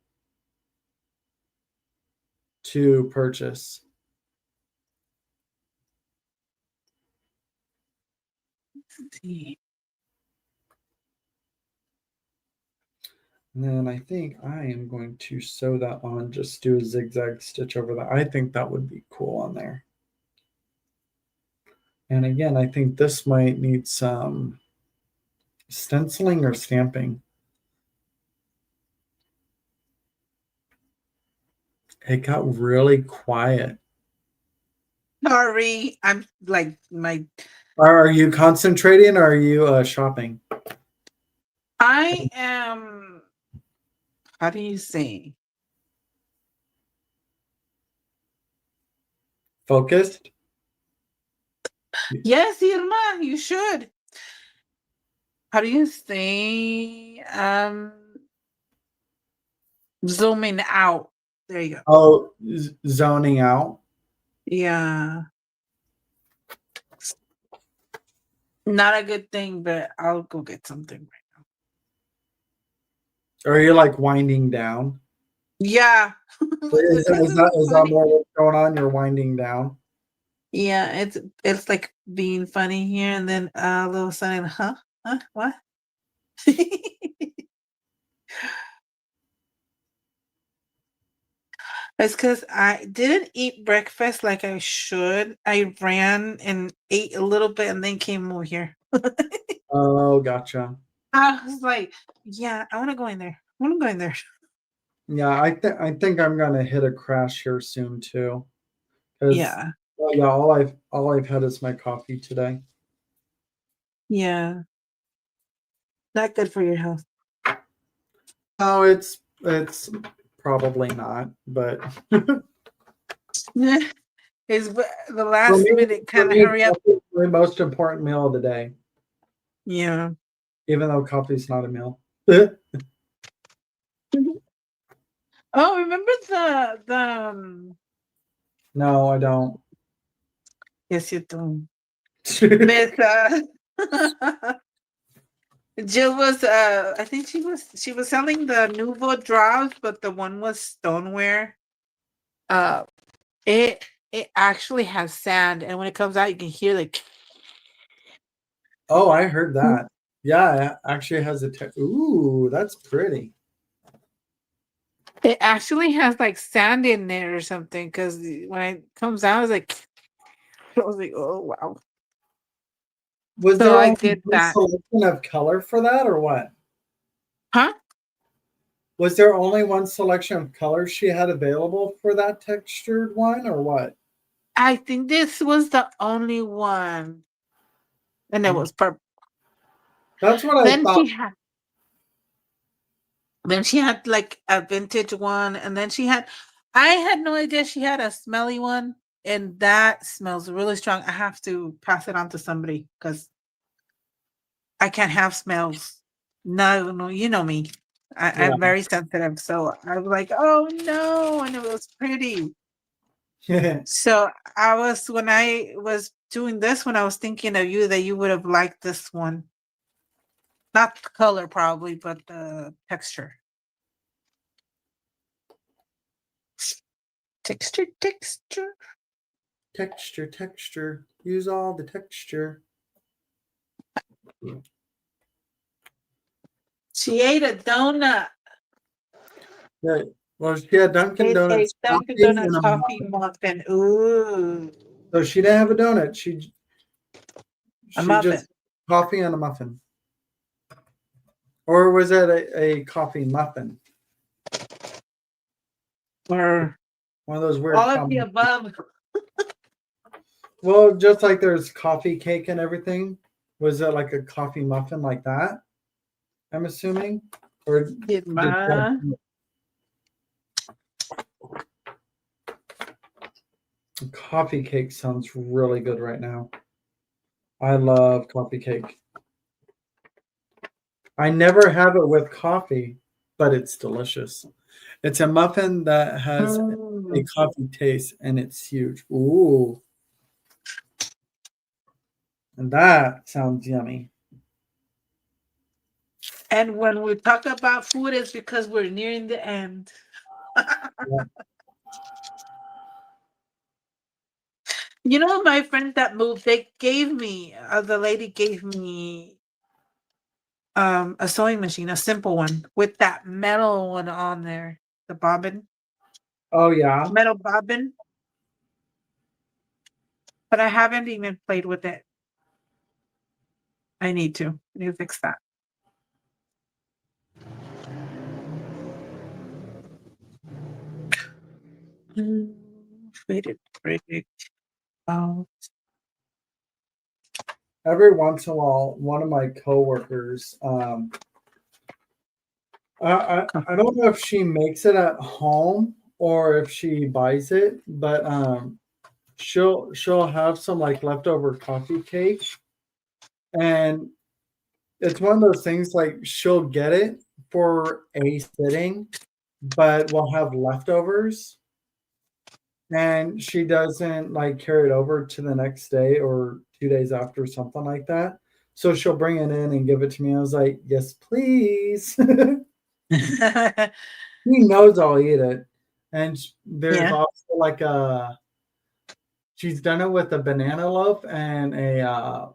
to purchase.
Let's see.
And then I think I am going to sew that on, just do a zigzag stitch over that. I think that would be cool on there. And again, I think this might need some stenciling or stamping. It got really quiet.
Sorry, I'm like my.
Are you concentrating or are you shopping?
I am. How do you say?
Focused?
Yes, Irma, you should. How do you say? Zooming out. There you go.
Oh, zoning out.
Yeah. Not a good thing, but I'll go get something right now.
Or are you like winding down?
Yeah.
Is that,
This
is that,
is
is that
funny.
more what's going on? You're winding down.
Yeah, it's like being funny here, and then all of a sudden, what? It's because I didn't eat breakfast like I should. I ran and ate a little bit and then came over here.
Oh, gotcha.
I was like, yeah, I want to go in there. I want to go in there.
Yeah, I think I'm gonna hit a crash here soon too. Because
Yeah,
yeah, all I've had is my coffee today.
yeah, not good for your health.
Oh, it's probably not, but
It's the
for
last
me,
minute
for
kind of
me,
hurry up.
coffee is my most important meal of the day,
Yeah.
even though coffee's not a meal.
Oh, remember the
No, I don't.
yes, you do. Miss Jill was I think she was selling the Nouveau drops, but the one was stoneware. Uh it actually has sand, and when it comes out you can hear like
Oh, I heard that. Yeah, it actually has a ooh, that's pretty.
it actually has like sand in there or something because when it comes out it's like I was like, oh wow.
Was
So
there
I
only
did
one
that.
selection of color for that, or what?
Huh?
Was there only one selection of colors she had available for that textured one, or what?
I think this was the only one. And it
Mm.
was purple.
That's what I
Then
thought.
she had like a vintage one, and then I had no idea she had a smelly one, and that smells really strong. I have to pass it on to somebody because I can't have smells. No, no, you know me.
Yeah.
I'm very sensitive. So I was like, oh no, and it was pretty. So when I was doing this when I was thinking of you that you would have liked this one. Not the color probably, but the texture. Texture.
Texture. Use all the texture.
She ate a donut.
Yeah. Well, she had Dunkin'
Ate a
Donuts
Dunkin'
coffee and
Donuts
a
coffee
muffin.
muffin. Ooh,
So she didn't have a donut.
a
She
muffin.
just coffee and a muffin. Or was that a coffee muffin?
Or
One of those weird
all of the
combinations.
above.
Well, just like there's coffee cake and everything. Was it like a coffee muffin like that? I'm assuming. Or
Did
did
ma-
coffee cake sounds really good right now. I love coffee cake. I never have it with coffee, but it's delicious. It's a muffin that has a
Mm.
coffee taste and it's huge. Ooh. And that sounds yummy.
And when we talk about food, it's because we're nearing the end.
Yeah.
You know, my friends that moved, they gave me, the lady gave me a sewing machine, a simple one with that metal one on there, the bobbin,
Oh yeah.
metal bobbin. But I haven't even played with it. I need to. I need to fix that. Faded break. Oh,
Every once in a while, one of my coworkers, I don't know if she makes it at home or if she buys it, but she'll have some like leftover coffee cake, and it's one of those things like she'll get it for a sitting, but we'll have leftovers, and she doesn't like carry it over to the next day or 2 days after, something like that. So she'll bring it in and give it to me. I was like, yes, please. He knows I'll eat it. And there's
Yeah.
also like she's done it with a banana loaf and a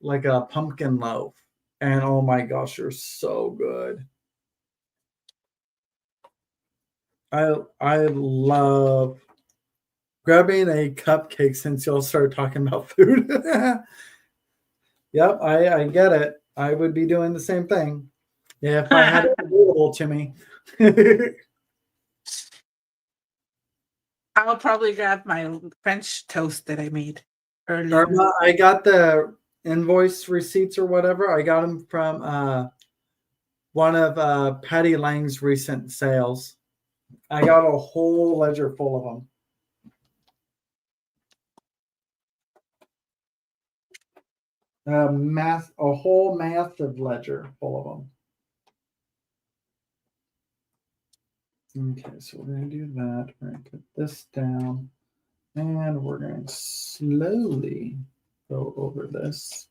like a pumpkin loaf. And oh my gosh, they're so good. I love grabbing a cupcake since y'all started talking about food. Yep, I get it. I would be doing the same thing. Yeah, if I had it available to me.
I'll probably grab my French toast that I made earlier.
Irma, I got the invoice receipts or whatever. I got them from one of Patty Lang's recent sales. I got a whole ledger full of them. A whole massive ledger full of them. Okay, so we're going to do that. We're going to put this down. And we're going to slowly go over this.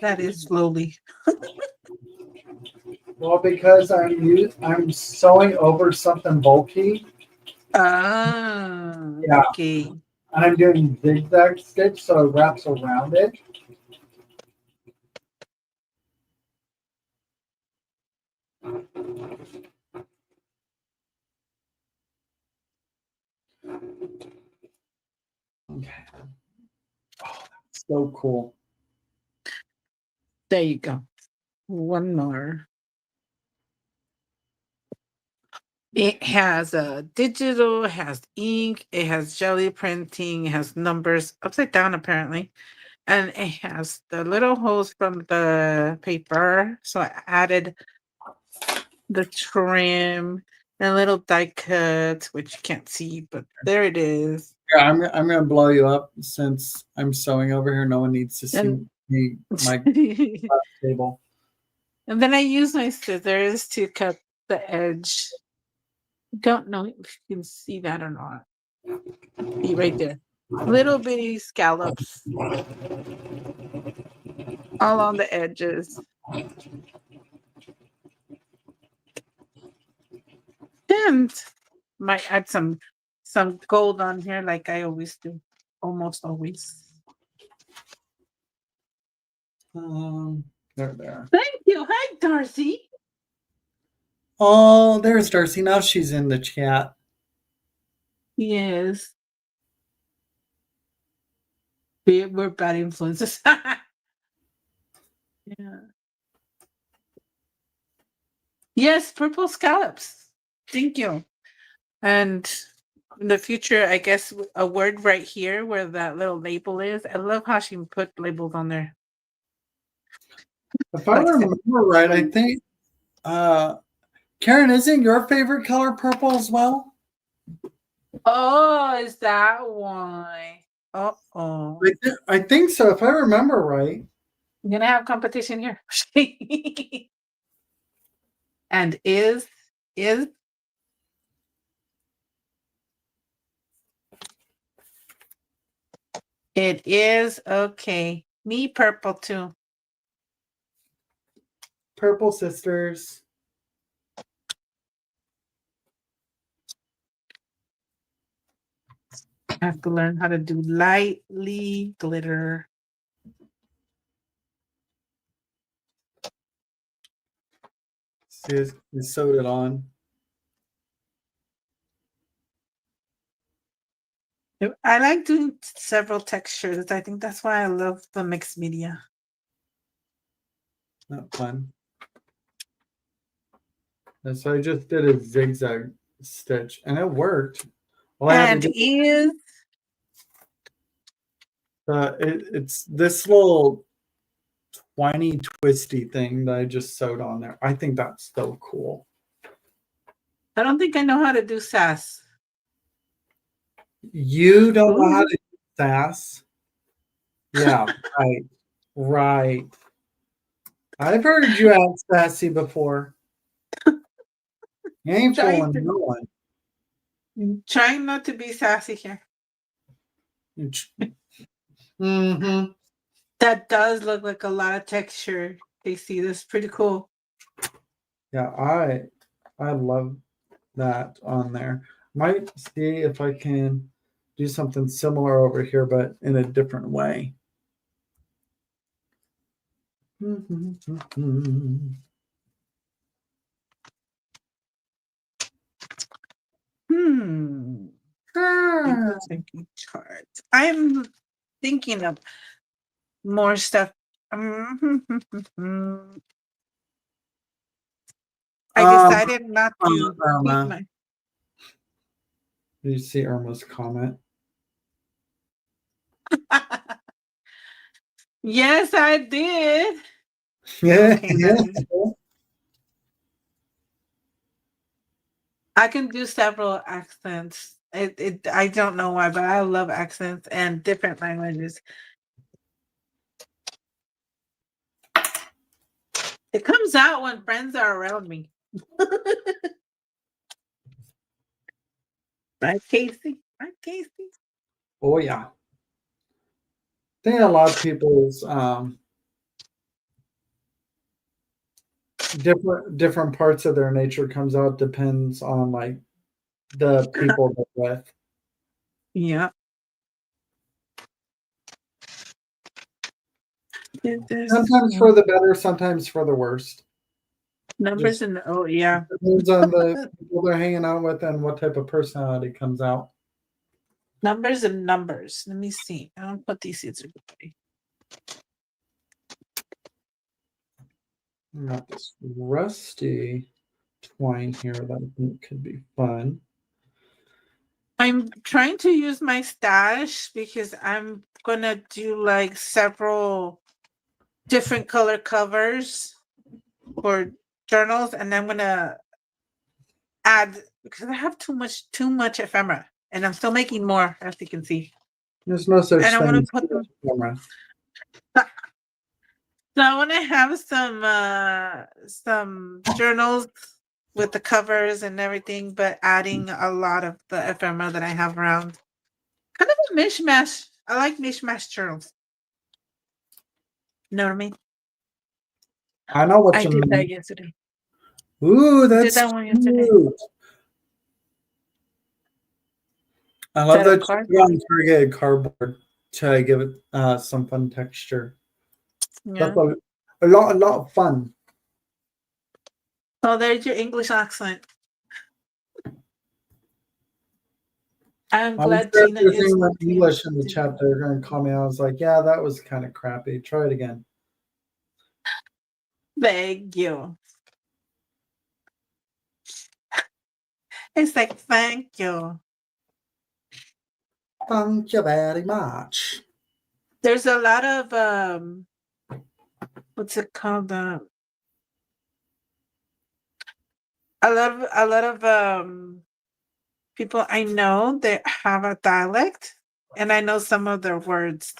That is slowly.
Well, because I'm sewing over something bulky.
Ah,
Yeah.
okay.
And I'm doing zigzag stitch so it wraps around it. Okay. Oh, that's so cool.
There you go. One more. It has a digital, it has ink, it has jelly printing, it has numbers upside down apparently, and it has the little holes from the paper. So I added the trim and little die cuts, which you can't see, but there it is.
Yeah, I'm gonna blow you up since I'm sewing over here. No one needs to see
And
me my table.
and then I use my scissors to cut the edge. Don't know if you can see that or not. See right there. Little bitty scallops all on the edges. And might add some gold on here like I always do. Almost always.
There.
Thank you. Hi, Darcy.
Oh, there's Darcy. Now she's in the chat.
Yes. We're bad influences. Yeah. Yes, purple scallops. Thank you. And in the future, I guess a word right here where that little label is. I love how she put labels on there.
If I remember right, I think Karen, isn't your favorite color purple as well?
Oh, is that why? Uh-oh.
I think so, if I remember right.
I'm gonna have competition here. And is it is okay. Me purple too.
Purple sisters.
I have to learn how to do lightly glitter.
See, you sewed it on.
I like doing several textures. I think that's why I love the mixed media.
Not fun. And so I just did a zigzag stitch and it worked. All I had to do it's this little twiny twisty thing that I just sewed on there. I think that's so cool.
I don't think I know how to do sass.
You don't know how to do sass? Yeah, right. I've heard you act sassy before. You ain't fooling no one.
Trying not to be sassy here.
Mm-hmm.
That does look like a lot of texture. Casey, that's pretty cool.
Yeah, I love that on there. Might see if I can do something similar over here, but in a different way.
Hmm. People thinking charts. I'm thinking of more stuff. I
Um,
decided not to keep
Irma.
my.
Did you see Irma's comment?
Yes, I did.
Yeah.
Okay, I can do several accents. I don't know why, but I love accents and different languages. It comes out when friends are around me. Right, Casey? Right, Casey?
Oh yeah. I think a lot of people's different parts of their nature comes out depends on like the people they're with.
Yeah.
Sometimes for the better, sometimes for the worst.
Numbers
Just
and oh yeah.
depends on the people they're hanging out with and what type of personality comes out.
Numbers and numbers. Let me see. I don't put these seeds away.
I got this rusty twine here that I think could be fun.
I'm trying to use my stash because I'm gonna do like several different color covers for journals, and I'm gonna add because I have too much ephemera, and I'm still making more, as you can see.
There's no such
And I
thing
want to
as
put them.
camera.
So I want to have some journals with the covers and everything, but adding a lot of the ephemera that I have around. Kind of a mishmash. I like mishmash journals. You know what I mean?
I know what
I
you
did that
mean.
yesterday.
Ooh,
I did
that's
that one yesterday.
cute. I
Is
love
that a
that
card?
you got corrugated cardboard to give it some fun texture.
Yeah.
That's a lot of fun.
Oh, there's your English accent. I'm
I'm
glad
sure if
Tina
there's
is
anyone
with you.
English in the chat, they're going to call me. I was like, yeah, that was kind of crappy. Try it again.
Thank you. It's like, thank you.
Thank you very much.
There's a lot of what's it called? A lot of people I know that have a dialect, and I know some of their words.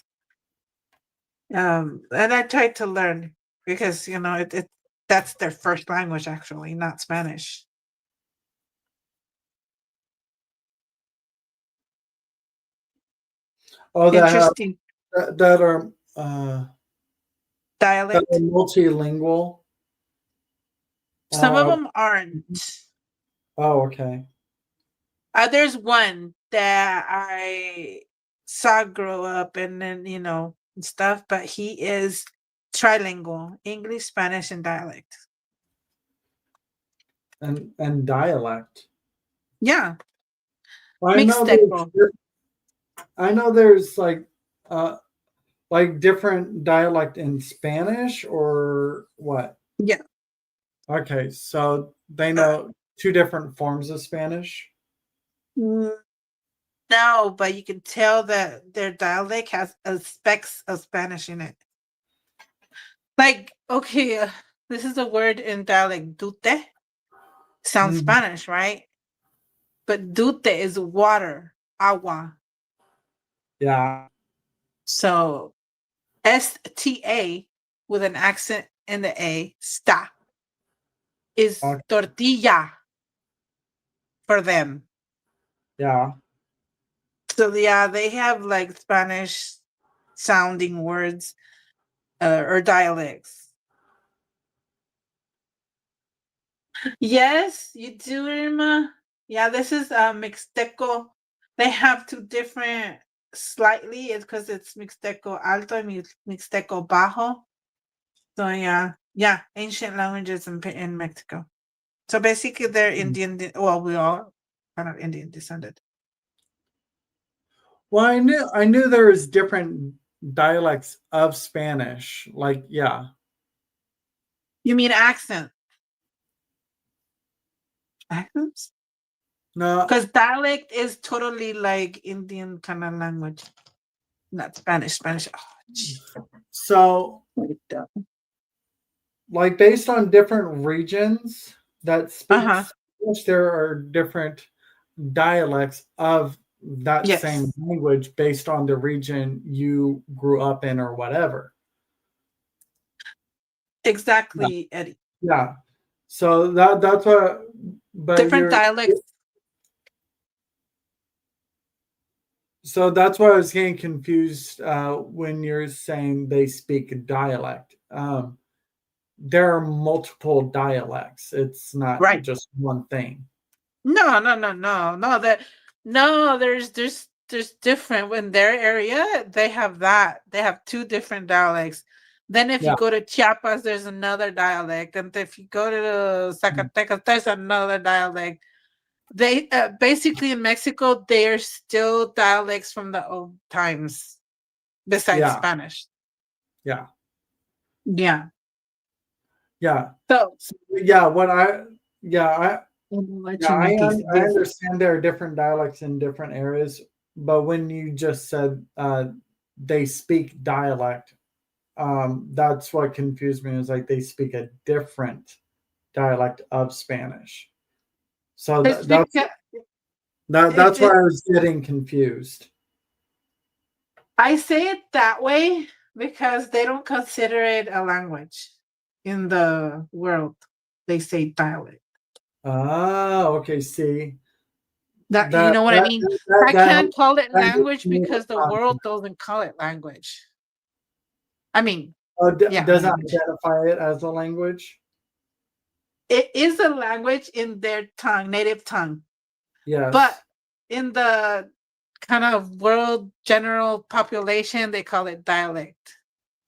And I tried to learn because you know it that's their first language actually, not Spanish.
Oh,
Interesting
that are uh, that are
dialect.
multilingual.
Some of
Uh,
them aren't.
oh, okay.
There's one that I saw grow up and then you know and stuff, but he is trilingual, English, Spanish, and dialect.
And dialect.
Yeah,
I know
mixed at both.
I know there's uh like different dialect in Spanish or what?
Yeah.
Okay, so they
Uh,
know two different forms of Spanish.
mm, no, but you can tell that their dialect has aspects of Spanish in it. Like, okay, this is a word in dialect, dute. Sounds
Mhm.
Spanish, right? But dute is water, agua.
Yeah.
So STA with an accent in the A, sta, is
Okay.
tortilla for them.
Yeah.
So yeah, they have like Spanish sounding words or dialects. Yes, you do, Irma. Yeah, this is Mixteco. They have two different slightly. It's because it's Mixteco Alto and Mixteco Bajo. So yeah, ancient languages in Mexico. So basically, they're Indian. Well, we all kind of Indian descended.
Well, I knew there was different dialects of Spanish. Like, yeah.
You mean accent? Accents?
No.
Because dialect is totally like Indian kind of language, not Spanish. Spanish. Oh, geez.
So, like, based on different regions that speak Spanish, there are different dialects of that
Yes.
same language based on the region you grew up in or whatever.
Exactly, Eddie.
Yeah. So that's what. But
Different dialects.
So that's why I was getting confused when you're saying they speak a dialect. There are multiple dialects. It's not
Right.
just one thing.
No. There's different. In their area, they have that. They have two different dialects. Then if you go to Chiapas, there's another dialect. And if you go to Zacatecas, there's another dialect. They basically in Mexico, they are still dialects from the old times, besides Spanish.
Yeah.
Yeah.
Yeah.
So
yeah, I understand there are different dialects in different areas, but when you just said they speak dialect, that's what confused me. Is like they speak a different dialect of Spanish. So that's why I was getting confused.
I say it that way because they don't consider it a language in the world. They say dialect.
Oh, okay. See,
that you know what I mean? I can't call it language because the world doesn't call it language. I mean,
doesn't identify it as a language.
It is a language in their tongue, native tongue.
Yes.
But in the kind of world general population, they call it dialect.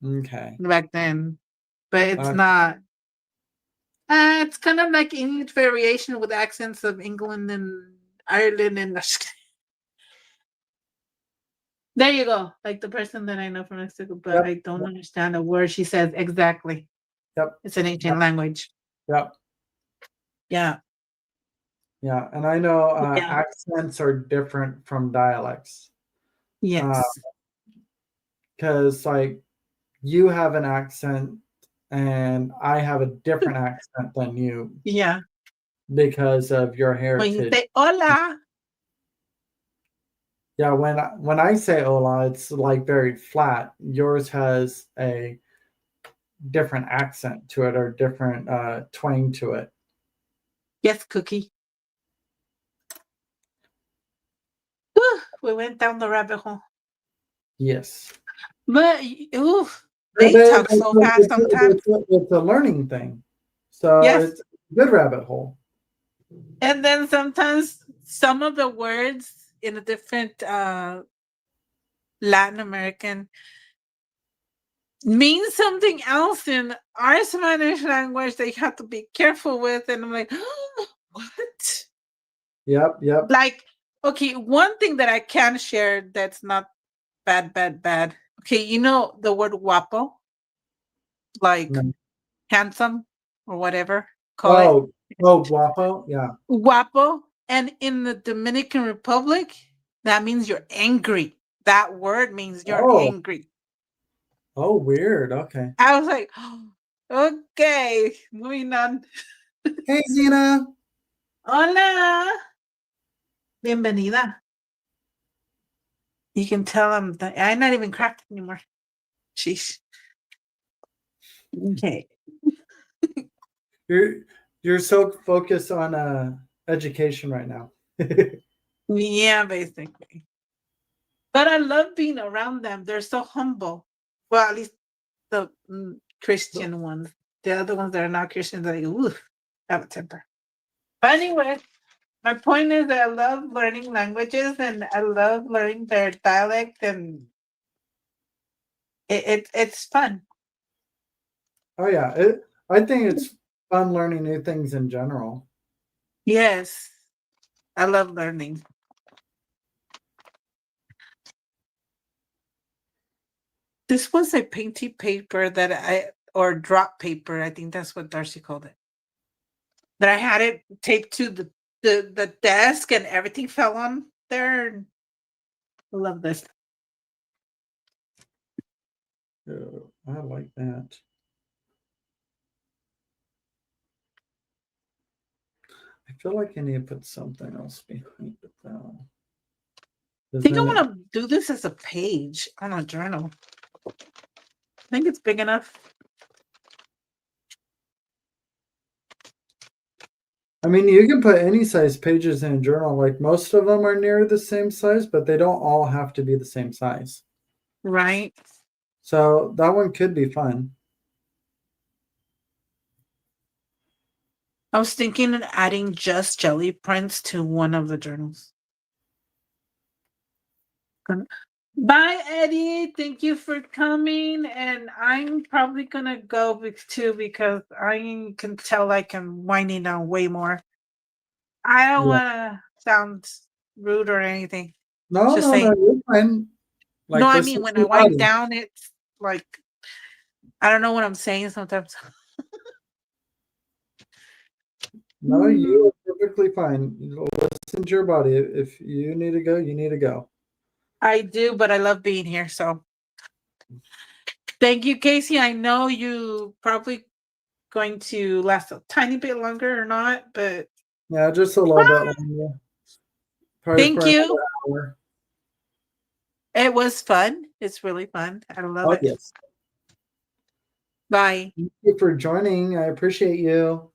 Okay.
Back then. But it's not. It's kind of like English variation with accents of England and Ireland and there you go. Like the person that I know from Mexico, but I don't understand a word she says exactly.
Yep.
It's an ancient language.
Yep.
Yeah.
Yeah. And I know accents are different from dialects.
Yes.
Because like you have an accent and I have a different accent than you.
Yeah.
Because of your heritage.
When you say hola.
Yeah, when I say hola, it's like very flat. Yours has a different accent to it or different twang to it.
Yes, Cookie. We went down the rabbit hole.
Yes.
But they talk so fast sometimes.
It's a learning thing. So it's a good rabbit hole.
And then sometimes some of the words in a different Latin American means something else in our Spanish language that you have to be careful with. And I'm like, oh, what?
Yep.
Like, okay, one thing that I can share that's not bad. Okay, you know the word guapo? Like handsome or whatever.
Call it. Guapo? Yeah.
Guapo. And in the Dominican Republic, that means you're angry. That word means you're angry.
Oh, weird. Okay.
I was like, okay, moving on.
Hey, Zena.
Hola. Bienvenida. You can tell them that I'm not even cracked anymore. Sheesh. Okay.
You're so focused on education right now.
Yeah, basically. But I love being around them. They're so humble. Well, at least the Christian ones. The other ones that are not Christians, like, ooh, have a temper. But anyway, my point is that I love learning languages and I love learning their dialect, and it's fun.
Oh yeah, I think it's fun learning new things in general.
Yes, I love learning. This was a painty paper or drop paper, I think that's what Darcy called it. That I had it taped to the desk and everything fell on there. I love this.
Oh, I like that. I feel like I need to put something else behind it though.
I think I want to do this as a page on a journal. I think it's big enough.
I mean, you can put any size pages in a journal. Like most of them are near the same size, but they don't all have to be the same size.
Right.
So that one could be fun.
I was thinking of adding just jelly prints to one of the journals. Bye, Eddie. Thank you for coming. And I'm probably going to go too because I can tell like I'm winding down way more. I don't want to sound rude or anything.
No,
Just
no,
saying.
no, you're fine. Like,
No, I
listen
mean, when
to
I
your
wind
body.
down, it's like, I don't know what I'm saying sometimes.
No, you are perfectly fine. Listen to your body. If you need to go, you need to go.
I do, but I love being here. So thank you, Casey. I know you probably going to last a tiny bit longer or not, but
Yeah, just a little bit longer. Probably
thank
for
you.
another hour.
It was fun. It's really fun. I love
Oh,
it.
yes.
Bye.
Thank you for joining. I appreciate you.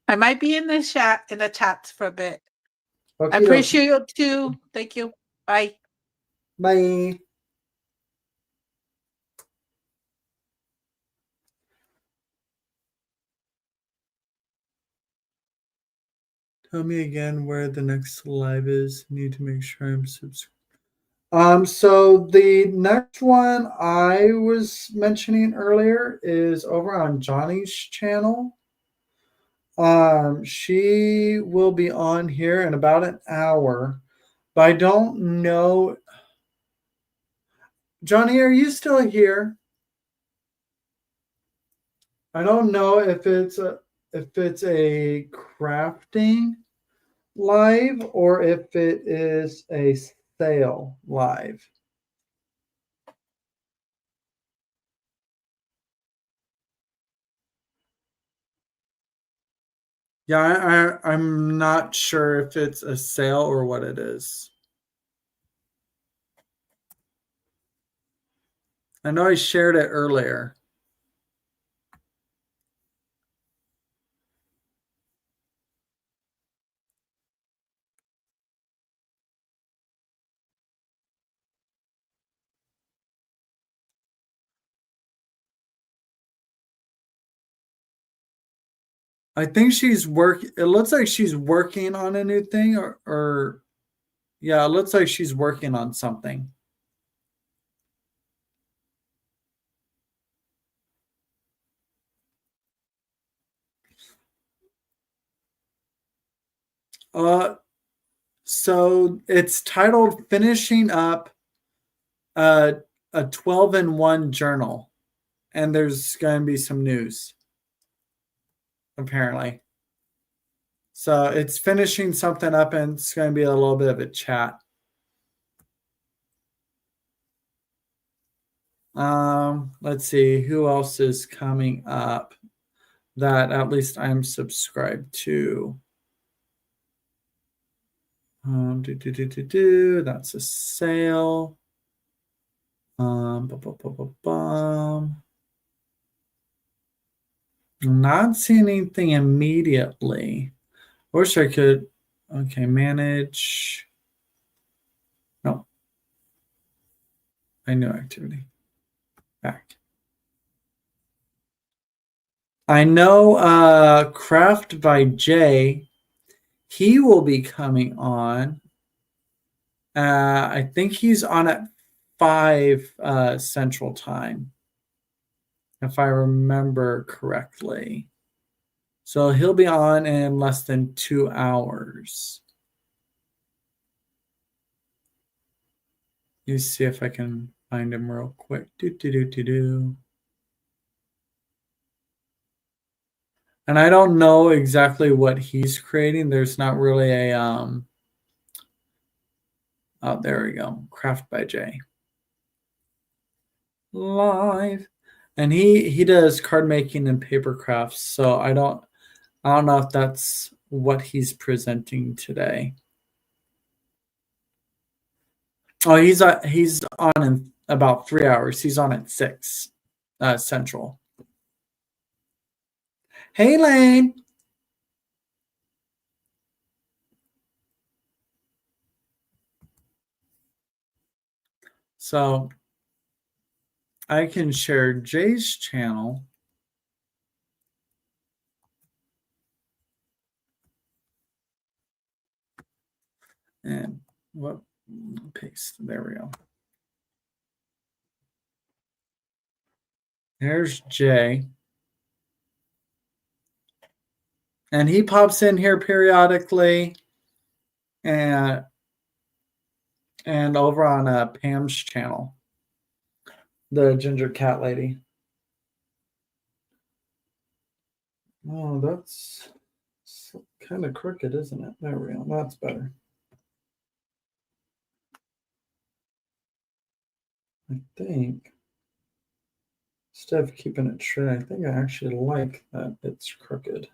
I might be in the chat for a bit. I
Okie dokie.
appreciate you too. Thank you. Bye.
Bye. Tell me again where the next live is. Need to make sure I'm subscribed. So the next one I was mentioning earlier is over on Johnny's channel. She will be on here in about an hour, but I don't know. Johnny, are you still here? I don't know if it's a crafting live or if it is a sale live. Yeah, I'm not sure if it's a sale or what it is. I know I shared it earlier. I think she's it looks like she's working on a new thing or yeah, it looks like she's working on something. So it's titled Finishing Up a 12-in-1 journal. And there's going to be some news, apparently. So it's finishing something up and it's going to be a little bit of a chat. Let's see who else is coming up that at least I'm subscribed to. That's a sale. I'm not seeing anything immediately. Wish I could. Okay, manage. No. I know activity. Back. I know Craft by Jay. He will be coming on. I think he's on at 5 Central Time, if I remember correctly. So he'll be on in less than 2 hours. You see if I can find him real quick. And I don't know exactly what he's creating. There's not really a oh, there we go. Craft by Jay. Live. And he does card making and paper crafts. So I don't know if that's what he's presenting today. Oh, he's on in about 3 hours. He's on at 6 Central. Hey, Lane. So I can share Jay's channel. And what? Paste. There we go. There's Jay. And he pops in here periodically. And over on Pam's channel, the ginger cat lady. Oh, that's kind of crooked, isn't it? There we go. That's better. I think instead of keeping it straight, I think I actually like that it's crooked.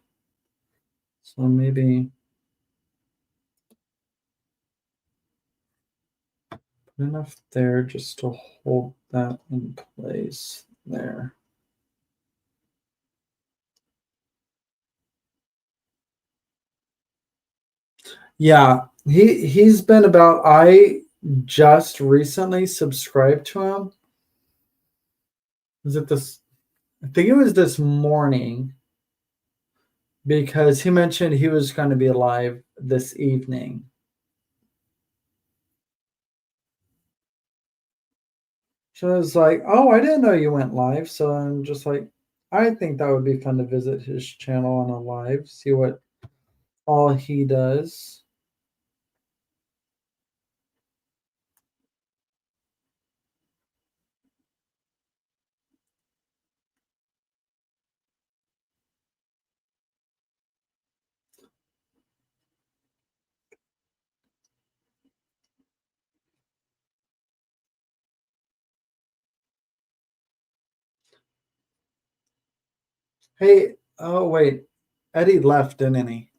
So maybe put enough there just to hold that in place there. Yeah, he's been about, I just recently subscribed to him. Was it this? I think it was this morning, because he mentioned he was going to be live this evening. So I was like, oh, I didn't know you went live. So I'm just like, I think that would be fun to visit his channel on a live, see what all he does. Hey, oh, wait. Eddie left, didn't he?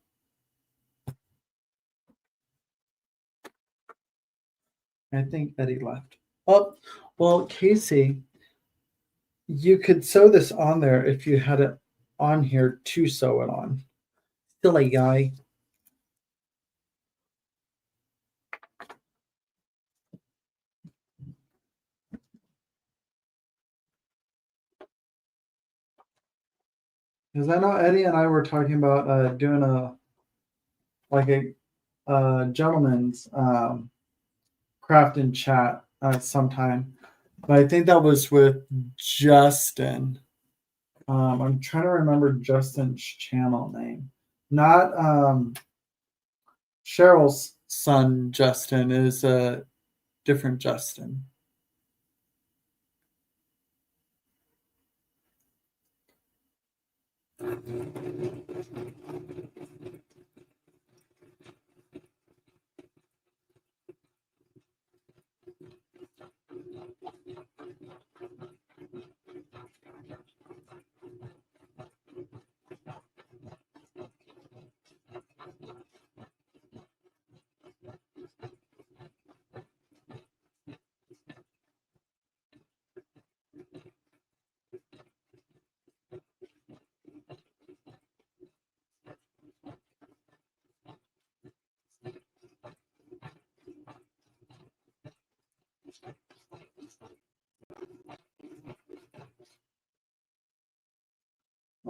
I think Eddie left. Oh, well, Casey, you could sew this on there if you had it on here to sew it on. Silly guy. Because I know Eddie and I were talking about doing a gentleman's craft and chat sometime, but I think that was with Justin. I'm trying to remember Justin's channel name. Not Cheryl's son. Justin is a different Justin.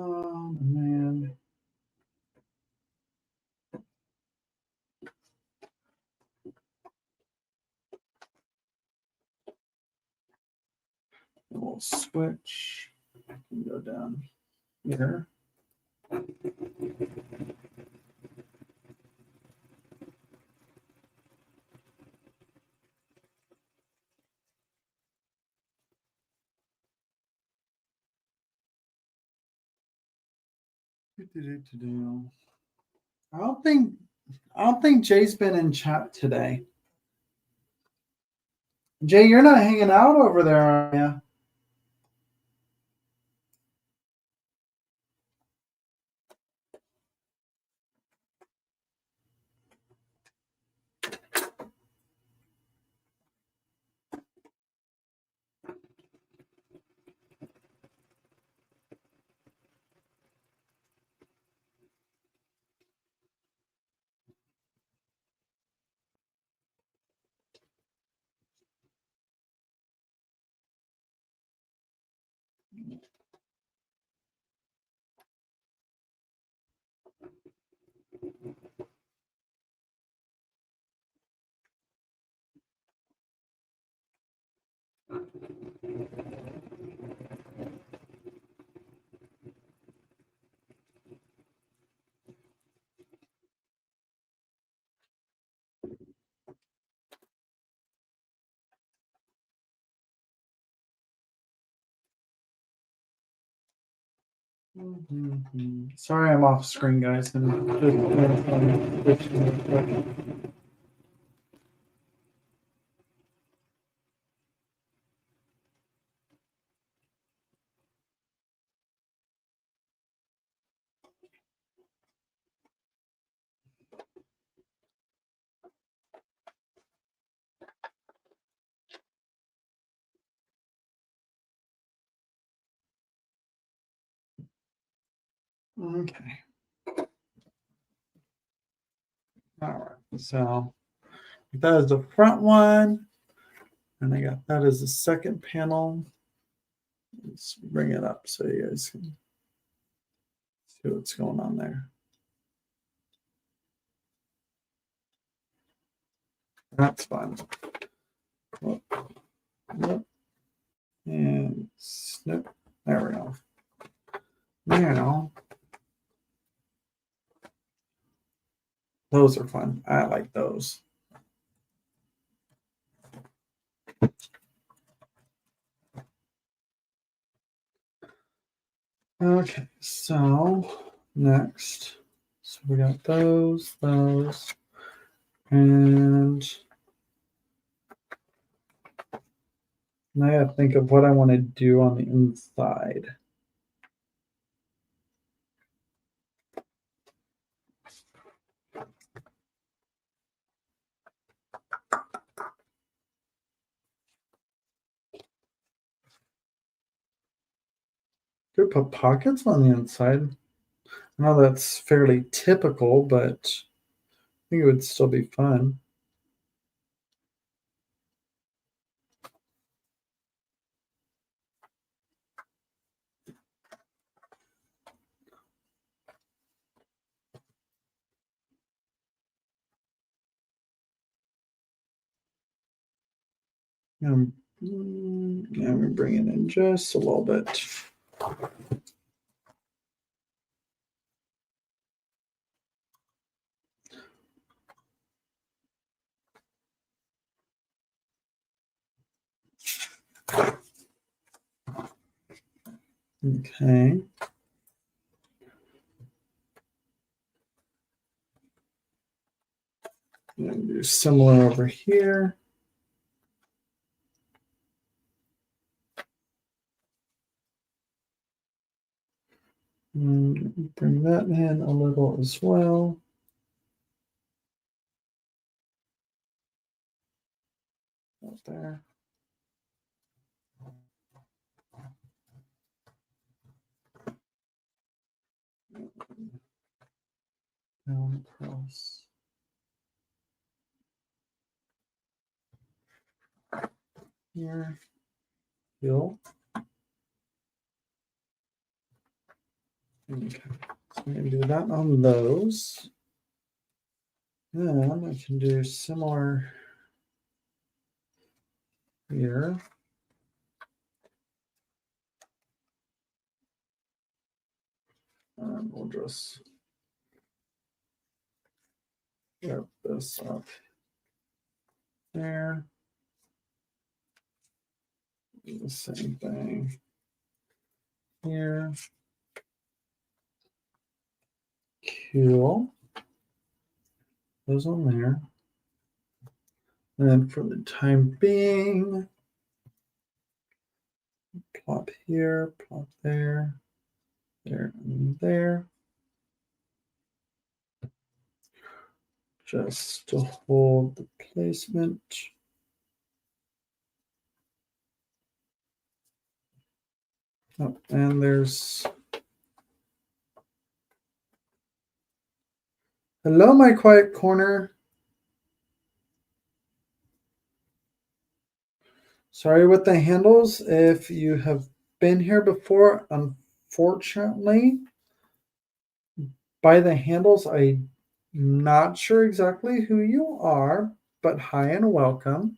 Oh man. We'll switch and go down here. I don't think Jay's been in chat today. Jay, you're not hanging out over there, are you? Sorry, I'm off screen, guys. Okay. All right. So that is the front one. And I got that as the second panel. Let's bring it up so you guys can see what's going on there. That's fine. Whoop, whoop, and snip. There we go. Now, those are fun. I like those. Okay, so next. So we got those, and now I gotta think of what I want to do on the inside. Could put pockets on the inside. I know that's fairly typical, but I think it would still be fun. Let me bring it in just a little bit. Okay. And do similar over here. Bring that in a little as well. Out there. Down across. Here. Hill. Okay, so I'm gonna do that on those. Then I can do similar here. And we'll just wrap this up there. Do the same thing here. Cool. Those on there. And then for the time being, plop here, plop there, there, and there. Just to hold the placement. Oh, and there's hello, my quiet corner. Sorry with the handles. If you have been here before, unfortunately, by the handles, I'm not sure exactly who you are, but hi and welcome.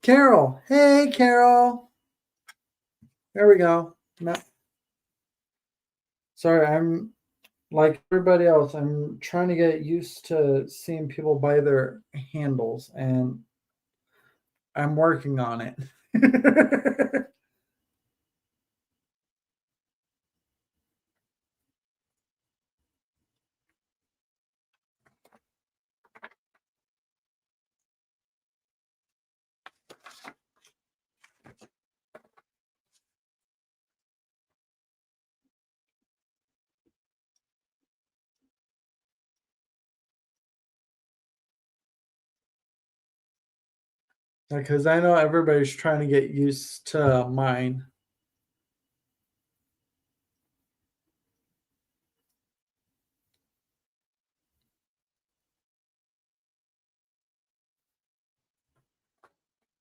Carol. Hey, Carol. There we go. No. Sorry, I'm like everybody else. I'm trying to get used to seeing people by their handles, and I'm working on it. Because I know everybody's trying to get used to mine.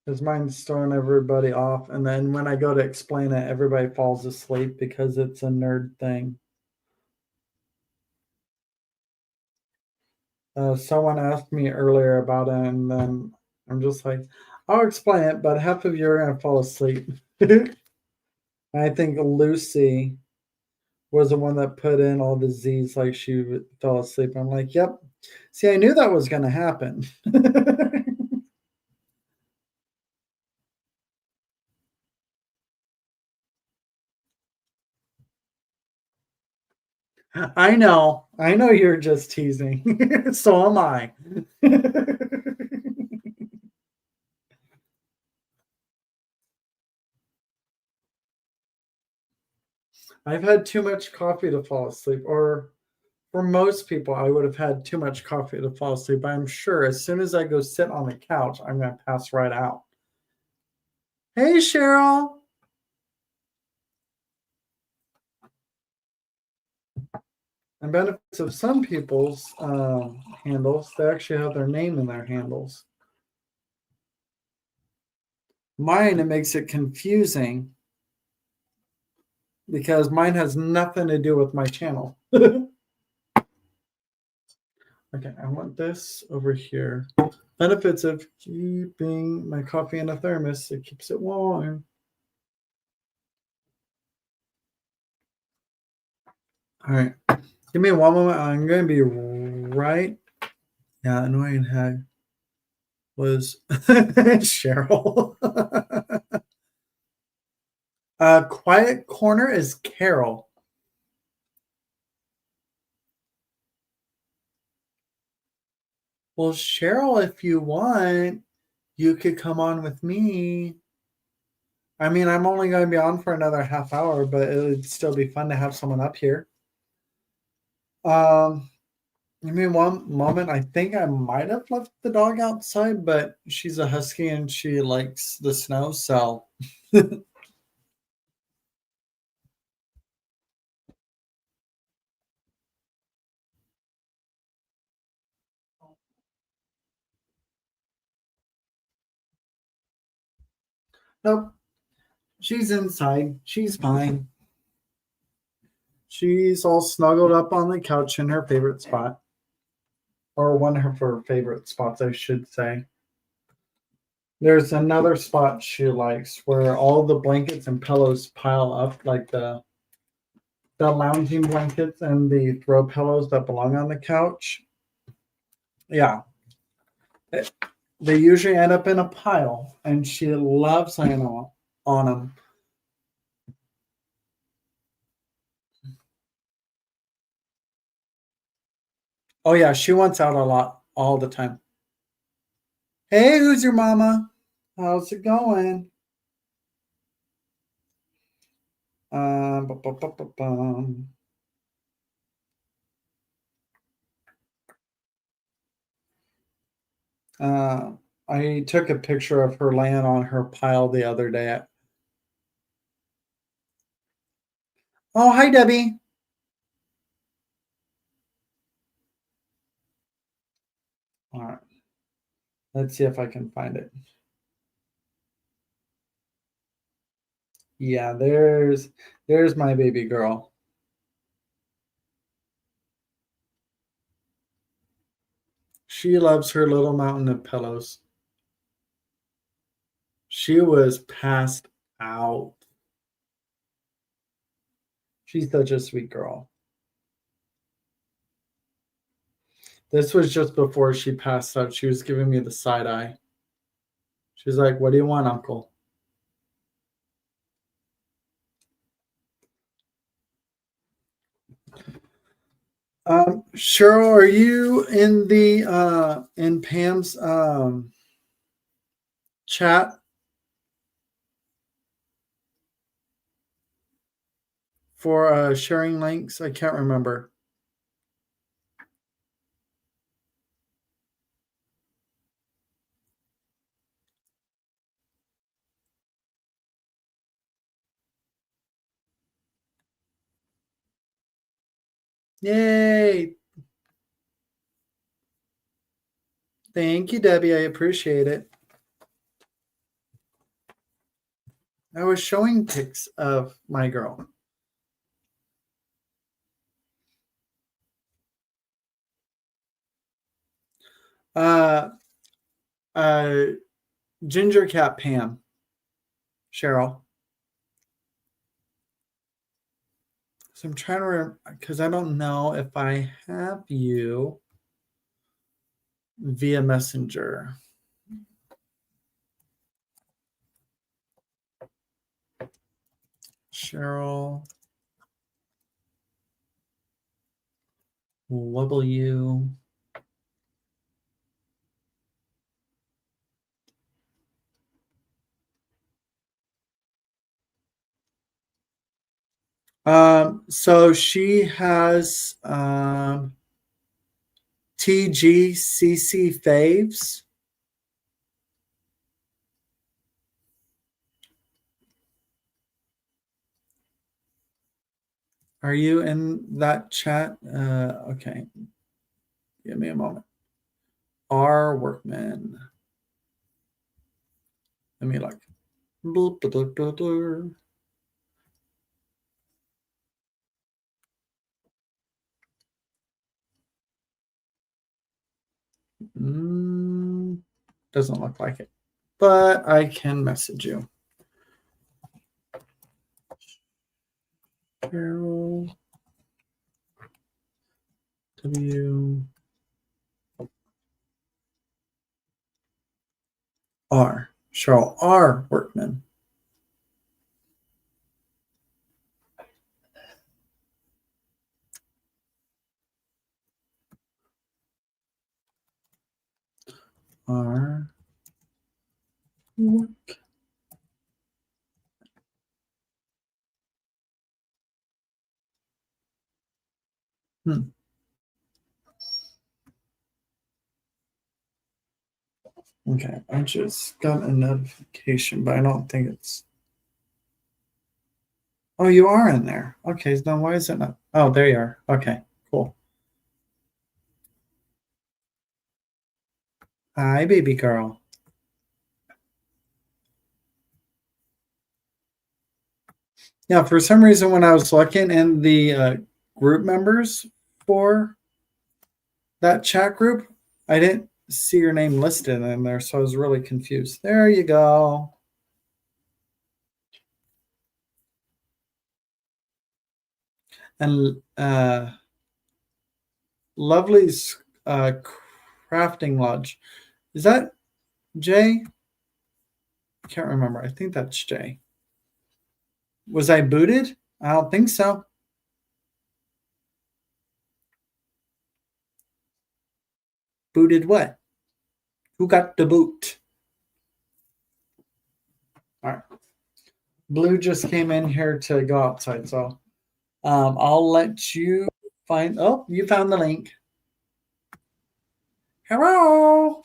Because mine's throwing everybody off. And then when I go to explain it, everybody falls asleep because it's a nerd thing. Someone asked me earlier about it, and then I'm just like, I'll explain it, but half of you are going to fall asleep. I think Lucy was the one that put in all the Z's like she fell asleep. I'm like, yep. See, I knew that was going to happen. I know you're just teasing. So am I. I've had too much coffee to fall asleep, or for most people, I would have had too much coffee to fall asleep. I'm sure as soon as I go sit on the couch, I'm going to pass right out. Hey, Cheryl. And benefits of some people's handles, they actually have their name in their handles. Mine, it makes it confusing because mine has nothing to do with my channel. Okay, I want this over here. Benefits of keeping my coffee in a thermos, it keeps it warm. All right, give me one moment. I'm going to be right. Yeah, annoying hag was Cheryl. Quiet corner is Carol. Well, Cheryl, if you want, you could come on with me. I mean, I'm only going to be on for another half hour, but it would still be fun to have someone up here. Give me one moment. I think I might have left the dog outside, but she's a husky and she likes the snow, so. Nope. She's inside. She's fine. She's all snuggled up on the couch in her favorite spot. Or one of her favorite spots, I should say. There's another spot she likes where all the blankets and pillows pile up, like the lounging blankets and the throw pillows that belong on the couch. Yeah. They usually end up in a pile, and she loves laying on them. Oh, yeah, she wants out a lot all the time. Hey, who's your mama? How's it going? Bum, bum, bum, bum, bum. I took a picture of her laying on her pile the other day. Oh, hi, Debbie. All right. Let's see if I can find it. Yeah, there's my baby girl. She loves her little mountain of pillows. She was passed out. She's such a sweet girl. This was just before she passed out. She was giving me the side eye. She's like, "What do you want, Uncle?" Cheryl, are you in the in Pam's chat for sharing links? I can't remember. Yay! Thank you, Debbie. I appreciate it. I was showing pics of my girl. Uh, Ginger Cat Pam, Cheryl. So I'm trying to remember because I don't know if I have you via Messenger. Cheryl W. So she has TGCC faves. Are you in that chat? Okay. Give me a moment. R Workman. Let me look. Bloop, bloop, bloop, bloop. Doesn't look like it, but I can message you. Cheryl W. R. Cheryl R. Workman. R. Work. Okay, I just got a notification, but I don't think it's. Oh, you are in there. Okay, so then why is it not? Oh, there you are. Okay, cool. Hi, baby girl. Yeah, for some reason, when I was looking in the group members for that chat group, I didn't see your name listed in there, so I was really confused. There you go. And Lovely's crafting lodge. Is that Jay? I can't remember. I think that's Jay. Was I booted? I don't think so. Booted what? Who got the boot? All right. Blue just came in here to go outside, so I'll let you find. Oh, you found the link. Hello.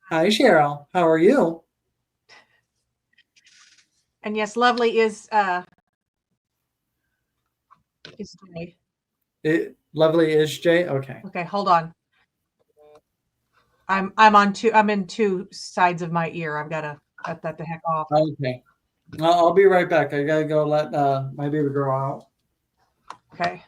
Hi, Cheryl. How are you?
And yes, Lovely is Jay.
Lovely is Jay. Okay.
Okay, hold on. I'm in two sides of my ear. I've got to cut that the heck off.
Okay. I'll be right back. I gotta go let my baby girl out.
Okay.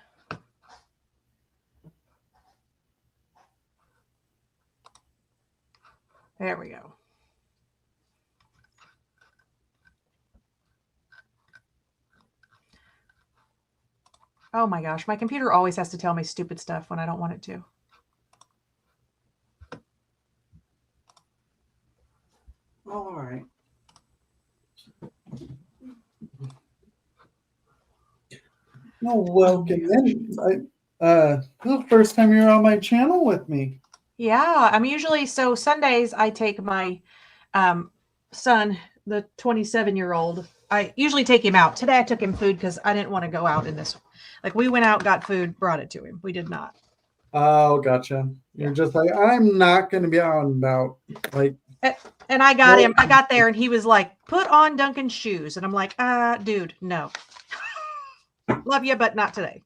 There we go. Oh my gosh, my computer always has to tell me stupid stuff when I don't want it to.
All right. Well, welcome in. This is the first time you're on my channel with me.
Yeah, I'm usually so Sundays I take my son, the 27-year-old. I usually take him out. Today I took him food because I didn't want to go out in this. Like we went out, got food, brought it to him. We did not.
Oh, gotcha. You're just like, I'm not going to be out and about. Like,
and I got him. I got there and he was like, put on Duncan's shoes. And I'm like, dude, no. Love you, but not today.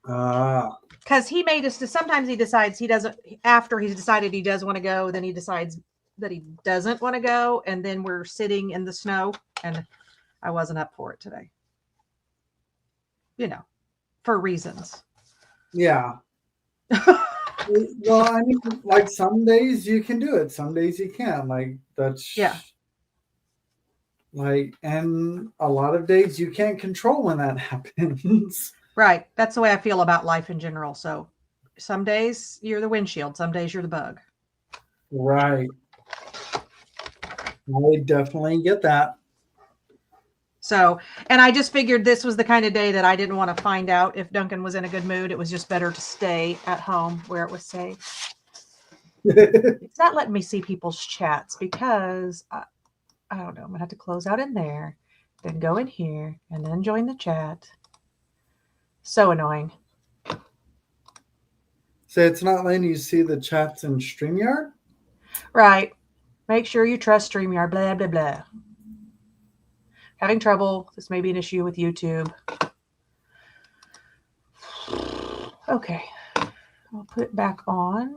Because he made us. Sometimes he decides he doesn't. After he's decided he does want to go, then he decides that he doesn't want to go, and then we're sitting in the snow, and I wasn't up for it today. You know, for reasons.
Yeah. Well, I mean, like some days you can do it, some days you can't. Like that's like, and a lot of days you can't control when that happens.
Right. That's the way I feel about life in general. So some days you're the windshield, some days you're the bug.
Right. I definitely get that.
So, and I just figured this was the kind of day that I didn't want to find out if Duncan was in a good mood. It was just better to stay at home where it was safe. It's not letting me see people's chats because I don't know. I'm going to have to close out in there, then go in here, and then join the chat. So annoying.
So it's not letting you see the chats in StreamYard?
Right. Make sure you trust StreamYard, blah, blah, blah. Having trouble. This may be an issue with YouTube. Okay. I'll put it back on.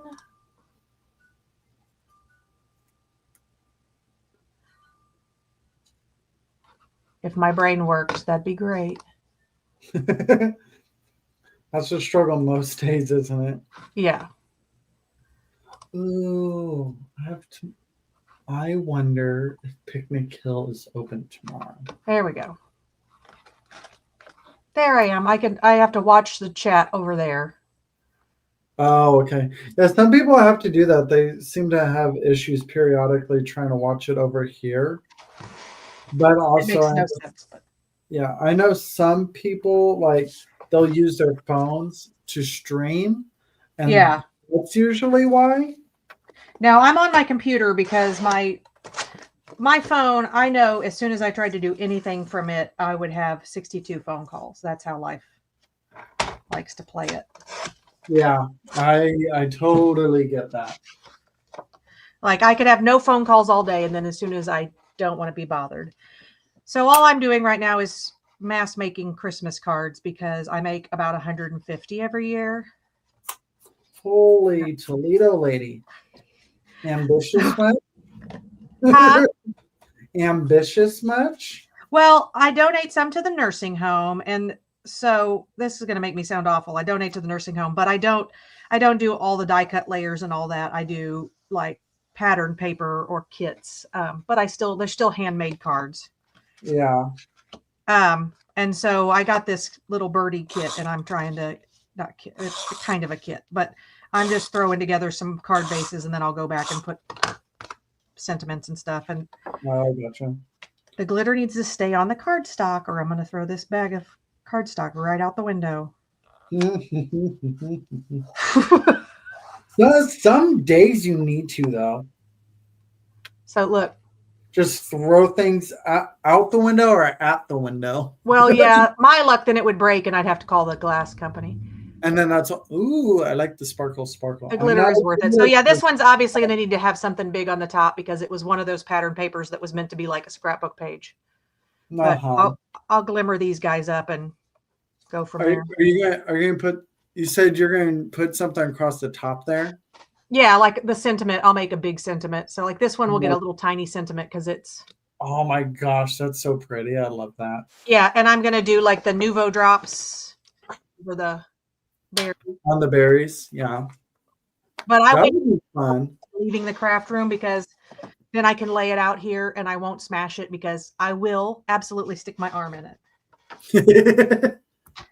If my brain works, that'd be great.
That's a struggle most days, isn't it?
Yeah.
Ooh, I wonder if Picnic Hill is open tomorrow.
There we go. There I am. I have to watch the chat over there.
Oh, okay. Yeah, some people have to do that. They seem to have issues periodically trying to watch it over here. But also,
it makes no sense. But.
Yeah, I know some people like they'll use their phones to stream, and that's usually why.
Now I'm on my computer because my phone, I know as soon as I tried to do anything from it, I would have 62 phone calls. That's how life likes to play it.
Yeah, I totally get that.
Like I could have no phone calls all day, and then as soon as I don't want to be bothered. So all I'm doing right now is mass making Christmas cards because I make about 150 every year.
Holy Toledo lady. Ambitious one? ambitious much.
Well, I donate some to the nursing home, and so this is going to make me sound awful. I donate to the nursing home, but I don't do all the die cut layers and all that. I do like pattern paper or kits. But they're still handmade cards.
Yeah.
And so I got this little birdie kit, and I'm trying to not kit, it's kind of a kit, but I'm just throwing together some card bases, and then I'll go back and put sentiments and stuff. And
Oh, gotcha.
the glitter needs to stay on the cardstock, or I'm going to throw this bag of cardstock right out the window.
Some days you need to, though.
So look.
Just throw things out the window or at the window.
Well, yeah, my luck, then it would break, and I'd have to call the glass company.
And then that's, ooh, I like the sparkle.
The glitter is worth it. So yeah, this one's obviously going to need to have something big on the top because it was one of those pattern papers that was meant to be like a scrapbook page. But I'll glimmer these guys up and go from there.
Are you going to put, you said you're going to put something across the top there?
Yeah, like the sentiment, I'll make a big sentiment. So like this one will get a little tiny sentiment because it's.
Oh my gosh, that's so pretty. I love that.
Yeah, and I'm going to do like the Nouveau drops for the berries.
On the berries, yeah.
But I
would be fun.
Leaving the craft room because then I can lay it out here and I won't smash it because I will absolutely stick my arm in it.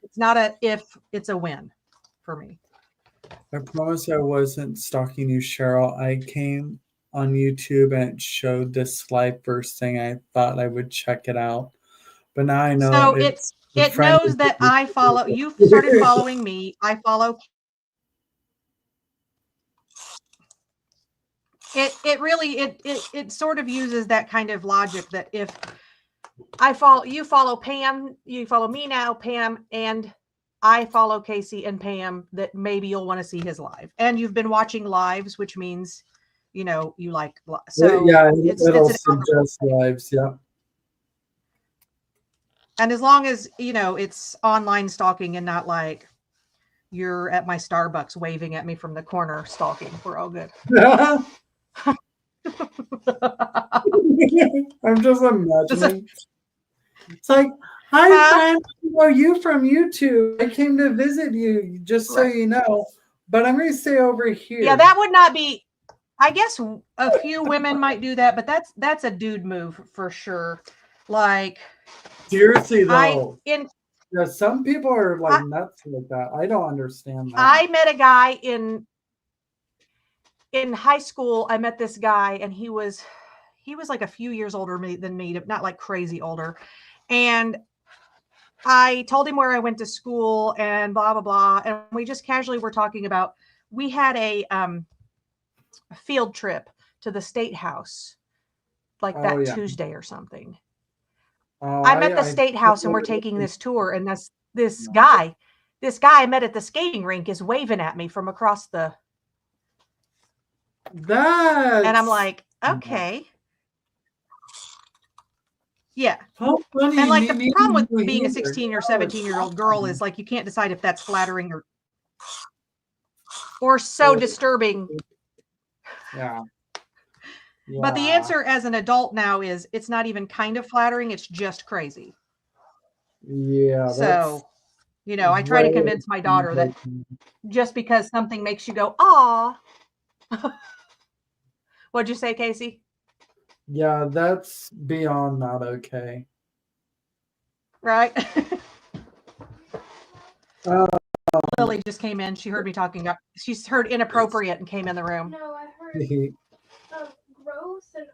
It's not a if, it's a when for me.
I promise I wasn't stalking you, Cheryl. I came on YouTube and it showed this live first thing. I thought I would check it out. But now I know.
So it knows that I follow. You started following me. I follow. It really it sort of uses that kind of logic that if you follow Pam, you follow me now, Pam, and I follow Casey and Pam, that maybe you'll want to see his live. And you've been watching lives, which means, you like. So
yeah, it'll suggest lives. Yeah.
And as long as, it's online stalking and not like you're at my Starbucks waving at me from the corner stalking, we're all good.
I'm just imagining. It's like, hi, friend. I know you from YouTube. I came to visit you, just so you know. But I'm going to stay over here.
Yeah, that would not be. I guess a few women might do that, but that's a dude move for sure. Like,
seriously though,
yeah,
some people are like nuts like that. I don't understand that.
I met a guy in high school. I met this guy, and he was like a few years older than me, not like crazy older. And I told him where I went to school and blah, blah, blah. And we just casually were talking about, we had a field trip to the State House, like that Tuesday or something. I'm at the State House and we're taking this tour. And this guy I met at the skating rink is waving at me from across the. And I'm like, okay. Yeah.
How funny.
And like the problem with being a 16 or 17-year-old girl is like you can't decide if that's flattering or so disturbing.
Yeah.
But the answer as an adult now is it's not even kind of flattering, it's just crazy.
Yeah.
So, I try to convince my daughter that just because something makes you go, "Aw." What'd you say, Casey?
Yeah, that's beyond not okay.
Right? Lily just came in. She heard me talking. She's heard inappropriate and came in the room.
No, I heard growth and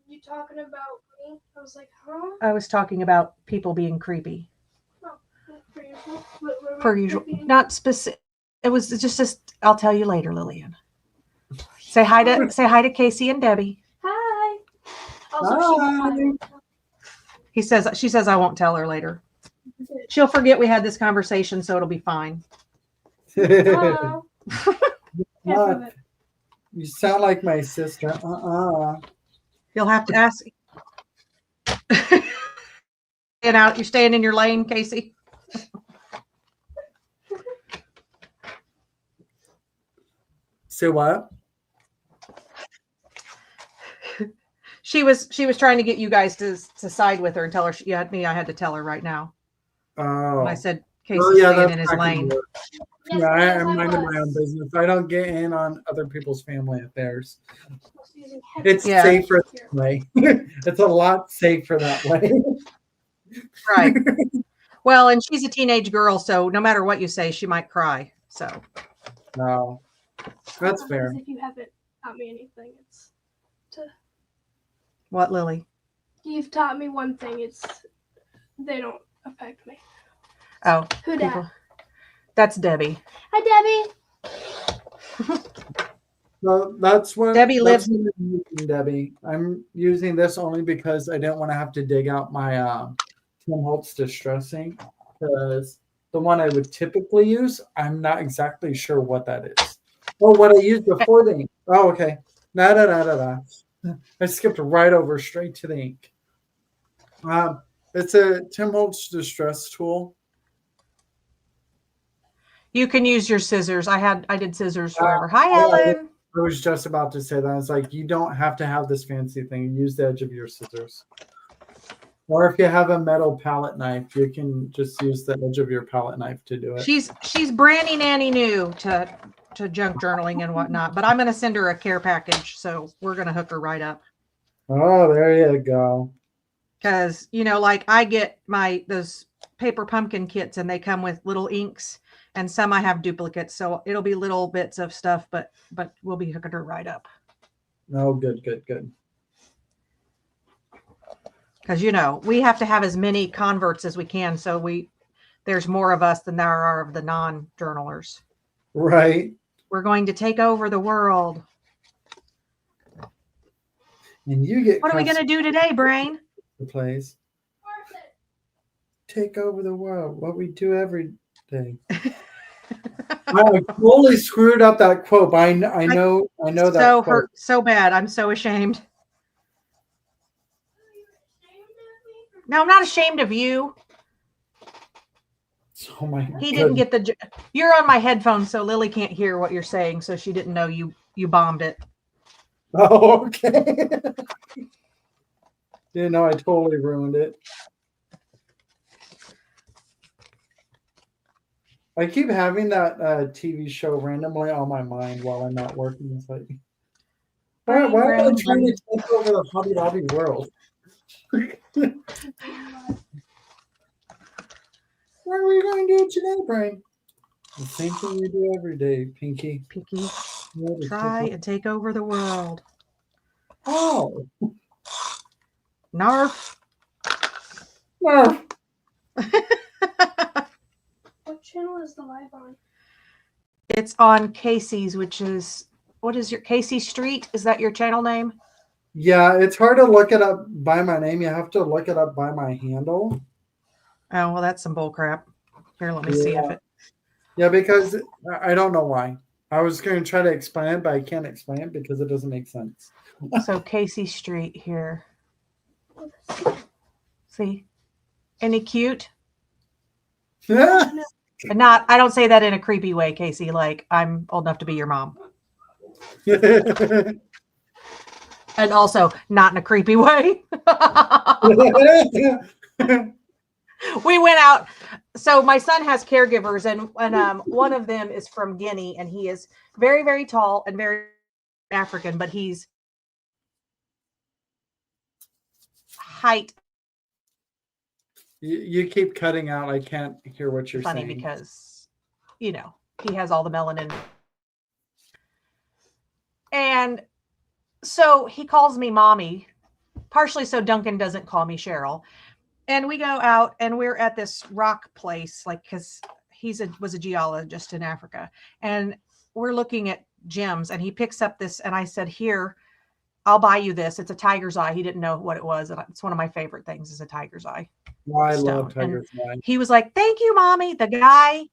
you talking about me. I was like, huh?
I was talking about people being creepy.
Oh, per usual.
Per usual. Not specific. It was just. I'll tell you later, Lillian. Say hi to Casey and Debbie.
Hi. Also,
she says I won't tell her later. She'll forget we had this conversation, so it'll be fine.
Hello.
You sound like my sister.
You'll have to ask. You're staying in your lane, Casey.
Say what?
She was trying to get you guys to side with her and tell her she had me. I had to tell her right now.
Oh.
And I said
Well,
Casey's
yeah,
staying
that's
in his
not gonna
lane.
work.
Yes,
Yeah,
yes,
I'm
I
minding my own
was.
business. I don't get in on other people's family affairs.
Using
It's
Yeah.
safer that way. It's a lot safer that way.
Right. Well, and she's a teenage girl, so no matter what you say, she might cry. So
No, that's
Because
fair.
if you haven't taught me anything, it's to
what, Lily?
you've taught me one thing. It's they don't affect me.
Oh,
Who
people.
dat?
That's Debbie.
Hi, Debbie.
Well, that's what
Debbie
that's
lives-
what I'm using, Debbie. I'm using this only because I didn't want to have to dig out my Tim Holtz distressing, because the one I would typically use, I'm not exactly sure what that is. Oh, what I used before the ink. Oh, okay. Da da da da da. I skipped right over straight to the ink. It's a Tim Holtz distress tool.
You can use your scissors. I did scissors
Uh,
forever. Hi,
I-
Ellen.
I was just about to say that. It's like, you don't have to have this fancy thing. Use the edge of your scissors. Or if you have a metal palette knife, you can just use the edge of your palette knife to do it.
She's brandy nanny new to junk journaling and whatnot, but I'm going to send her a care package, so we're going to hook her right up.
Oh, there you go.
Because like I get those paper pumpkin kits, and they come with little inks, and some I have duplicates, so it'll be little bits of stuff, but we'll be hooking her right up.
Oh, good, good, good.
Because we have to have as many converts as we can, so there's more of us than there are of the non-journalers.
Right.
We're going to take over the world.
And you get
What are we going to do today, Brain?
the plays. Take over the world. What we do every day. I totally screwed up that quote, but I know that
So
quote.
hurt, so bad. I'm so ashamed. No, I'm not ashamed of you.
Oh my
He didn't get the. You're on my headphones, so Lily can't hear what you're saying, so she didn't know you bombed it.
Oh, okay. You know, I totally ruined it. I keep having that TV show randomly on my mind while I'm not working. It's like, why am I trying to take over the Hobby Lobby world? What are we going to do today, Brian? The same thing we do every day, Pinky.
Pinky, try and take over the world.
Oh.
Narf.
Narf.
What channel is the live on?
It's on Casey's, which is, what is your Casey Street? Is that your channel name?
Yeah, it's hard to look it up by my name. You have to look it up by my handle.
Oh, well, that's some bull crap. Here, let me see if it.
Yeah, because I don't know why. I was going to try to explain it, but I can't explain it because it doesn't make sense.
So Casey Street here. See? Any cute?
Yeah.
And I don't say that in a creepy way, Casey. Like, I'm old enough to be your mom. And also not in a creepy way. We went out. So my son has caregivers, and one of them is from Guinea, and he is very, very tall and very African, but he's height.
You keep cutting out. I can't hear what you're
Funny
saying.
because, he has all the melanin. And so he calls me mommy, partially so Duncan doesn't call me Cheryl. And we go out, and we're at this rock place, like, because was a geologist in Africa, and we're looking at gems, and he picks up this, and I said, here, I'll buy you this. It's a tiger's eye. He didn't know what it was. And it's one of my favorite things is a tiger's eye.
Oh, I
stone.
love tiger's eye.
He was like, thank you, mommy. The guy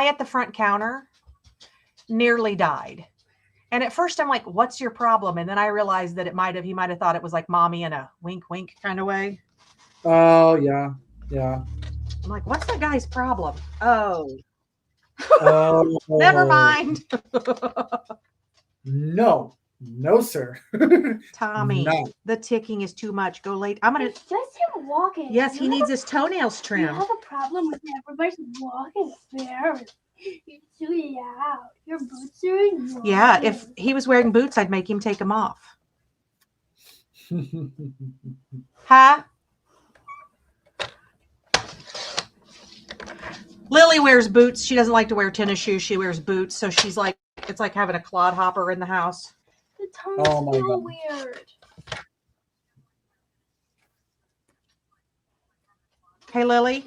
at the front counter nearly died. And at first I'm like, what's your problem? And then I realized that he might have thought it was like mommy in a wink, wink kind of way.
Oh, yeah. Yeah.
I'm like, what's that guy's problem? Oh,
Oh.
never mind.
No. No, sir.
Tommy,
No.
the ticking is too much. Go late. I'm gonna.
It's just him walking.
Yes,
You
he
have
needs his toenails
You
trimmed.
have a problem with everybody's walking fast. You're too loud. Your boots are annoying.
Yeah, if he was wearing boots, I'd make him take them off. Huh? Lily wears boots. She doesn't like to wear tennis shoes. She wears boots. So she's like, it's like having a clodhopper in the house.
The tongue's
Oh my
so
God.
weird.
Hey, Lily,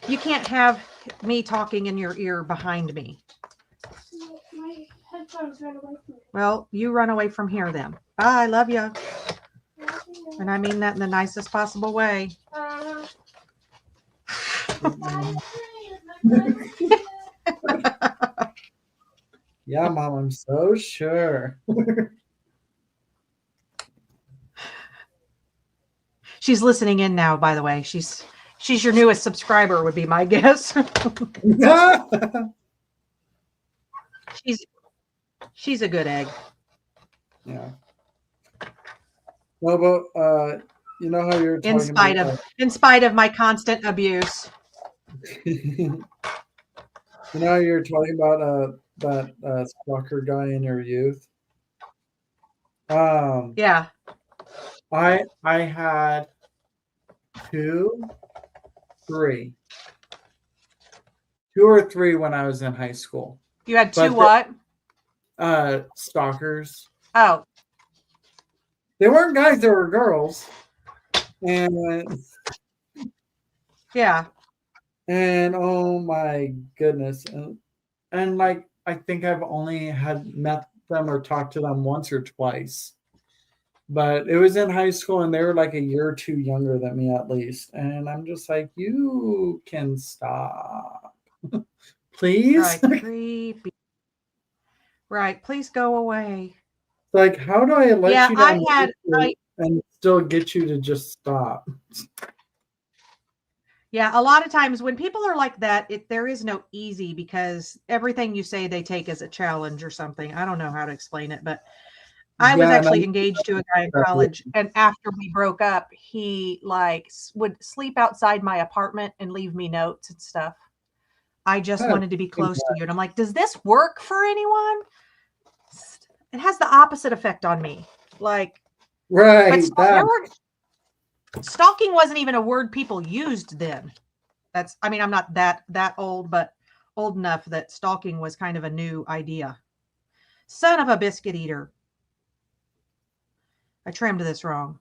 you can't have me talking in your ear behind me.
My headphones ran away from me.
Well, you run away from here then. Bye. Love you. And I mean that in the nicest possible way.
Yeah, Mom, I'm so sure.
She's listening in now, by the way. She's your newest subscriber, would be my guess. She's a good egg.
Yeah. Well, but you know how you're
In spite of my constant abuse.
you know how you're talking about that stalker guy in your youth.
Yeah.
I had 2 or 3 when I was in high school.
You had two
But
what?
Stalkers.
Oh,
They weren't guys, they were girls. And
yeah.
And oh my goodness. And like, I think I've only had met them or talked to them once or twice. But it was in high school and they were like a year or 2 younger than me at least. And I'm just like, you can stop. Please?
Right. Creepy. Right. Please go away.
Like, how do I let
Yeah,
you down and still get you to just stop?
Yeah, a lot of times when people are like that, there is no easy because everything you say they take as a challenge or something. I don't know how to explain it, but I was actually engaged to a guy in college, and after we broke up, he like would sleep outside my apartment and leave me notes and stuff. I just wanted to be close to you. And I'm like, does this work for anyone? It has the opposite effect on me. Like,
right.
Stalking wasn't even a word people used then. I mean, I'm not that old, but old enough that stalking was kind of a new idea. Son of a biscuit eater. I trimmed this wrong.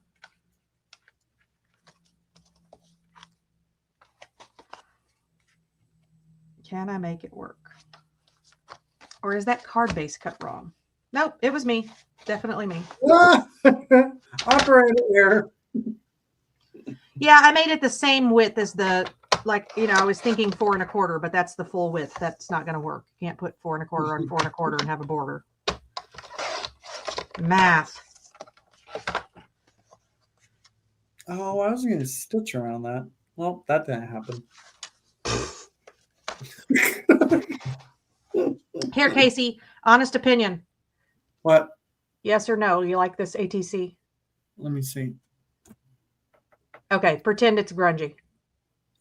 Can I make it work? Or is that card base cut wrong? Nope, it was me. Definitely me.
Operator error.
Yeah, I made it the same width as I was thinking 4 1/4, but that's the full width. That's not going to work. You can't put 4 1/4 on 4 1/4 and have a border. Math.
Oh, I was going to stitch around that. Well, that didn't happen.
Here, Casey, honest opinion.
What?
Yes or no? You like this ATC?
Let me see.
Okay, pretend it's grungy.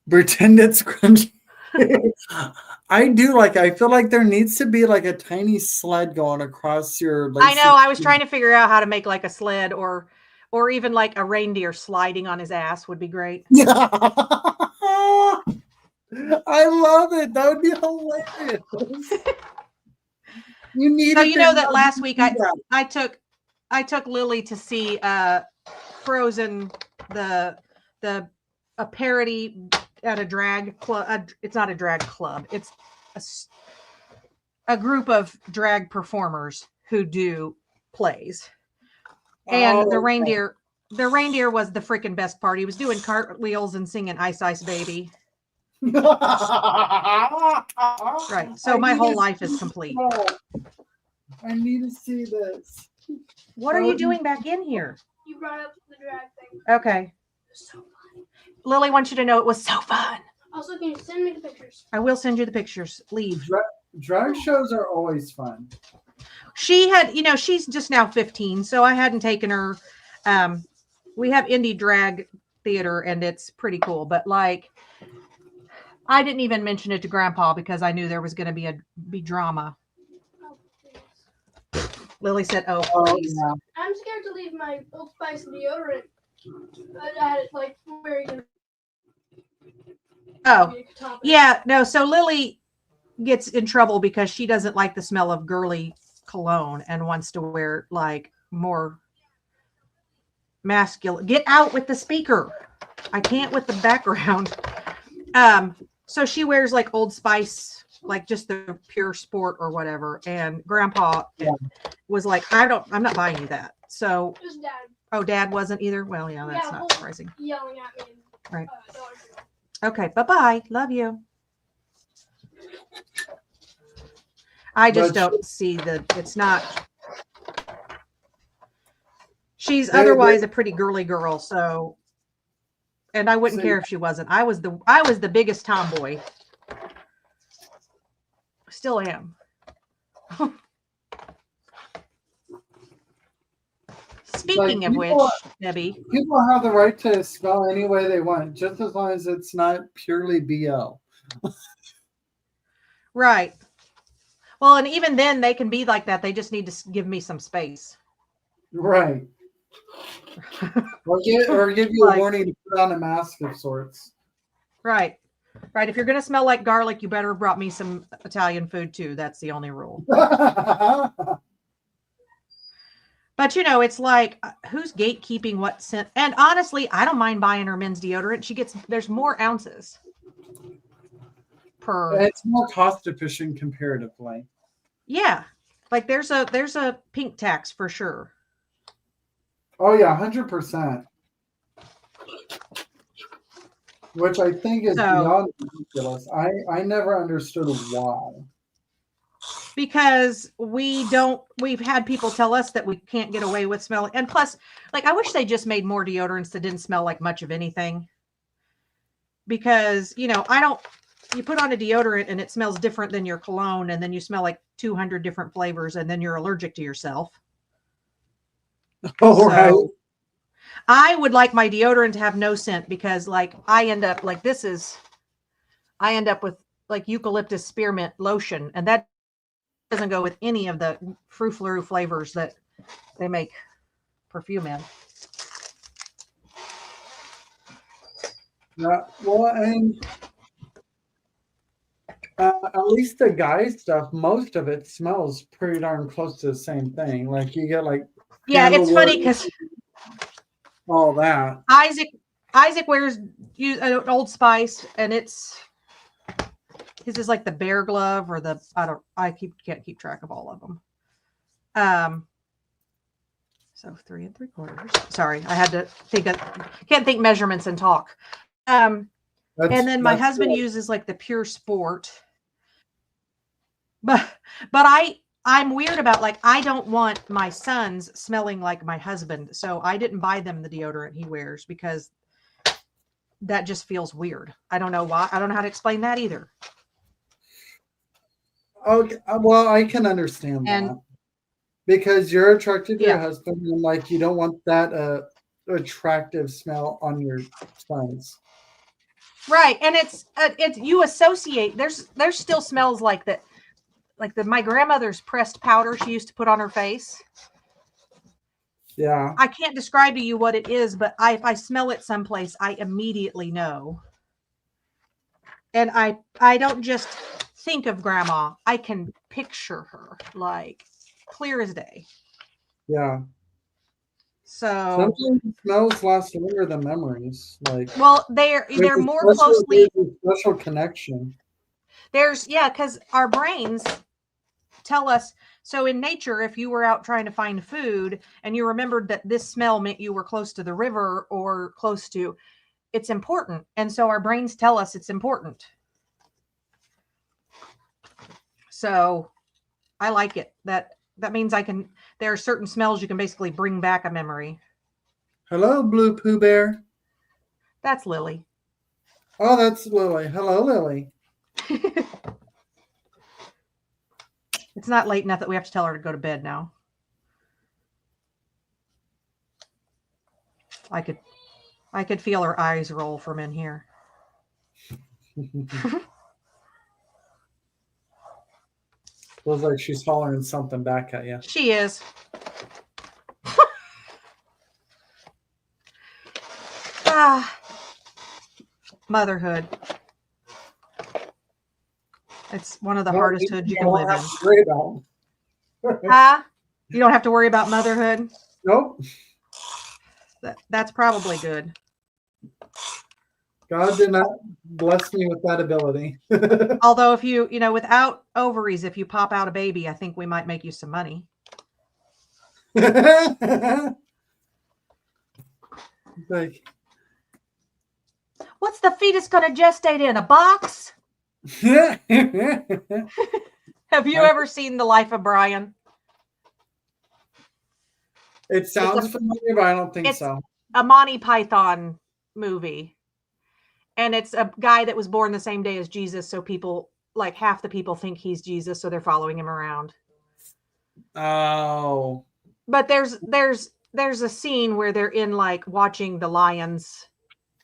Pretend it's grungy. I feel like there needs to be like a tiny sled going across your
I know. I was trying to figure out how to make like a sled or even like a reindeer sliding on his ass would be great.
Yeah. I love it. That would be hilarious.
So you know that last week I took Lily to see Frozen, a parody at a drag club. It's not a drag club. It's a group of drag performers who do plays. And the reindeer was the freaking best part. He was doing cartwheels and singing Ice Ice Baby. Right. So my whole life is complete.
I need to see this.
What are you doing back in here?
You brought up the drag thing.
Okay.
So fun.
Lily wants you to know it was so fun.
Also, can you send me the pictures?
I will send you the pictures. Leave.
Drag shows are always fun.
she had, she's just now 15, so I hadn't taken her. We have indie drag theater, and it's pretty cool. But like, I didn't even mention it to Grandpa because I knew there was going to be drama.
Oh, please.
Lily said, "Oh,
Oh,
please."
yeah.
I'm scared to leave my Old Spice deodorant. I had it like where you
Oh,
can top it.
yeah. No, so Lily gets in trouble because she doesn't like the smell of girly cologne and wants to wear like more masculine. Get out with the speaker. I can't with the background. So she wears like Old Spice, like just the pure sport or whatever. And Grandpa was like, I'm not buying you that. So,
Just Dad
Dad wasn't either. Well, yeah, that's
Yeah,
not
well-
surprising.
yelling at me.
Right.
Dollar Tree.
Okay, bye-bye. Love you. I just
But
don't see it's not. She's
They-
otherwise a pretty girly girl, so, and I wouldn't
See-
care if she wasn't. I was the biggest tomboy. Still am. Speaking
Like,
of which,
people-
Debbie,
People have the right to smell any way they want, just as long as it's not purely BL.
right. Well, and even then they can be like that. They just need to give me some space.
Right. Or give you
Like-
a warning to put on a mask of sorts.
Right. Right. If you're going to smell like garlic, you better have brought me some Italian food too. That's the only rule. But it's like, who's gatekeeping what scent? And honestly, I don't mind buying her men's deodorant. There's more ounces per.
It's more cost efficient comparatively.
Yeah. Like there's a pink tax for sure.
Oh yeah, 100%. Which I think is
So-
beyond ridiculous. I never understood why.
Because we've had people tell us that we can't get away with smelling. And plus, like, I wish they just made more deodorants that didn't smell like much of anything. Because, you put on a deodorant and it smells different than your cologne, and then you smell like 200 different flavors, and then you're allergic to yourself.
Oh, right.
So I would like my deodorant to have no scent because like I end up with like eucalyptus spearmint lotion, and that doesn't go with any of the frou-frou flavors that they make perfume in.
Yeah, well, and at least the guy stuff, most of it smells pretty darn close to the same thing. Like you get like
Yeah, it's
candlewood,
funny because
all that.
Isaac wears an Old Spice, and his is like the bear glove or can't keep track of all of them. So 3 3/4. Sorry, I had to can't think measurements and talk. And then my husband uses like the Pure Sport, but I'm weird about like I don't want my sons smelling like my husband, so I didn't buy them the deodorant he wears because that just feels weird. I don't know why. I don't know how to explain that either.
Okay, well, I can understand
And-
that because you're attracted to your
Yeah.
husband, and like you don't want that attractive smell on your sons.
Right, and it's you associate. There's still smells like that, like my grandmother's pressed powder she used to put on her face.
Yeah,
I can't describe to you what it is, but if I smell it someplace, I immediately know. And I don't just think of grandma. I can picture her like clear as day.
yeah.
So,
Sometimes smells last longer than memories. Like
well, they're
there's a
more
special-
closely.
there's a special connection.
Because our brains tell us. So in nature, if you were out trying to find food and you remembered that this smell meant you were close to the river or close to, it's important. And so our brains tell us it's important. So I like it. That means there are certain smells you can basically bring back a memory.
Hello, Blue Pooh Bear.
That's Lily.
Oh, that's Lily. Hello, Lily.
It's not late enough that we have to tell her to go to bed now. I could feel her eyes roll from in here.
Feels like she's hollering something back at you.
She is. Motherhood. It's one of the hardest hoods you can live in.
Worry about.
You don't have to worry about motherhood.
Nope.
That's probably good.
God did not bless me with that ability.
Although if you without ovaries, if you pop out a baby, I think we might make you some money.
Like,
what's the fetus going to gestate in? A box? Have you ever seen The Life of Brian?
It sounds familiar, but I don't think so.
A Monty Python movie. And it's a guy that was born the same day as Jesus. So people, like half the people think he's Jesus. So they're following him around.
Oh.
But there's a scene where they're in like watching the lions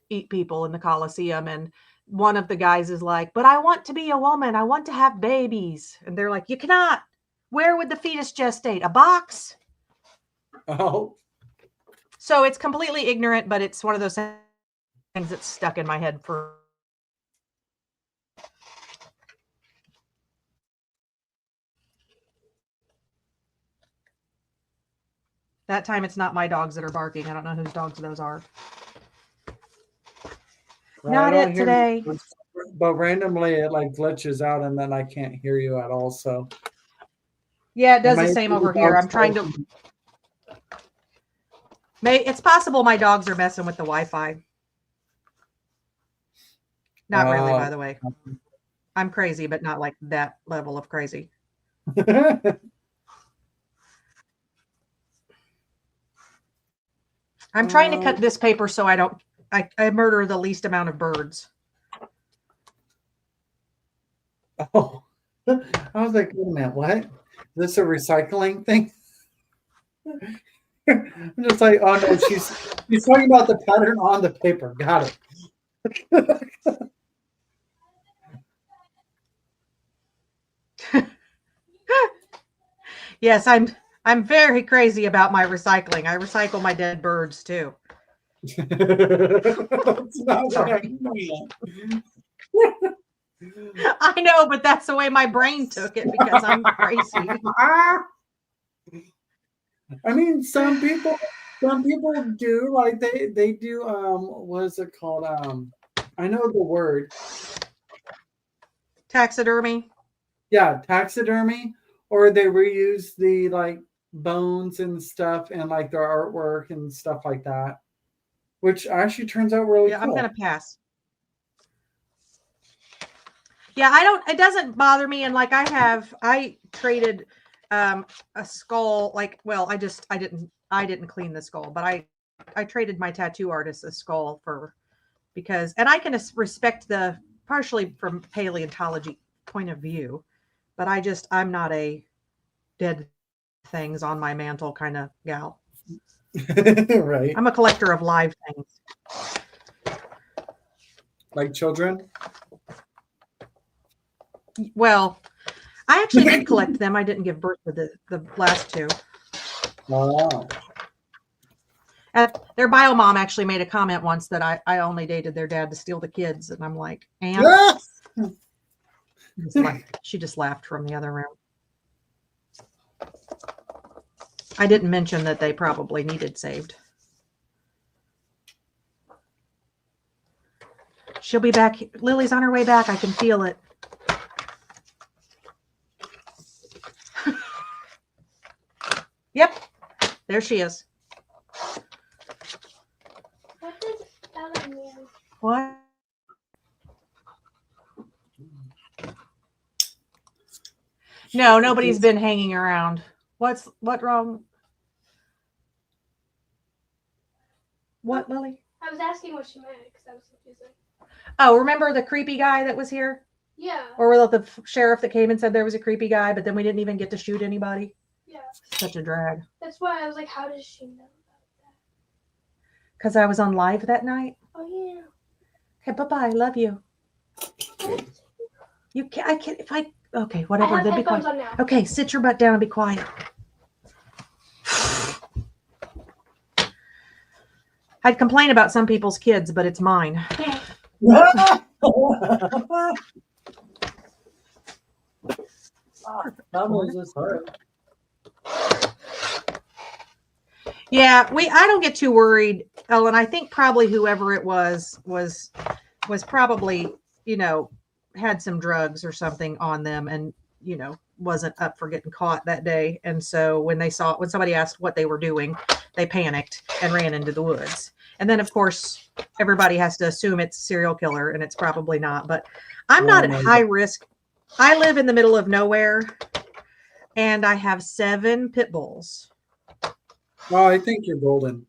eat people in the Colosseum. And one of the guys is like, but I want to be a woman. I want to have babies. And they're like, you cannot. Where would the fetus gestate? A box?
Oh.
So it's completely ignorant, but it's one of those things that's stuck in my head for. That time it's not my dogs that are barking. I don't know whose dogs those are. Not it today.
But randomly it like glitches out and then I can't hear you at all. So
yeah, it does the same over here. I'm trying to. It's possible my dogs are messing with the Wi-Fi. Not really, by the way. I'm crazy, but not like that level of crazy. I'm trying to cut this paper so I murder the least amount of birds.
Oh, I was like, wait a minute, what? Is this a recycling thing? I'm just like, oh no, she's talking about the pattern on the paper. Got it.
Yes, I'm very crazy about my recycling. I recycle my dead birds too. Sorry. I know, but that's the way my brain took it because I'm crazy.
I mean, some people do like they do what is it called? I know the word.
Taxidermy.
Yeah, taxidermy, or they reuse the like bones and stuff and like their artwork and stuff like that, which actually turns out really cool.
I'm gonna pass. Yeah, it doesn't bother me. And like I traded a skull, like, well, I didn't clean the skull, but I traded my tattoo artist a skull because I can respect the partially from paleontology point of view, but I'm not a dead things on my mantle kind of gal.
Right.
I'm a collector of live things.
Like children?
Well, I actually did collect them. I didn't give birth to the last two.
Wow.
And their bio mom actually made a comment once that I only dated their dad to steal the kids. And I'm like, and she just laughed from the other room. I didn't mention that they probably needed saved. She'll be back. Lily's on her way back. I can feel it. Yep. There she is.
What does Ella mean?
What? No, nobody's been hanging around. What wrong? What, Lily?
I was asking what she meant because I was confused.
Oh, remember the creepy guy that was here?
Yeah.
Or with the sheriff that came and said there was a creepy guy, but then we didn't even get to shoot anybody.
Yeah.
Such a drag.
That's why I was like, how does she know about
Because I was on live that night.
that? Oh yeah.
Okay, bye-bye. Love you. You can't, I can't, if I, okay, whatever.
I have
Then be
headphones
quiet.
on now.
Okay, sit your butt down and be quiet. I'd complain about some people's kids, but it's mine.
That was just hard.
Yeah, I don't get too worried, Ellen. I think probably whoever it was probably, had some drugs or something on them and, wasn't up for getting caught that day. And so when somebody asked what they were doing, they panicked and ran into the woods. And then of course, everybody has to assume it's a serial killer, and it's probably not, but I'm not at high risk. I live in the middle of nowhere and I have 7 pit bulls.
Oh, I think you're golden.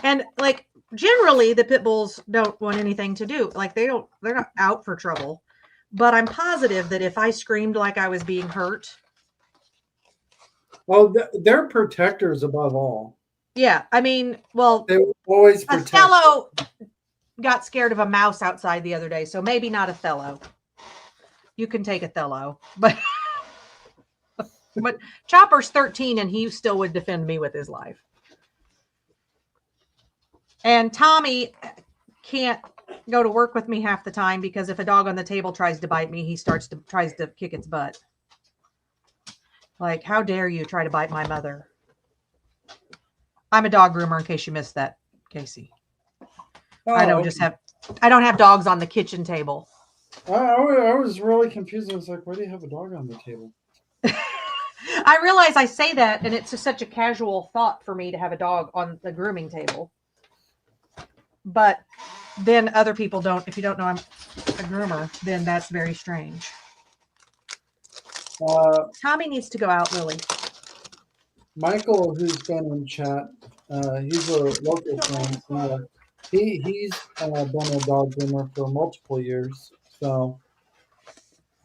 And like generally the pit bulls don't want anything to do. Like they're not out for trouble. But I'm positive that if I screamed like I was being hurt.
Well, they're protectors above all.
Yeah. I mean, well,
They will always protect.
Othello got scared of a mouse outside the other day. So maybe not Othello. You can take Othello, but Chopper's 13 and he still would defend me with his life. And Tommy can't go to work with me half the time because if a dog on the table tries to bite me, he tries to kick its butt. Like, how dare you try to bite my mother? I'm a dog groomer in case you missed that, Casey.
Oh,
I don't have dogs on the kitchen table.
I was really confused. I was like, why do you have a dog on the table?
I realize I say that, and it's just such a casual thought for me to have a dog on the grooming table. But then other people don't. If you don't know I'm a groomer, then that's very strange. Tommy needs to go out, Lily.
Michael, who's been in chat, he's a local friend. He's been a dog groomer for multiple years. So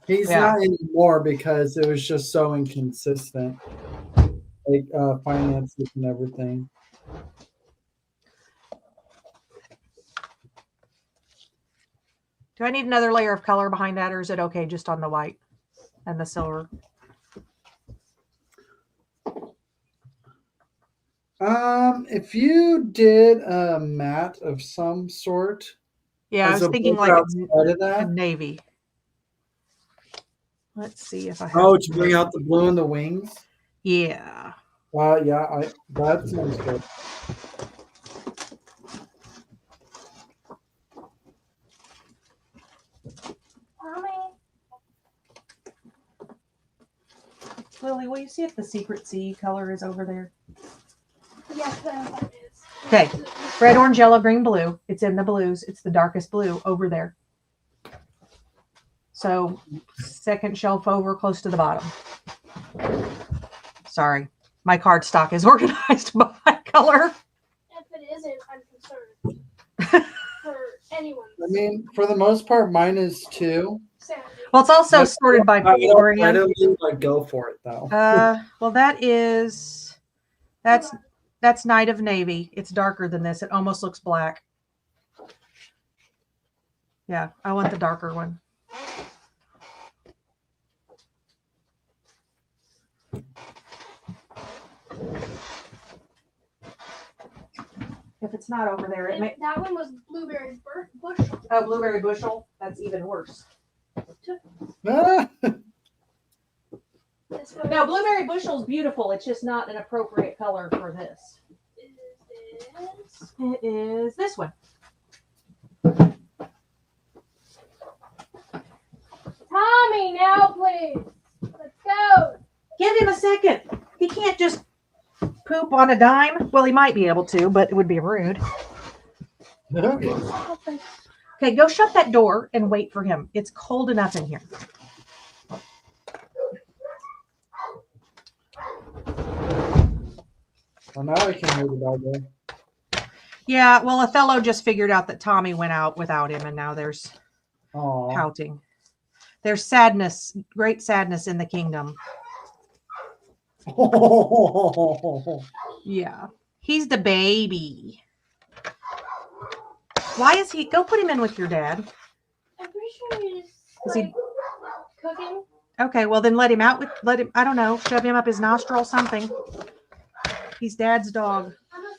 he's not anymore because it was just so inconsistent, like finances and everything.
Do I need another layer of color behind that, or is it okay just on the white and the silver?
If you did a matte of some sort,
yeah, I was thinking like a navy. Let's see if I have.
To bring out the blue in the wings.
Yeah.
Yeah, that sounds good.
Lily, will you see if the secret C color is over there?
Yes, that is.
Okay. Red, orange, yellow, green, blue. It's in the blues. It's the darkest blue over there. So second shelf over close to the bottom. Sorry. My card stock is organized by color.
If it isn't, I'm concerned. For anyone.
I mean, for the most part, mine is 2.
Sandy.
Well, it's also sorted by brand.
I don't like go for it though.
Well, that's Night of Navy. It's darker than this. It almost looks black. Yeah, I want the darker one. If it's not over there, it may.
That one was blueberry bushel.
Oh, blueberry bushel. That's even worse.
Ah!
No, blueberry bushel is beautiful. It's just not an appropriate color for this. It is this one.
Tommy, now please. Let's go.
Give him a second. He can't just poop on a dime. Well, he might be able to, but it would be rude. Okay, go shut that door and wait for him. It's cold enough in here.
Well, now I can hear the dog there.
Yeah, well, Othello just figured out that Tommy went out without him, and now there's
Aw.
pouting. There's sadness, great sadness in the kingdom. Yeah. He's the baby. Why is he? Go put him in with your dad.
I'm pretty sure he's
Is he-
like cooking.
Okay, well then let him out with, let him, I don't know, shove him up his nostril, something. He's dad's dog.
I'm gonna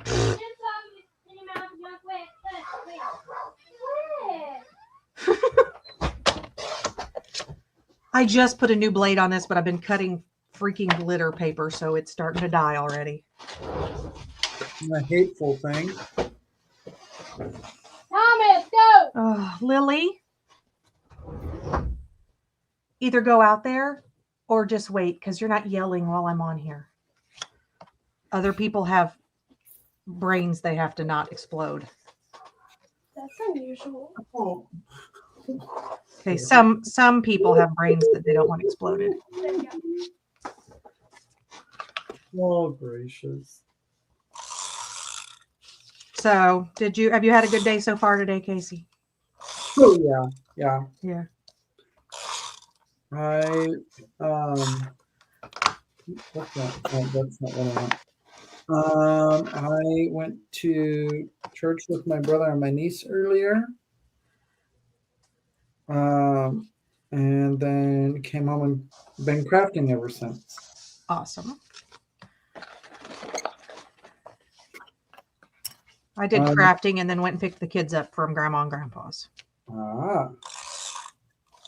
sit. Just talking in your mouth. Not wait.
I just put a new blade on this, but I've been cutting freaking glitter paper, so it's starting to die already.
A hateful thing.
Thomas, go.
Oh, Lily, either go out there or just wait because you're not yelling while I'm on here. Other people have brains they have to not explode.
That's unusual.
Oh,
Okay, some people have brains that they don't want exploded.
oh gracious.
So, have you had a good day so far today, Casey?
Oh yeah.
Yeah.
I what's that? Oh, that's not what I want. I went to church with my brother and my niece earlier. And then came home and been crafting ever since.
Awesome. I did crafting and then went and picked the kids up from Grandma and Grandpa's.
Ah,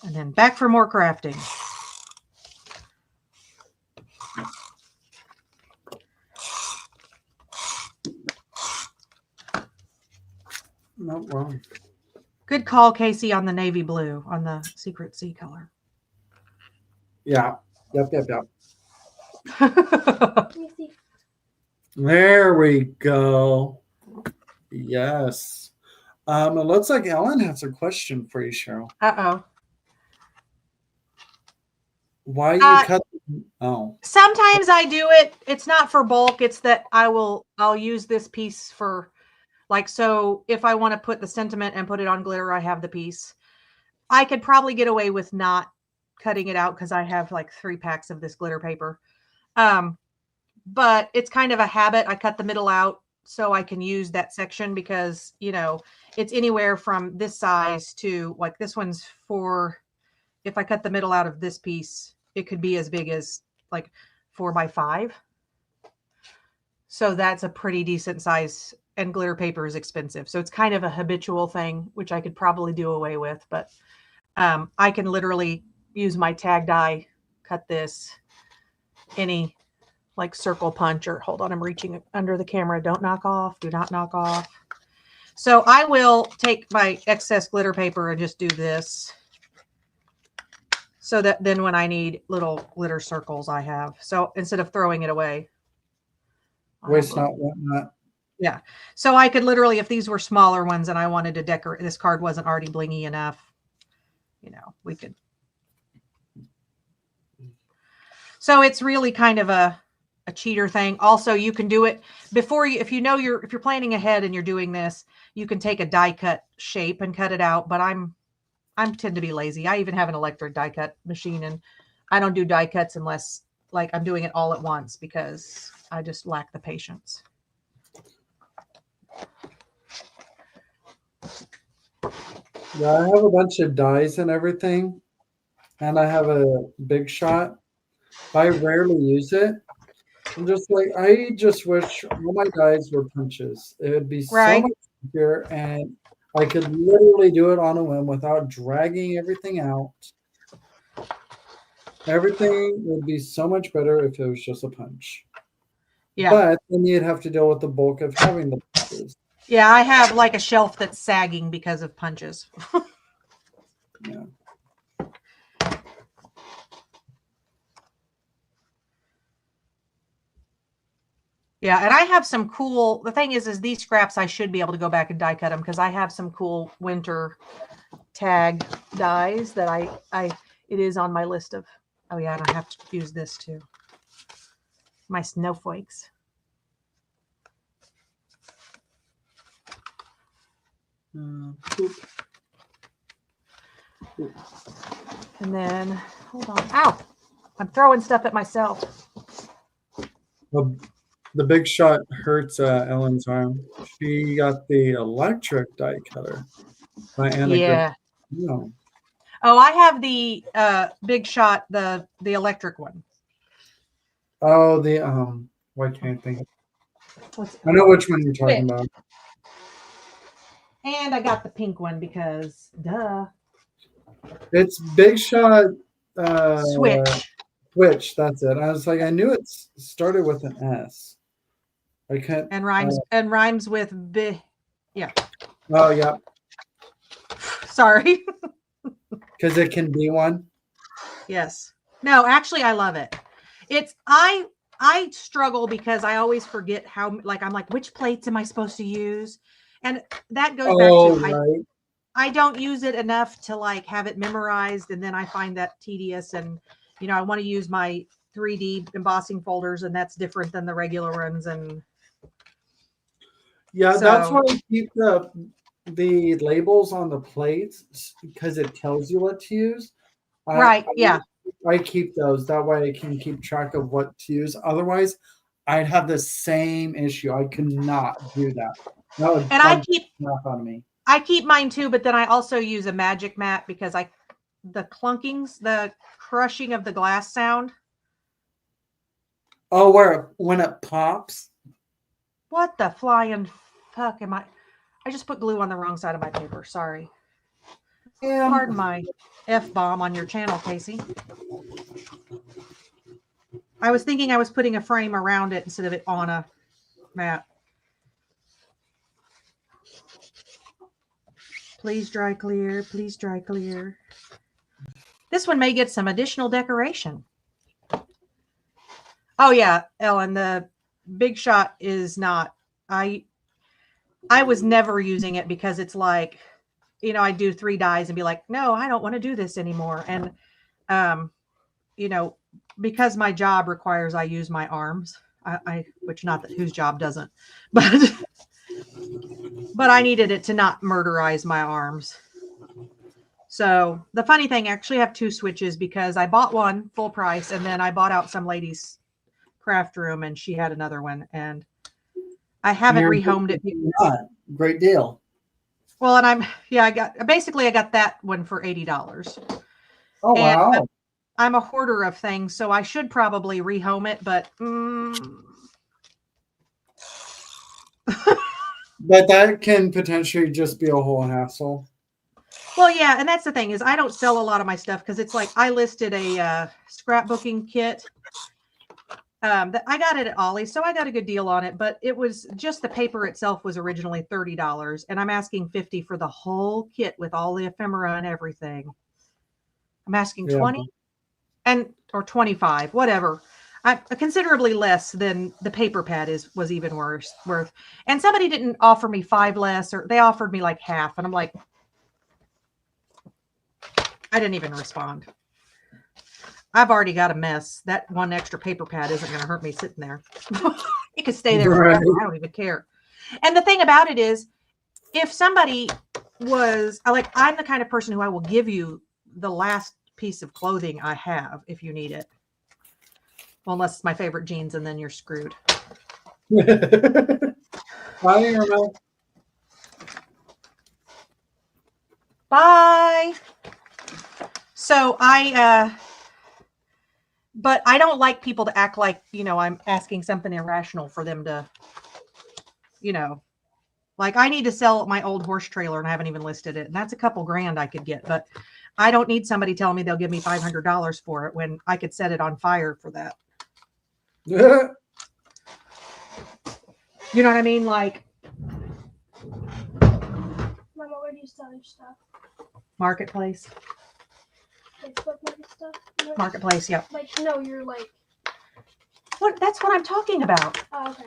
And then back for more crafting.
not wrong.
Good call, Casey, on the navy blue, on the secret sea color.
Yeah. Yep.
Let me see.
There we go. Yes. It looks like Ellen has a question for you, Cheryl.
Uh-oh.
Why you cut? Oh,
Sometimes I do it. It's not for bulk. It's that I'll use this piece for, like, so if I want to put the sentiment and put it on glitter, I have the piece. I could probably get away with not cutting it out because I have like 3 packs of this glitter paper. But it's kind of a habit. I cut the middle out so I can use that section because, you know, it's anywhere from this size to like this one's for, if I cut the middle out of this piece, it could be as big as like 4 by 5. So that's a pretty decent size, and glitter paper is expensive. So it's kind of a habitual thing, which I could probably do away with, but I can literally use my tag die, cut this, any like circle punch, or hold on, I'm reaching under the camera. Don't knock off. Do not knock off. So I will take my excess glitter paper and just do this. So that then when I need little glitter circles, I have. So instead of throwing it away.
waste not, want not.
Yeah. So I could literally, if these were smaller ones and I wanted to decorate, this card wasn't already blingy enough, you know, we could. So it's really kind of a cheater thing. Also, you can do it before you, if you're planning ahead and you're doing this, you can take a die cut shape and cut it out. But I'm tend to be lazy. I even have an electric die cut machine, and I don't do die cuts unless like I'm doing it all at once because I just lack the patience.
Yeah, I have a bunch of dies and everything, and I have a big shot. I rarely use it. I'm just like, I just wish all my dies were punches. It would be so much easier, and I could literally do it on a whim without dragging everything out. Everything would be so much better if it was just a punch.
Yeah.
But then you'd have to deal with the bulk of having the punches.
Yeah, I have like a shelf that's sagging because of punches.
Yeah.
Yeah, and I have some cool, the thing is these scraps, I should be able to go back and die cut them because I have some cool winter tag dies that it is on my list of, oh yeah, and I have to use this too. My snowflakes.
Poop.
And then, hold on. Ow! I'm throwing stuff at myself.
The big shot hurts Ellen's arm. She got the electric die cutter by Anna
Yeah.
No.
Oh, I have the Big Shot, the electric one.
Oh, the why can't I think?
What's,
I know which one you're talking
Switch.
about.
And I got the pink one because, duh.
It's Big Shot
Switch.
Switch. That's it. I was like, I knew it started with an S. I can't.
And rhymes with B. Yeah.
Oh yeah,
Sorry.
because it can be one.
Yes. No, actually, I love it. It's I struggle because I always forget how, like, I'm like, which plates am I supposed to use? And that goes back to
Right.
I don't use it enough to like have it memorized, and then I find that tedious. And I want to use my 3D embossing folders, and that's different than the regular ones. And
Yeah, that's
so,
why I keep the labels on the plates because it tells you what to use.
right, yeah.
I keep those. That way I can keep track of what to use. Otherwise, I'd have the same issue. I could not do that. That would
And I
bug the crap out of me.
keep mine too, but then I also use a magic mat because the clunkings, the crushing of the glass sound.
Oh, when it pops?
What the flying fuck am I? I just put glue on the wrong side of my paper. Sorry.
Yeah.
Pardon my F-bomb on your channel, Casey. I was thinking I was putting a frame around it instead of it on a mat. Please dry clear. Please dry clear. This one may get some additional decoration. Oh yeah, Ellen, the Big Shot is not. I was never using it because it's like, I do 3 dies and be like, no, I don't want to do this anymore. And, because my job requires I use my arms, which not that whose job doesn't, but I needed it to not murderize my arms. So the funny thing, I actually have 2 switches because I bought one full price and then I bought out some lady's craft room and she had another one, and I haven't rehomed it.
Great deal.
Well, and I got that one for $80.
Oh, wow.
I'm a hoarder of things, so I should probably rehome it, but
But that can potentially just be a whole hassle.
well, yeah, and that's the thing is I don't sell a lot of my stuff because it's like I listed a scrapbooking kit that I got it at Ollie's, so I got a good deal on it. But it was just the paper itself was originally $30, and I'm asking $50 for the whole kit with all the ephemera and everything. I'm asking $20 or $25, whatever. Considerably less than the paper pad was even worth. And somebody didn't offer me $5 less, or they offered me like half, and I'm like, I didn't even respond. I've already got a mess. That one extra paper pad isn't going to hurt me sitting there. It could stay there forever. I don't even care. And the thing about it is, if somebody was like, I'm the kind of person who I will give you the last piece of clothing I have if you need it. Well, unless it's my favorite jeans, and then you're screwed. Bye. So but I don't like people to act like, I'm asking something irrational for them to, like I need to sell my old horse trailer and I haven't even listed it. And that's a couple grand I could get, but I don't need somebody telling me they'll give me $500 for it when I could set it on fire for that. You know what I mean? Like,
Mama, where do you sell your stuff?
Marketplace.
Facebook Market stuff? No.
Marketplace, yep.
Like, no, you're like.
That's what I'm talking about.
Oh, okay.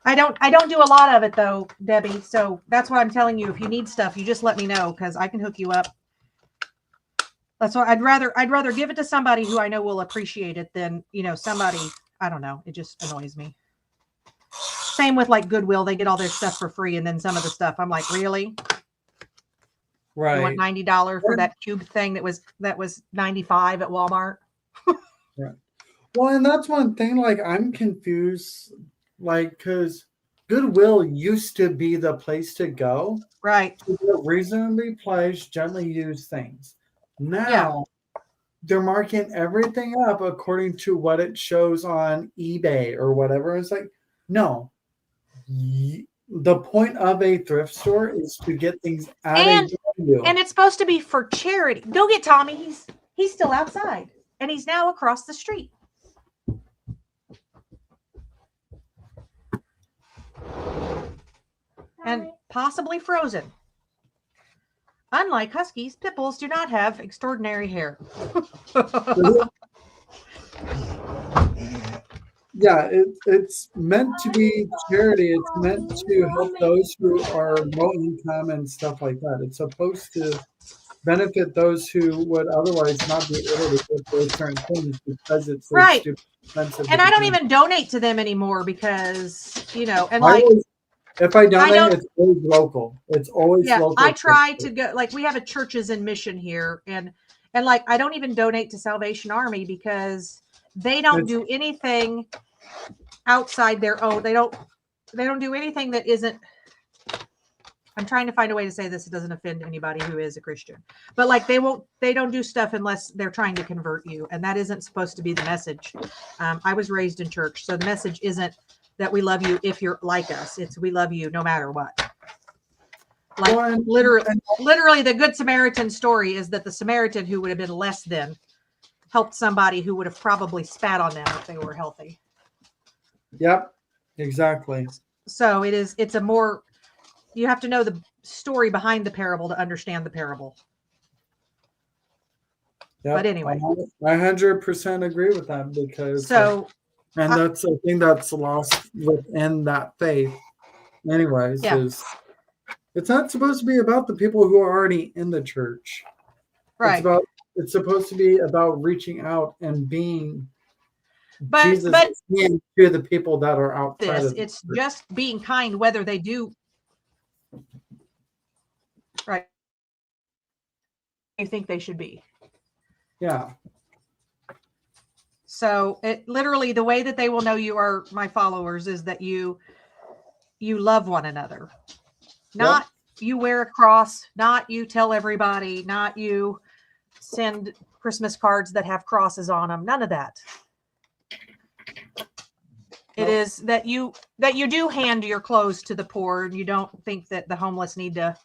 I don't do a lot of it though, Debbie. So that's what I'm telling you. If you need stuff, you just let me know because I can hook you up. That's why I'd rather give it to somebody who I know will appreciate it than, somebody, I don't know. It just annoys me. Same with like Goodwill. They get all their stuff for free. And then some of the stuff I'm like, really? You
Right.
want $90 for that cube thing that was $95 at Walmart?
Right. Well, and that's one thing, like I'm confused, like, because Goodwill used to be the place to go
Right.
to get reasonably priced, gently used things. Now they're marking everything up according to what it shows on eBay or whatever. It's like, no, the point of a thrift store is to get things at
And-
a value.
And it's supposed to be for charity. Go get Tommy. He's still outside. And he's now across the street. And possibly frozen. Unlike Huskies, pit bulls do not have extraordinary hair.
Yeah, it's meant to be charity. It's meant to help those who are low income and stuff like that. It's supposed to benefit those who would otherwise not be able to get those certain things because it's so
Right.
stupid expensive.
And I don't even donate to them anymore because, and
I
like,
always, if I donate,
don't-
it's always local. It's always local.
I try to go, like, we have a churches in mission here, and like, I don't even donate to Salvation Army because they don't do anything outside their own. They don't do anything that isn't. I'm trying to find a way to say this. It doesn't offend anybody who is a Christian, but like, they don't do stuff unless they're trying to convert you. And that isn't supposed to be the message. I was raised in church. So the message isn't that we love you if you're like us. It's we love you no matter what. Like,
Well,
literally the Good Samaritan story is that the Samaritan who would have been less than helped somebody who would have probably spat on them if they were healthy.
Yep, exactly.
So it's a more, you have to know the story behind the parable to understand the parable.
Yep.
But anyway.
I 100% agree with that because and that's a thing that's lost within that faith. Anyways, is it's not supposed to be about the people who are already in the church.
Right.
It's supposed to be about reaching out and being Jesus to the people that are outside of
it's church. Just being kind, whether they do right. You think they should be.
Yeah.
So it literally, the way that they will know you are my followers is that you love one another. Not you wear a cross, not you tell everybody, not you send Christmas cards that have crosses on them. None of that. It is that you do hand your clothes to the poor, and you don't think that the homeless need to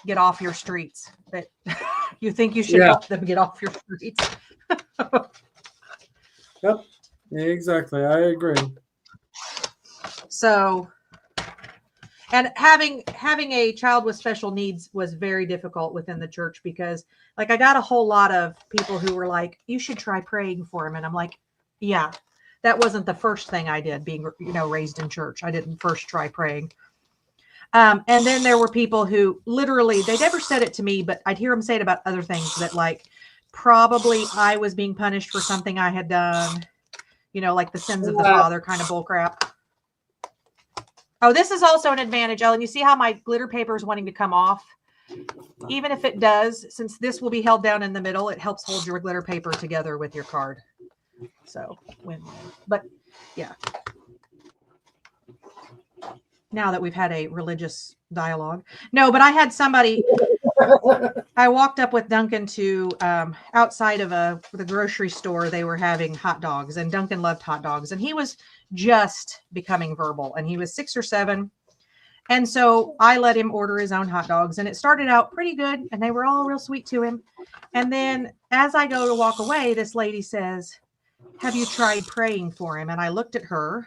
get off your streets. That you think you should help them get off your streets.
Yep, exactly. I agree.
So, and having a child with special needs was very difficult within the church because, like, I got a whole lot of people who were like, "You should try praying for him," and I'm like, "Yeah, that wasn't the first thing I did. Being raised in church, I didn't first try praying." And then there were people who literally, they never said it to me, but I'd hear them say it about other things that, like, probably I was being punished for something I had done, like the sins of the father kind of bull crap. Oh, this is also an advantage, Ellen. You see how my glitter paper is wanting to come off? Even if it does, since this will be held down in the middle, it helps hold your glitter paper together with your card. So win-win. But yeah. Now that we've had a religious dialogue. No, but I had somebody, I walked up with Duncan to outside of the grocery store. They were having hot dogs, and Duncan loved hot dogs, and he was just becoming verbal, and he was 6 or 7. And so I let him order his own hot dogs, and it started out pretty good, and they were all real sweet to him. And then as I go to walk away, this lady says, "Have you tried praying for him?" And I looked at her,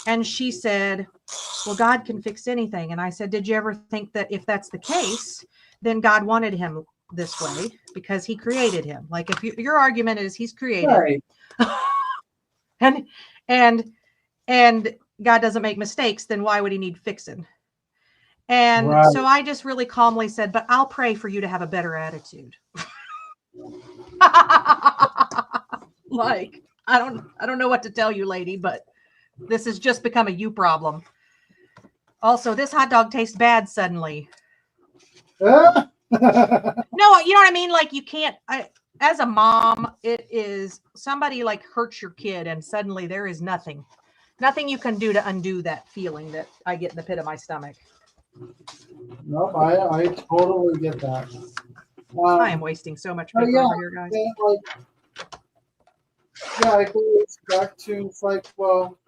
and she said, "Well, God can fix anything." And I said, "Did you ever think that if that's the case, then God wanted him this way because he created him?" Like, if your argument is he's created,
Right.
and God doesn't make mistakes, then why would he need fixing? And so I just really calmly said, "But I'll pray for you to have a better attitude." Like, I don't know what to tell you, lady, but This has just become a you problem. Also, this hot dog tastes bad suddenly.
Ah!
No, you know what I mean? Like you can't, as a mom, it is somebody like hurts your kid and suddenly there is nothing you can do to undo that feeling that I get in the pit of my stomach.
Nope, I totally get that.
I am wasting so much paper over here, guys.
I think it's back to, it's like, well,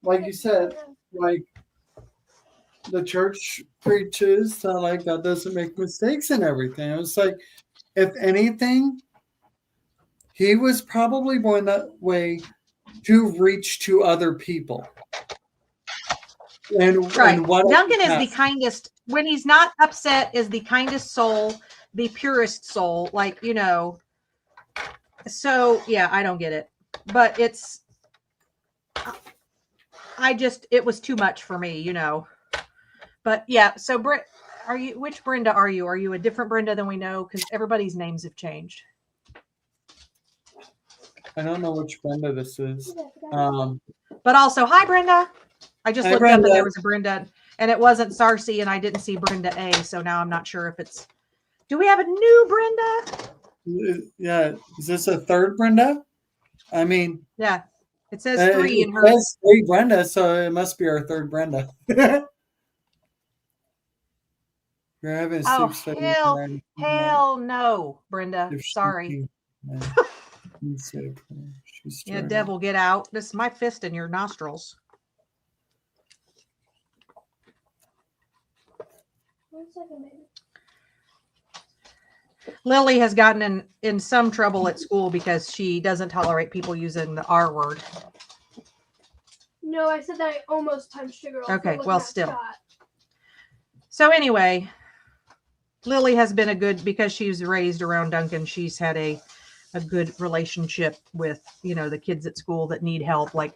like you said, like the church preaches that like God doesn't make mistakes and everything. It's like, if anything, he was probably born that way to reach to other people. And what
Duncan is the kindest when he's not upset, is the kindest soul, the purest soul, like, you know. So yeah, I don't get it. But it was too much for me, you know. But yeah, so which Brenda are you? Are you a different Brenda than we know? Because everybody's names have changed.
I don't know which Brenda this is.
But also, hi Brenda. I just looked up and there was a Brenda, and it wasn't Sarcy, and I didn't see Brenda A. So now I'm not sure if it's. Do we have a new Brenda?
Yeah, is this a third Brenda? I mean,
yeah, it says 3 in her.
It says 3 Brenda, so it must be our third Brenda. You're having a sleep study.
Hell no, Brenda. Sorry. Yeah, devil, get out. This is my fist in your nostrils. Lily has gotten in some trouble at school because she doesn't tolerate people using the R word.
No, I said that I almost punched a girl.
Okay, well, still. So anyway, Lily has been because she was raised around Duncan, she's had a good relationship with, you know, the kids at school that need help. Like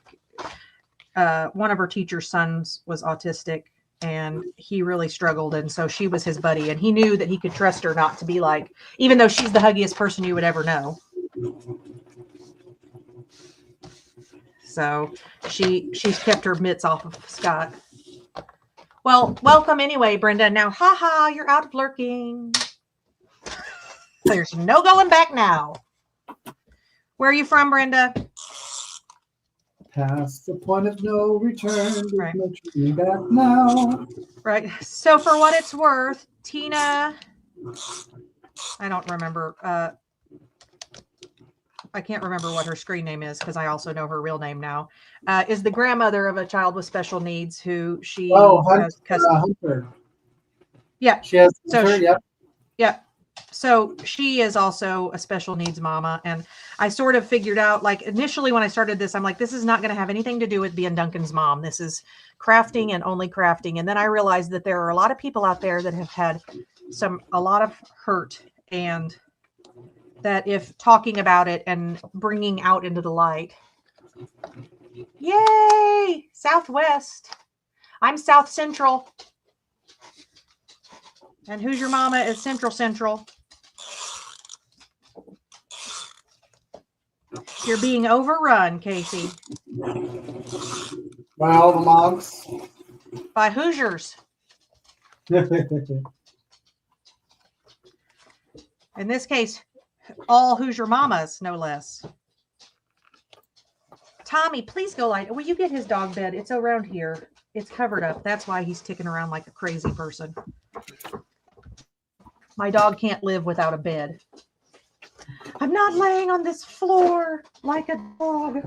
one of her teacher's sons was autistic and he really struggled. And so she was his buddy and he knew that he could trust her not to be like, even though she's the huggiest person you would ever know. So she's kept her mitts off of Scott. Well, welcome anyway, Brenda. Now, haha, you're out of lurking. There's no going back now. Where are you from, Brenda?
Past the point of no return.
Right.
No turning back now.
Right. So for what it's worth, Tina, I don't remember. I can't remember what her screen name is because I also know her real name now. Is the grandmother of a child with special needs who she has custody.
Hunter.
Yeah.
She has
Hunter,
yep.
Yeah. So she is also a special needs mama. And I sort of figured out, like, initially when I started this, I'm like, this is not going to have anything to do with being Duncan's mom. This is crafting and only crafting. And then I realized that there are a lot of people out there that have had a lot of hurt, and that if talking about it and bringing out into the light. Yay! Southwest. I'm South Central. And who's your mama is Central. You're being overrun, Casey.
By all the moms.
By Hoosiers. In this case, all Hoosier mamas, no less. Tommy, please go light. Will you get his dog bed? It's around here. It's covered up. That's why he's ticking around like a crazy person. My dog can't live without a bed. I'm not laying on this floor like a dog.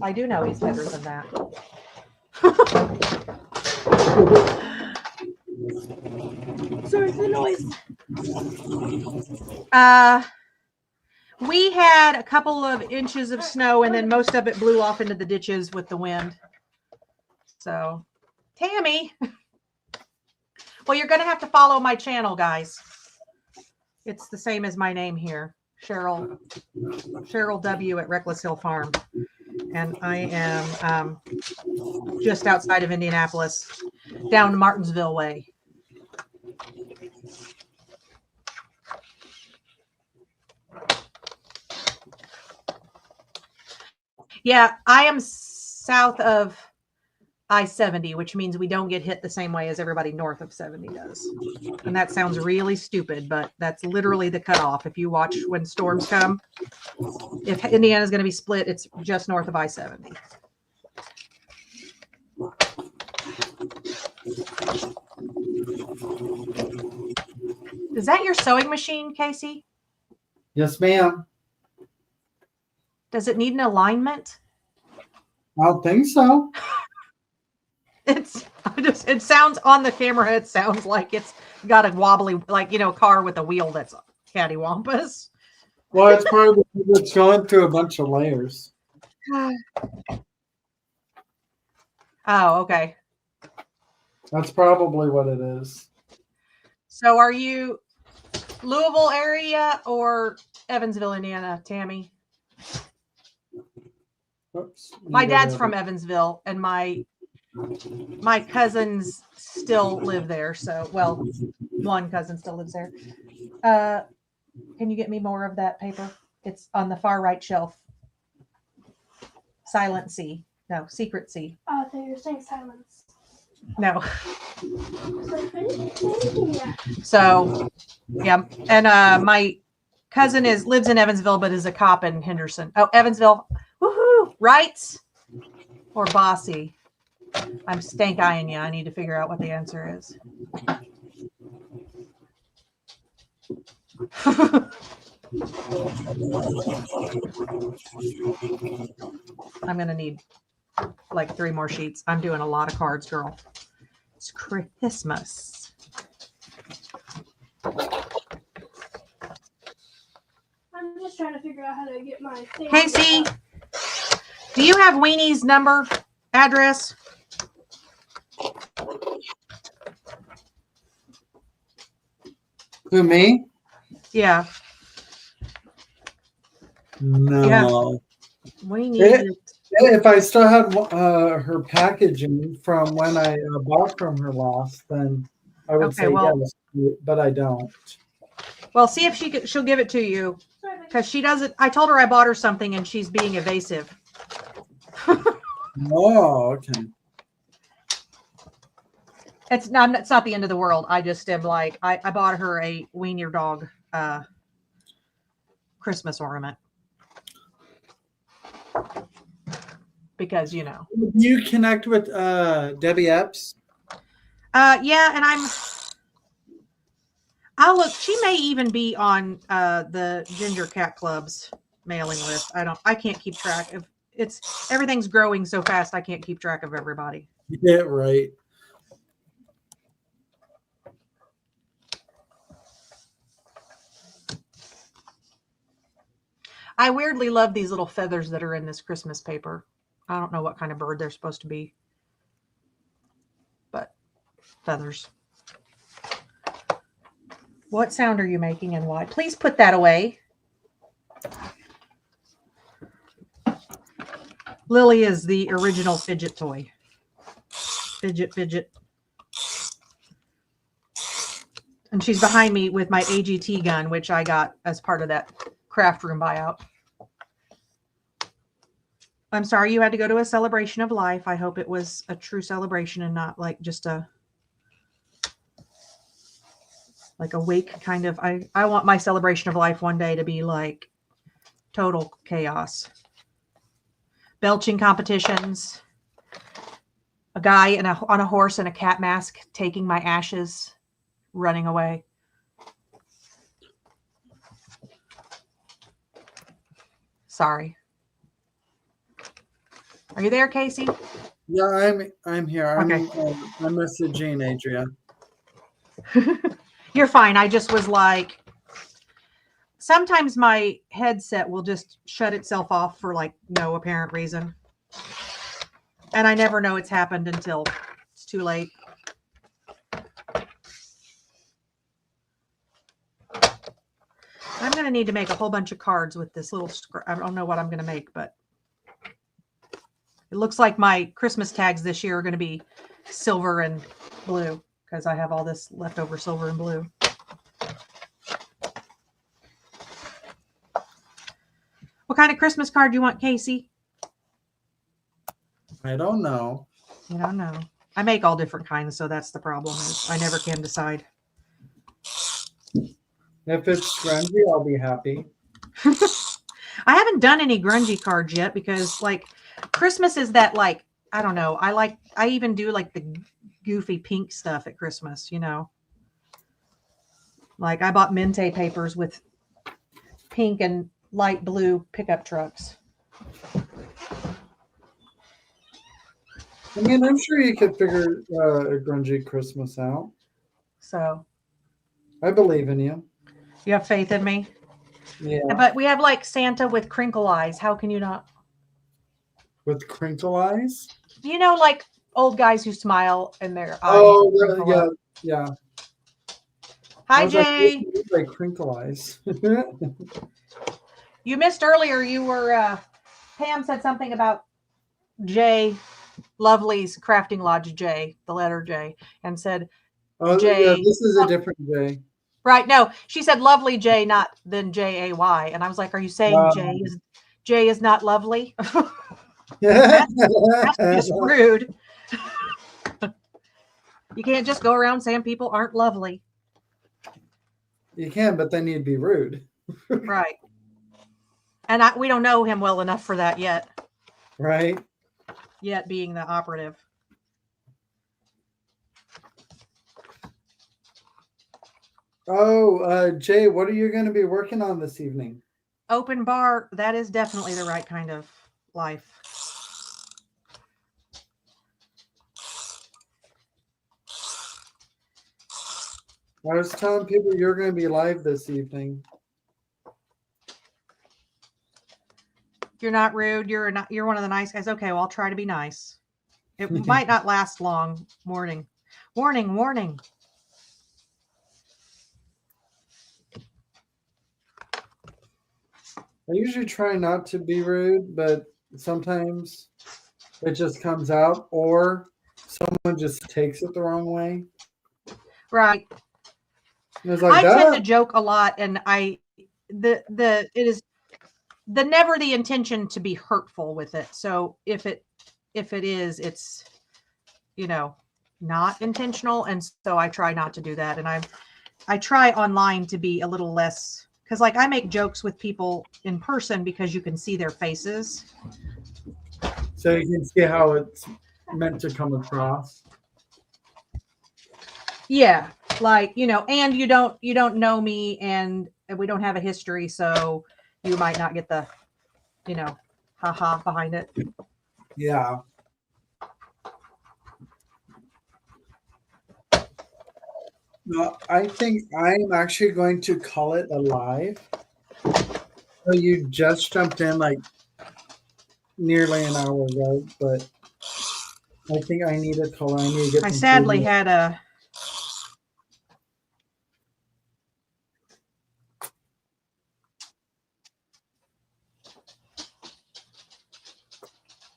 I do know he's better than that. Sorry for the noise. We had a couple of inches of snow and then most of it blew off into the ditches with the wind. So, Tammy. Well, you're going to have to follow my channel, guys. It's the same as my name here, Cheryl W. at Reckless Hill Farm. And I am just outside of Indianapolis, down Martinsville way. Yeah, I am south of I-70, which means we don't get hit the same way as everybody north of 70 does. And that sounds really stupid, but that's literally the cutoff. If you watch when storms come, if Indiana's going to be split, it's just north of I-70. Is that your sewing machine, Casey?
Yes, ma'am.
Does it need an alignment?
I don't think so.
It sounds on the camera, it sounds like it's got a wobbly, like, car with a wheel that's cattywampus.
Well, it's probably because it's going through a bunch of layers.
Oh, okay.
That's probably what it is.
So are you Louisville area or Evansville, Indiana, Tammy?
Oops.
My dad's from Evansville, and my cousins still live there. So, well, one cousin still lives there. Can you get me more of that paper? It's on the far right shelf. Silent C. No, Secret C.
Oh, so you're saying silence.
No.
Yeah.
So, yeah. And my cousin lives in Evansville, but is a cop in Henderson. Oh, Evansville. Woohoo! Wrights or Bossy? I'm stank eyeing you. I need to figure out what the answer is. I'm going to need like 3 more sheets. I'm doing a lot of cards, girl. It's Christmas.
I'm just trying to figure out how to get my thing.
Casey, do you have Weenie's number, address?
Who, me?
Yeah.
No.
Weenie.
If I still had her packaging from when I bought from her last, then I would say yes, but I don't.
Well, see if she'll give it to you, because she doesn't. I told her I bought her something and she's being evasive.
Oh, okay.
It's not the end of the world. I just am like, I bought her a Wean Your Dog Christmas ornament. Because,
Do you connect with Debbie Epps?
Yeah, and I'll look. She may even be on the Ginger Cat Club's mailing list. I can't keep track of everything's growing so fast I can't keep track of everybody.
Yeah, right.
I weirdly love these little feathers that are in this Christmas paper. I don't know what kind of bird they're supposed to be, but feathers. What sound are you making and why? Please put that away. Lily is the original fidget toy. Fidget. And she's behind me with my AGT gun, which I got as part of that craft room buyout. I'm sorry you had to go to a celebration of life. I hope it was a true celebration and not like just a wake kind of. I want my celebration of life one day to be like total chaos. Belching competitions. A guy on a horse in a cat mask taking my ashes, running away. Sorry. Are you there, Casey?
Yeah, I'm here.
Okay.
I'm messaging Adria.
You're fine. I just was like, sometimes my headset will just shut itself off for like no apparent reason. And I never know it's happened until it's too late. I'm going to need to make a whole bunch of cards with this little, I don't know what I'm going to make, but it looks like my Christmas tags this year are going to be silver and blue because I have all this leftover silver and blue. What kind of Christmas card do you want, Casey?
I don't know.
You don't know. I make all different kinds, so that's the problem. Is I never can decide.
If it's grungy, I'll be happy.
I haven't done any grungy cards yet because like Christmas is that like I don't know. I even do like the goofy pink stuff at Christmas, you know. Like I bought Mente papers with pink and light blue pickup trucks.
I mean, I'm sure you could figure a grungy Christmas out.
So
I believe in you.
you have faith in me.
Yeah.
But we have like Santa with crinkle eyes. How can you not?
With crinkle eyes?
You know, like old guys who smile and their eyes.
Oh,
crinkle
yeah,
up.
yeah. I
Hi,
was like,
Jay.
what do you mean by crinkle eyes?
You missed earlier. You were Pam said something about Jay Lovely's Crafting Lodge J, the letter J, and said
Oh,
Jay.
yeah, this is a different Jay.
Right. No, she said lovely J, not than Jay. And I was like, are you saying Jay is not lovely? That's just rude. You can't just go around saying people aren't lovely.
You can, but then you'd be rude.
Right. And we don't know him well enough for that yet.
Right.
Yet being the operative.
Oh, Jay, what are you going to be working on this evening?
Open bar, that is definitely the right kind of life.
I was telling people you're going to be live this evening.
You're not rude. You're one of the nice guys. Okay, well, I'll try to be nice. It might not last long. Warning. Warning, warning.
I usually try not to be rude, but sometimes it just comes out, or someone just takes it the wrong way.
Right.
It's like
I tend to
that.
joke a lot, and it is never the intention to be hurtful with it. So if it is, it's not intentional, and so I try not to do that. And I try online to be a little less, because like I make jokes with people in person because you can see their faces.
So you can see how it's meant to come across.
Yeah, like and you don't know me, and we don't have a history, so you might not get the haha behind it.
Yeah. No, I think I'm actually going to call it a live. So you just jumped in like nearly an hour ago, but I think I need a color. I need to get
I
some
sadly
food.
had a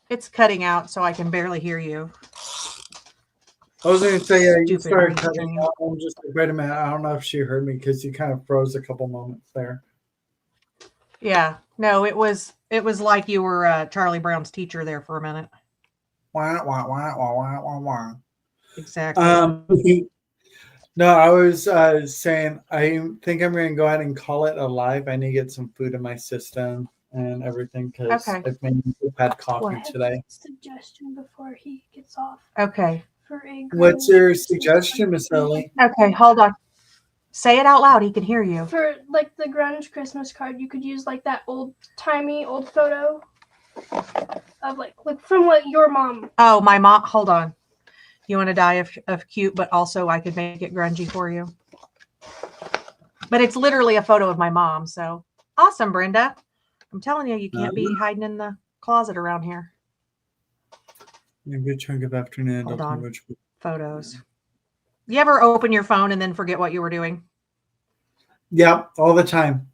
it's cutting out, so I can barely hear you.
I was going to say, yeah, you
Stupid
started
ring
cutting
thing.
out. I'm just like, wait a minute. I don't know if she heard me because you kind of froze a couple moments there.
Yeah, no, it was like you were Charlie Brown's teacher there for a minute.
Wah, wah, wah, wah, wah, wah, wah.
Exactly.
No, I was saying, I think I'm going to go ahead and call it a live. I need to get some food in my system and everything because
Okay.
I've had coffee today.
Suggestion before he gets off
Okay.
for a
What's
Grunge
your
Christmas
suggestion,
card.
Miss Ellie?
Okay, hold on. Say it out loud. He can hear you.
For like the grunge Christmas card, you could use like that old photo of like from what your mom.
Oh, my mom. Hold on. You want to die of cute, but also I could make it grungy for you. But it's literally a photo of my mom. So awesome, Brenda. I'm telling you, you can't be hiding in the closet around here.
A good chunk of afternoon.
Hold
Don't know
on.
which.
Photos. You ever open your phone and then forget what you were doing?
Yep, all the time.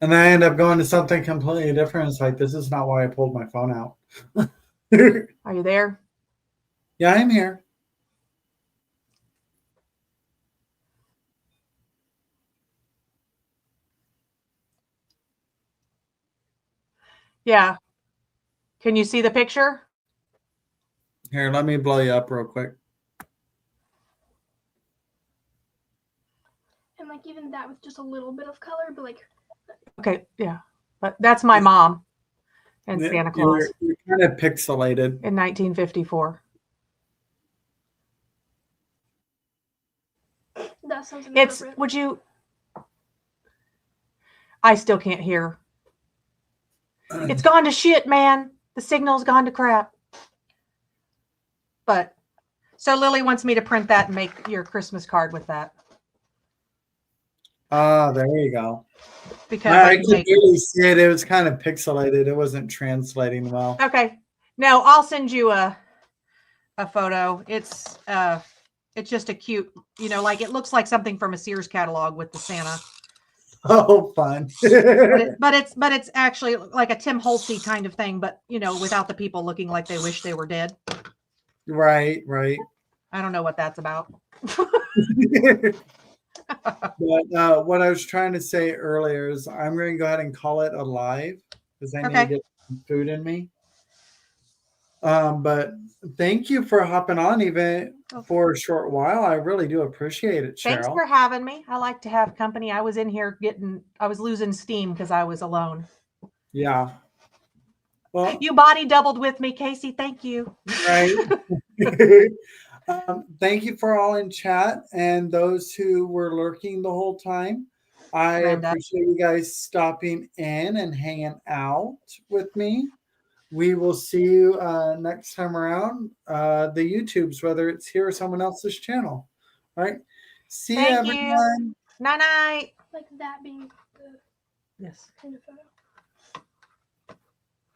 And then I end up going to something completely different. It's like, this is not why I pulled my phone out.
Are you there?
Yeah, I'm here.
Yeah. Can you see the picture?
Here, let me blow you up real quick.
And like even that with just a little bit of color, but like
Okay, yeah. But that's my mom and Santa Claus
You're kind of pixelated.
in 1954.
that sounds
It's,
inappropriate.
would you, I still can't hear. It's gone to shit, man. The signal's gone to crap. But, so Lily wants me to print that and make your Christmas card with that.
Ah, there you go.
Because
I
can
could
make,
really see it. It was kind of pixelated. It wasn't translating well.
okay. No, I'll send you a photo. It's just a cute, like it looks like something from a Sears catalog with the Santa.
Oh, fun.
But it's actually like a Tim Holtzy kind of thing, but without the people looking like they wish they were dead.
Right, right.
I don't know what that's about.
But what I was trying to say earlier is I'm going to go ahead and call it a live because I need to
Okay.
get some food in me. But thank you for hopping on even for a short while. I really do appreciate it, Cheryl.
Thanks for having me. I like to have company. I was in here I was losing steam because I was alone.
Yeah. Well,
You body doubled with me, Casey. Thank you.
right. Thank you for all in chat and those who were lurking the whole time. I
Brenda.
appreciate you guys stopping in and hanging out with me. We will see you next time around. The YouTubes, whether it's here or someone else's channel. All right. See you,
Thank you.
everyone.
Night night.
Like that being the
Yes.
kind of photo.